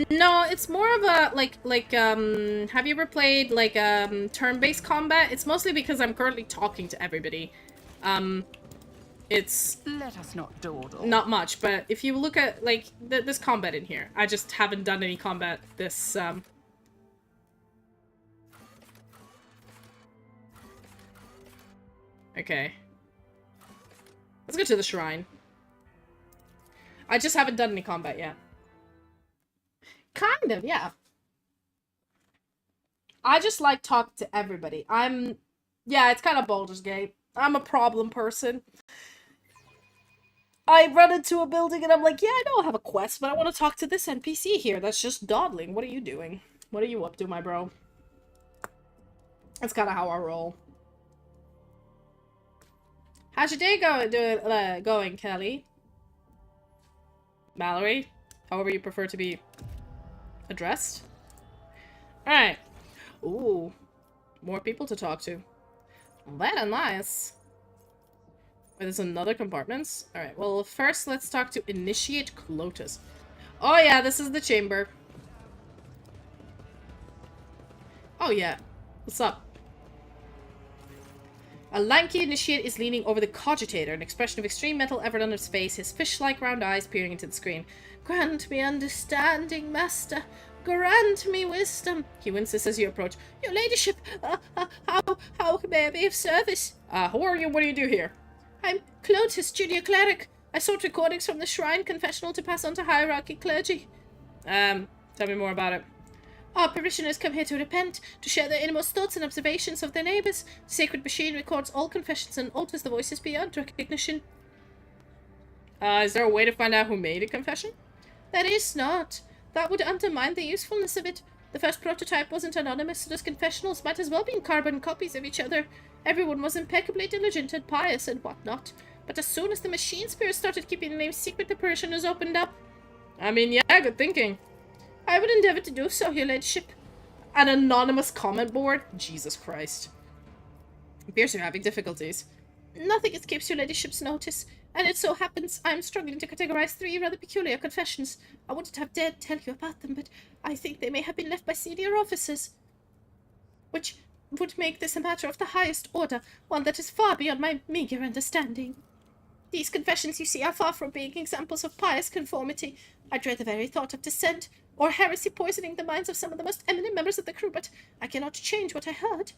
No, it's more of a, have you ever played, turn-based combat? It's mostly because I'm currently talking to everybody. It's... Let us not dawdle. Not much, but if you look at, there's combat in here. I just haven't done any combat this, Okay. Let's go to the shrine. I just haven't done any combat yet. Kind of, yeah. I just like talking to everybody. Yeah, it's kind of Baldur's Gate. I'm a problem person. I run into a building and I'm like, yeah, I know I have a quest, but I want to talk to this NPC here that's just dawdling. What are you doing? What are you up to, my bro? That's kind of how I roll. How's your day going, Kelly? Mallory, however you prefer to be addressed. Alright. Ooh. More people to talk to. Very nice. Wait, there's another compartment? Alright, well, first let's talk to Initiate Clotus. Oh yeah, this is the chamber. Oh yeah. What's up? A lanky initiate is leaning over the cogitator, an expression of extreme mental effort on his face, his fish-like round eyes peering into the screen. Grant me understanding, master. Grant me wisdom. He winces as you approach. Your ladyship, how may I be of service? Who are you? What do you do here? I'm Clotus, junior cleric. I sought recordings from the shrine confessional to pass on to hierarchy clergy. Tell me more about it. Our parishioners come here to repent, to share their innermost thoughts and observations of their neighbors. The sacred machine records all confessions and alters the voices beyond recognition. Is there a way to find out who made a confession? There is not. That would undermine the usefulness of it. The first prototype wasn't anonymous, so those confessionals might as well be carbon copies of each other. Everyone was impeccably diligent and pious and whatnot. But as soon as the machine spirits started keeping the names secret, the parishioners opened up. I mean, yeah, good thinking. I would endeavor to do so, your ladyship. An anonymous comment board? Jesus Christ. It appears you're having difficulties. Nothing escapes your ladyship's notice, and it so happens I'm struggling to categorize 3 rather peculiar confessions. I wouldn't have dared tell you about them, but I think they may have been left by senior officers. Which would make this a matter of the highest order, one that is far beyond my meager understanding. These confessions, you see, are far from being examples of pious conformity. I dread the very thought of dissent or heresy poisoning the minds of some of the most eminent members of the crew, but I cannot change what I heard.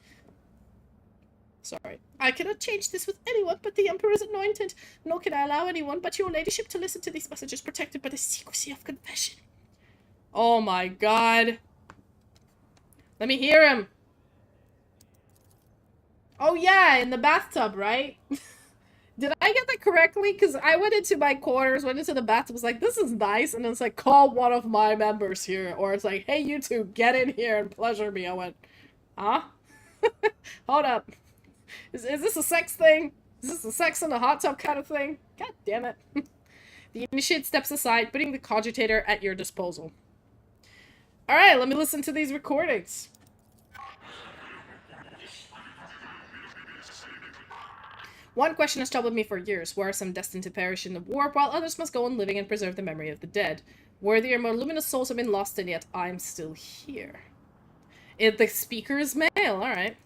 Sorry. I cannot change this with anyone but the Emperor's anointed, nor can I allow anyone but your ladyship to listen to these messages protected by the secrecy of confession. Oh my god. Let me hear him. Oh yeah, in the bathtub, right? Did I get that correctly? Because I went into my quarters, went into the bathroom, was like, this is nice, and it's like, call one of my members here. Or it's like, hey, you two, get in here and pleasure me. I went, huh? Hold up. Is this a sex thing? Is this a sex in the hot tub kind of thing? God damn it. The initiate steps aside, putting the cogitator at your disposal. Alright, let me listen to these recordings. One question has troubled me for years. Why are some destined to perish in the war, while others must go on living and preserve the memory of the dead? Worthier, more luminous souls have been lost, and yet I'm still here. The speaker is male, alright.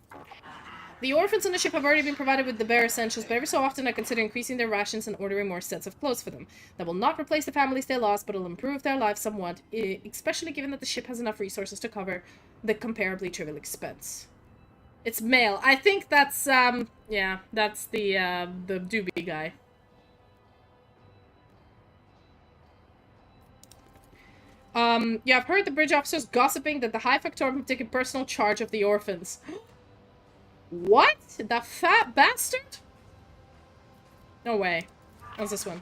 The orphans on the ship have already been provided with the bare essentials, but every so often I consider increasing their rations and ordering more sets of clothes for them. That will not replace the families they lost, but will improve their lives somewhat, especially given that the ship has enough resources to cover the comparably trivial expense. It's male. I think that's, yeah, that's the doobie guy. Yeah, I've heard the bridge officers gossiping that the High Factorum have taken personal charge of the orphans. What? The fat bastard? No way. How's this one?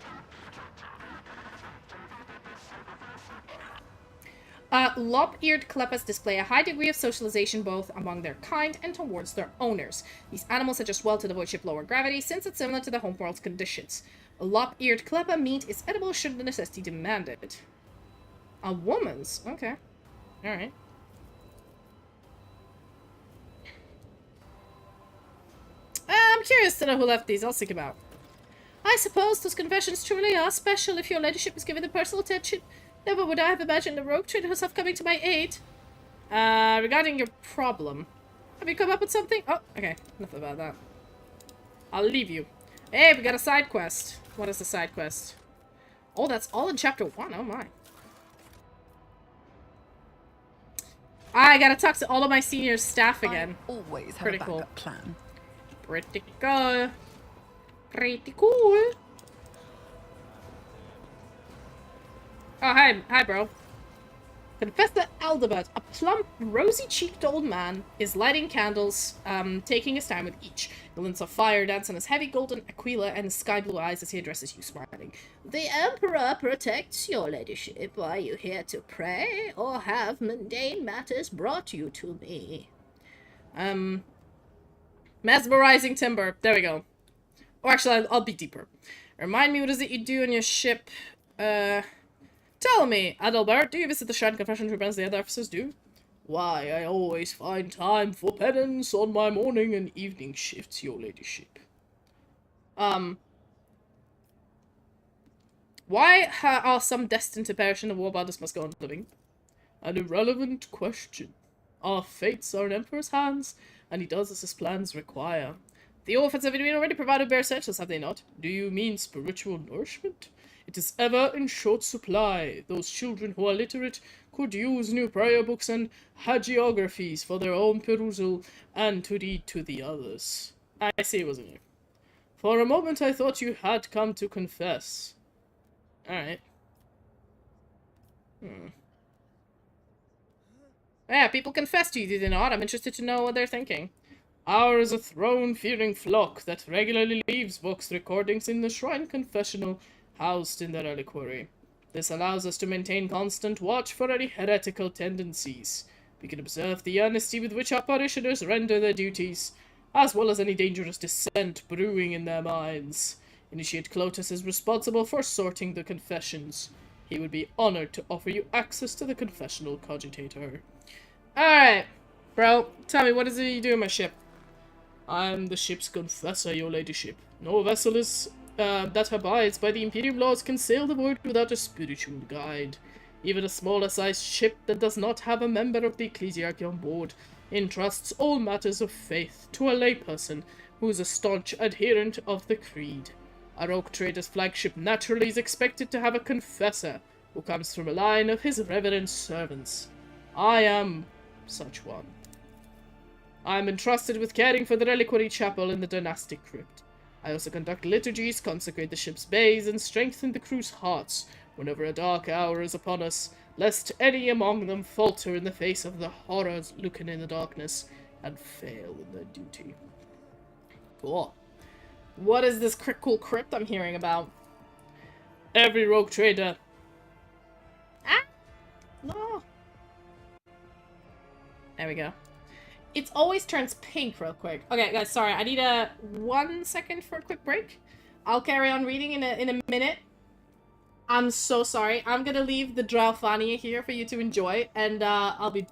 Lop-eared kleppas display a high degree of socialization both among their kind and towards their owners. These animals adjust well to the void ship lower gravity, since it's similar to the homeworld's conditions. A lop-eared kleppa meat is edible should the necessity demand it. A woman's? Okay. Alright. I'm curious to know who left these. I'll seek them out. I suppose those confessions truly are special if your ladyship is given the personal attention. Never would I have imagined a rogue trader herself coming to my aid. Regarding your problem. Have you come up with something? Oh, okay. Nothing about that. I'll leave you. Hey, we got a side quest. What is the side quest? Oh, that's all in chapter 1. Oh my. I gotta talk to all of my senior staff again. I always have Pretty a backup cool. plan. Pretty cool. Pretty cool. Oh, hi, bro. Confessor Aldebert, a plump, rosy-cheeked old man, is lighting candles, taking his time with each. Glints of fire dance on his heavy golden aquila and his sky-blue eyes as he addresses you, smiling. The Emperor protects your ladyship. Are you here to pray, or have mundane matters brought you to me? Mesmerizing timber. There we go. Or actually, I'll be deeper. Remind me, what is it you do on your ship? Tell me, Adalbert, do you visit the Shrine Confession room as the other officers do? Why, I always find time for penance on my morning and evening shifts, your ladyship. Why are some destined to perish in the war, but others must go on living? An irrelevant question. Our fates are in Emperor's hands, and he does as his plans require. The orphans have been already provided bare essentials, have they not? Do you mean spiritual nourishment? It is ever in short supply. Those children who are literate could use new prayer books and hagiographies for their own perusal and to read to the others. I see, wasn't you? For a moment I thought you had come to confess. Alright. Yeah, people confess to you, do they not? I'm interested to know what they're thinking. Ours is a throne-fearing flock that regularly leaves books recordings in the shrine confessional housed in the reliquary. This allows us to maintain constant watch for any heretical tendencies. We can observe the honesty with which our parishioners render their duties, as well as any dangerous dissent brewing in their minds. Initiate Clotus is responsible for sorting the confessions. He would be honored to offer you access to the confessional cogitator. Alright, bro, tell me, what is it you do in my ship? I'm the ship's confessor, your ladyship. No vessel is that abides by the Imperium laws can sail the void without a spiritual guide. Even a smaller-sized ship that does not have a member of the ecclesiarchy on board entrusts all matters of faith to a layperson who is a staunch adherent of the creed. Our oak trader's flagship naturally is expected to have a confessor who comes from a line of his reverend servants. I am such one. I am entrusted with caring for the reliquary chapel in the dynastic crypt. I also conduct liturgies, consecrate the ship's bays, and strengthen the crew's hearts whenever a dark hour is upon us, lest any among them falter in the face of the horrors lurking in the darkness and fail in their duty. Cool. What is this cool crypt I'm hearing about? Every rogue trader. Ah! No. There we go. It always turns pink real quick. Okay, guys, sorry. I need 1 second for a quick break. I'll carry on reading in a minute. I'm so sorry. I'm gonna leave the Sylfania here for you to enjoy, and I'll be...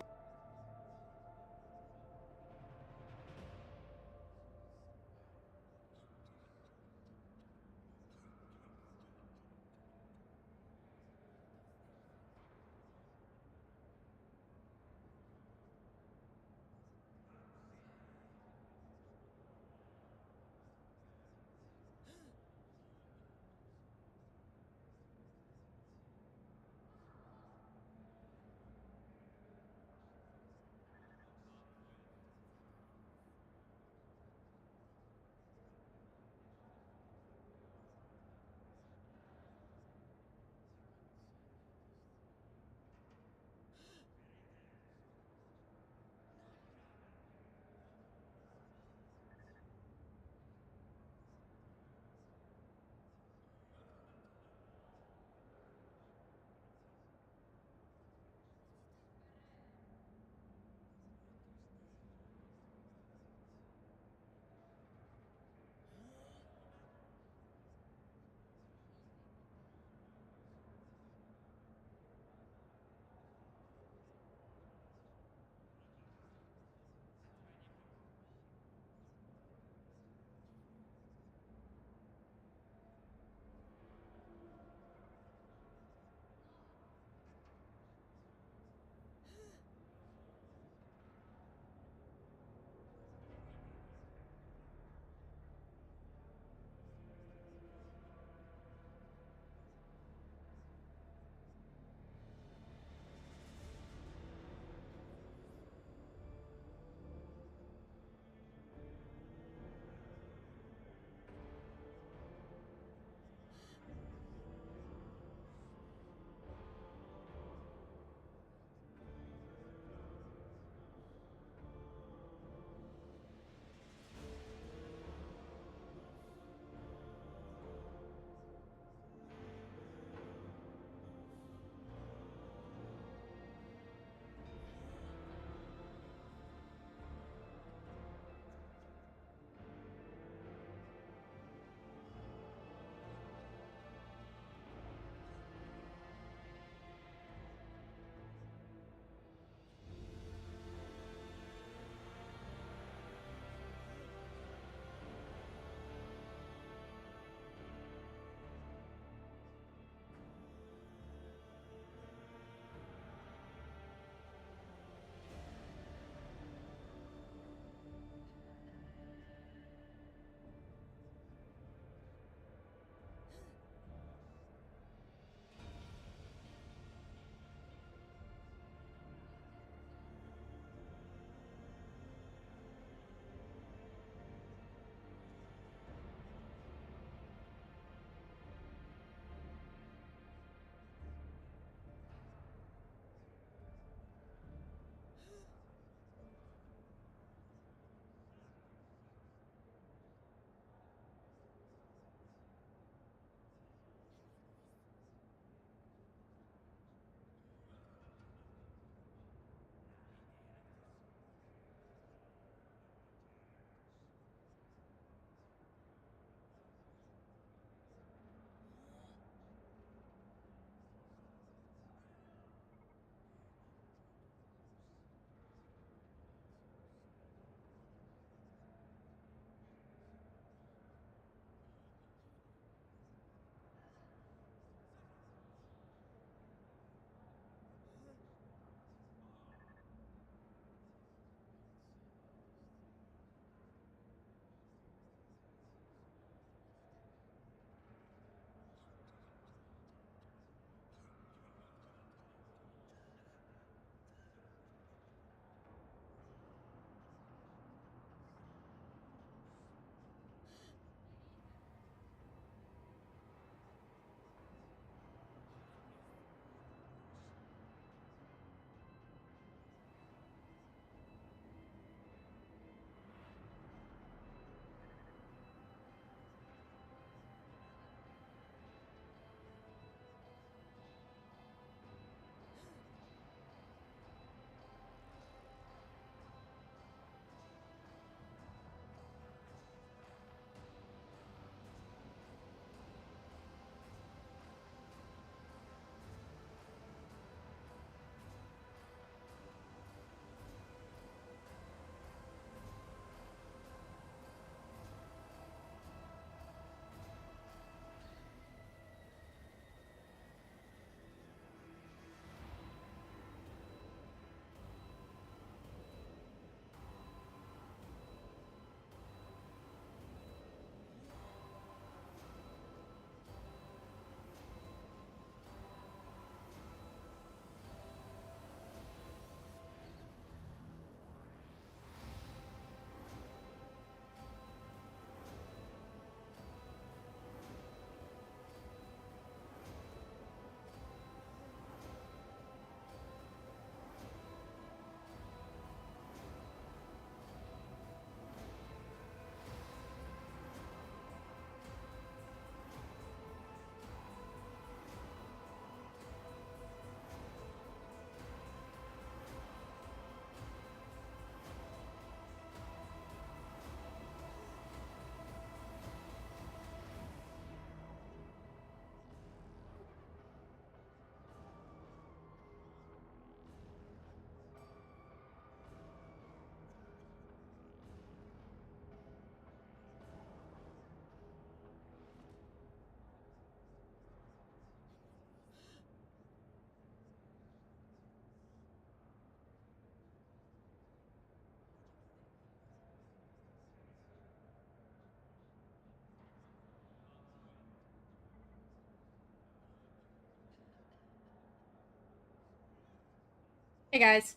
Hey guys.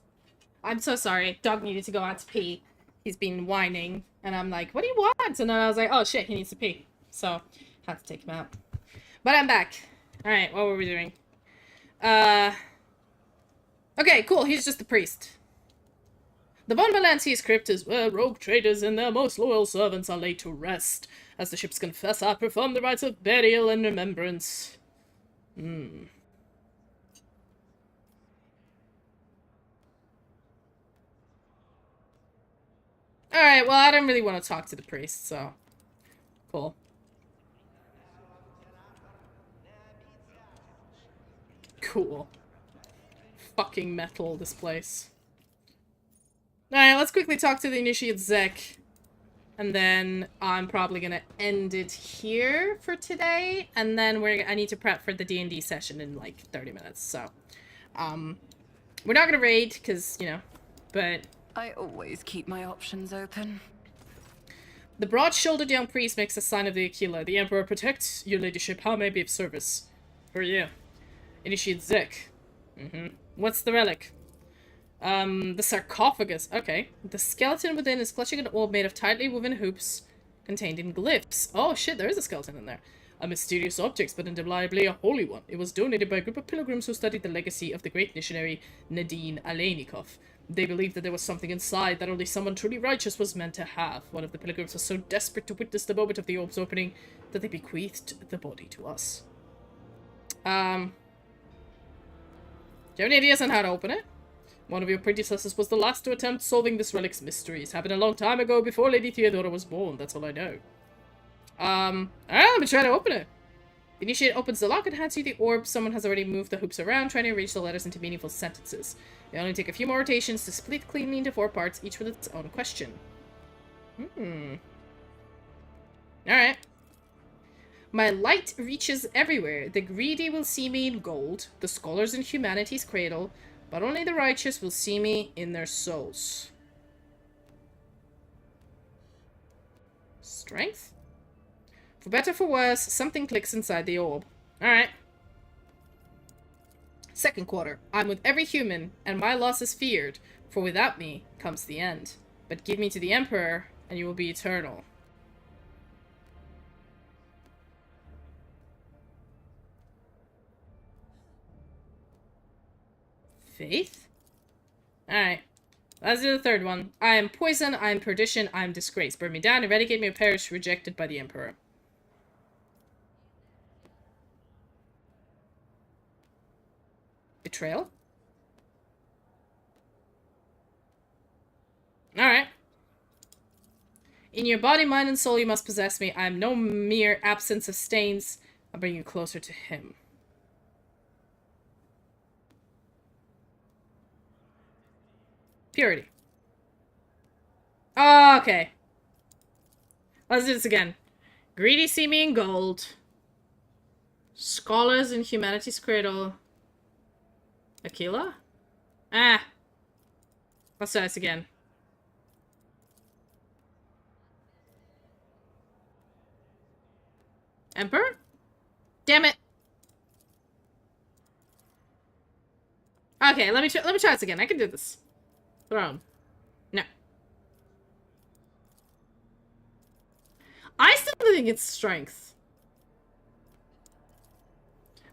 I'm so sorry. Dog needed to go out to pee. He's been whining, and I'm like, what do you want? And then I was like, oh shit, he needs to pee. So, had to take him out. But I'm back. Alright, what were we doing? Okay, cool, he's just a priest. The Von Valanti's crypt is where rogue traders and their most loyal servants are laid to rest. As the ships confess, I perform the rites of burial and remembrance. Alright, well, I don't really want to talk to the priest, so... Cool. Cool. Fucking metal, this place. Alright, let's quickly talk to the Initiate Zek. And then I'm probably gonna end it here for today. And then I need to prep for the D&D session in like 30 minutes, so... we're not gonna raid, because, you know, but... I always keep my options open. The broad-shouldered young priest makes a sign of the Aquila. The Emperor protects your ladyship. How may I be of service? Who are you? Initiate Zek. What's the relic? The sarcophagus. Okay. The skeleton within is clutching an orb made of tightly woven hoops contained in glyphs. Oh shit, there is a skeleton in there. A mysterious object, but undeniably a holy one. It was donated by a group of pilgrims who studied the legacy of the great missionary Nadine Aleynikov. They believed that there was something inside that only someone truly righteous was meant to have. One of the pilgrims was so desperate to witness the moment of the orb's opening that they bequeathed the body to us. Do you have any ideas on how to open it? One of your predecessors was the last to attempt solving this relic's mysteries. Happened a long time ago, before Lady Theodora was born. That's all I know. Alright, let me try to open it. The Initiate opens the lock and hands you the orb. Someone has already moved the hoops around, trying to arrange the letters into meaningful sentences. They only take a few more rotations to split cleanly into 4 parts, each with its own question. Alright. My light reaches everywhere. The greedy will see me in gold, the scholars in humanity's cradle, but only the righteous will see me in their souls. Strength? For better or for worse, something clicks inside the orb. Alright. Second quarter. I'm with every human, and my loss is feared, for without me comes the end. But give me to the Emperor, and you will be eternal. Faith? Alright. Let's do the third one. I am poison, I am perdition, I am disgrace. Burn me down, eradicate me, or perish, rejected by the Emperor. Betrayal? Alright. In your body, mind, and soul you must possess me. I am no mere absence of stains. I'll bring you closer to him. Purity. Oh, okay. Let's do this again. Greedy see me in gold. Scholars in humanity's cradle. Aquila? Ah. Let's try this again. Emperor? Damn it. Okay, let me try this again. I can do this. Throne. No. I still think it's strength.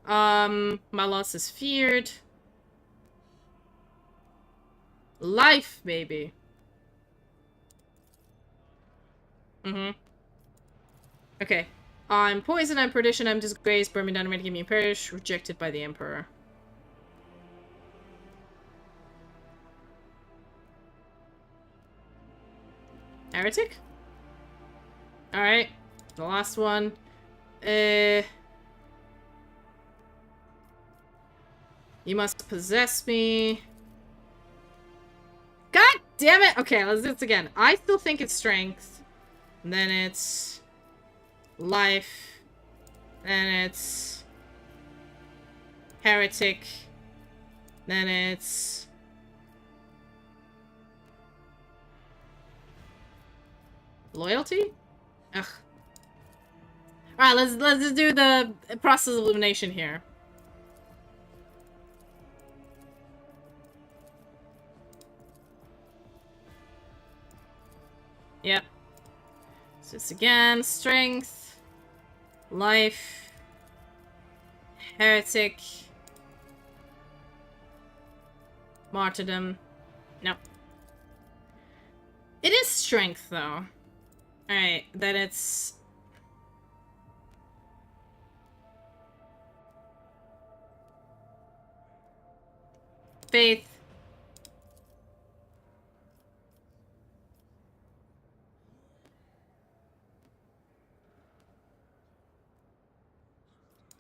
My loss is feared. Life, maybe. Okay. I'm poison, I'm perdition, I'm disgrace, burn me down, ready to give me a perish, rejected by the Emperor. Heretic? Alright. The last one. You must possess me. God damn it! Okay, let's do this again. I still think it's strength. And then it's... life. Then it's... heretic. Then it's... loyalty? Ugh. Alright, let's just do the process of elimination here. Yep. So this again. Strength. Life. Heretic. Martyrdom. Nope. It is strength, though. Alright, then it's... faith.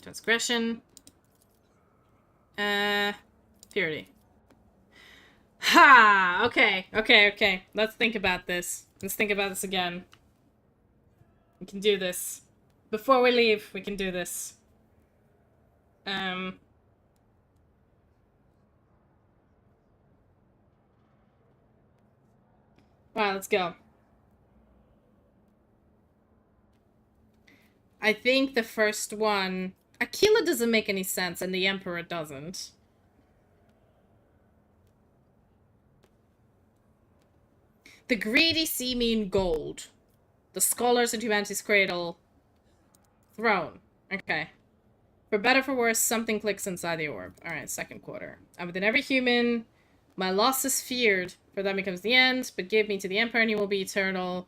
Transgression. Purity. Ha! Okay. Let's think about this. Let's think about this again. We can do this. Before we leave, we can do this. Alright, let's go. I think the first one... Aquila doesn't make any sense, and the Emperor doesn't. The greedy sea mean gold. The scholars in humanity's cradle. Throne. Okay. For better for worse, something clicks inside the orb. Alright, second quarter. I'm within every human. My loss is feared. For them becomes the end. But give me to the Emperor and he will be eternal.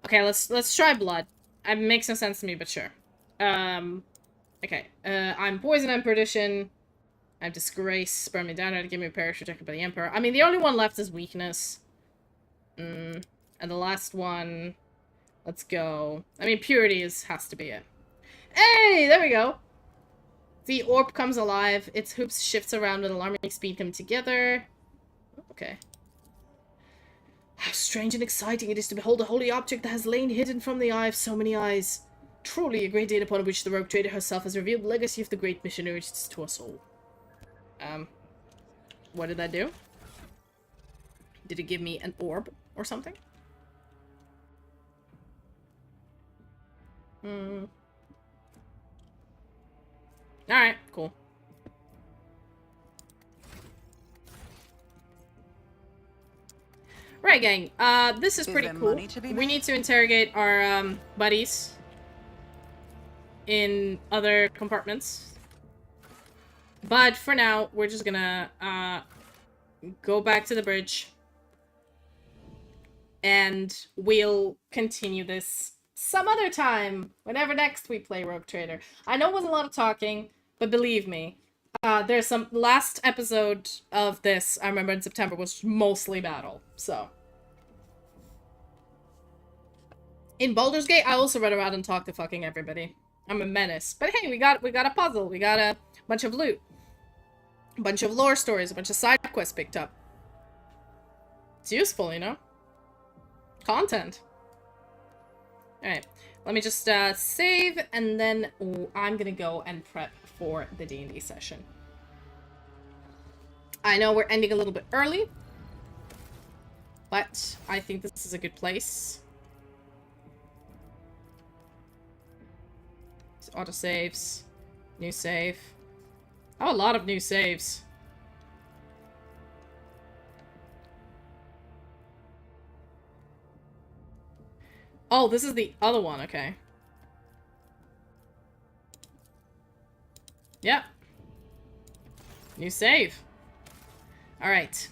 Okay, let's try blood. It makes no sense to me, but sure. Okay. I'm poison and perdition. I'm disgrace. Burn me down to give me a parish rejected by the Emperor. I mean, the only one left is weakness. And the last one... Let's go. I mean, purity has to be it. Hey! There we go! The orb comes alive. Its hoops shifts around with alarming speed coming together. Okay. How strange and exciting it is to behold a holy object that has lain hidden from the eye of so many eyes. Truly a great day upon which the rogue trader herself has revealed the legacy of the great missionaries to us all. What did that do? Did it give me an orb or something? Alright, cool. Right, gang. This is pretty cool. We need to interrogate our, buddies in other compartments. But for now, we're just gonna, go back to the bridge. And we'll continue this some other time, whenever next we play Rogue Trader. I know it was a lot of talking, but believe me, there's some... Last episode of this, I remember in September, was mostly battle, so... In Baldur's Gate, I also run around and talk to fucking everybody. I'm a menace. But hey, we got a puzzle, we got a bunch of loot. A bunch of lore stories, a bunch of side quests picked up. It's useful, you know? Content. Alright, let me just save, and then I'm gonna go and prep for the D&D session. I know we're ending a little bit early, but I think this is a good place. Autosaves. New save. Oh, a lot of new saves. Oh, this is the other one, okay. Yep. New save. Alright.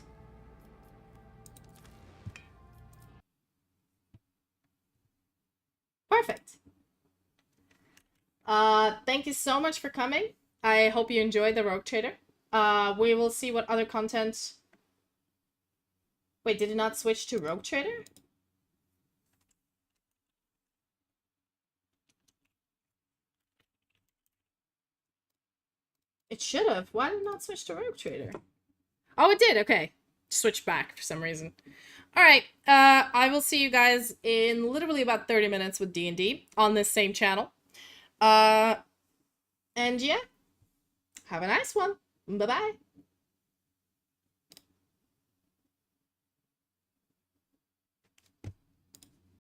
Perfect. Thank you so much for coming. I hope you enjoyed the Rogue Trader. We will see what other content... Wait, did it not switch to Rogue Trader? It should have. Why did it not switch to Rogue Trader? Oh, it did. Okay. Switched back for some reason. Alright. I will see you guys in literally about 30 minutes with D&D on this same channel. And yeah. Have a nice one. Bye-bye.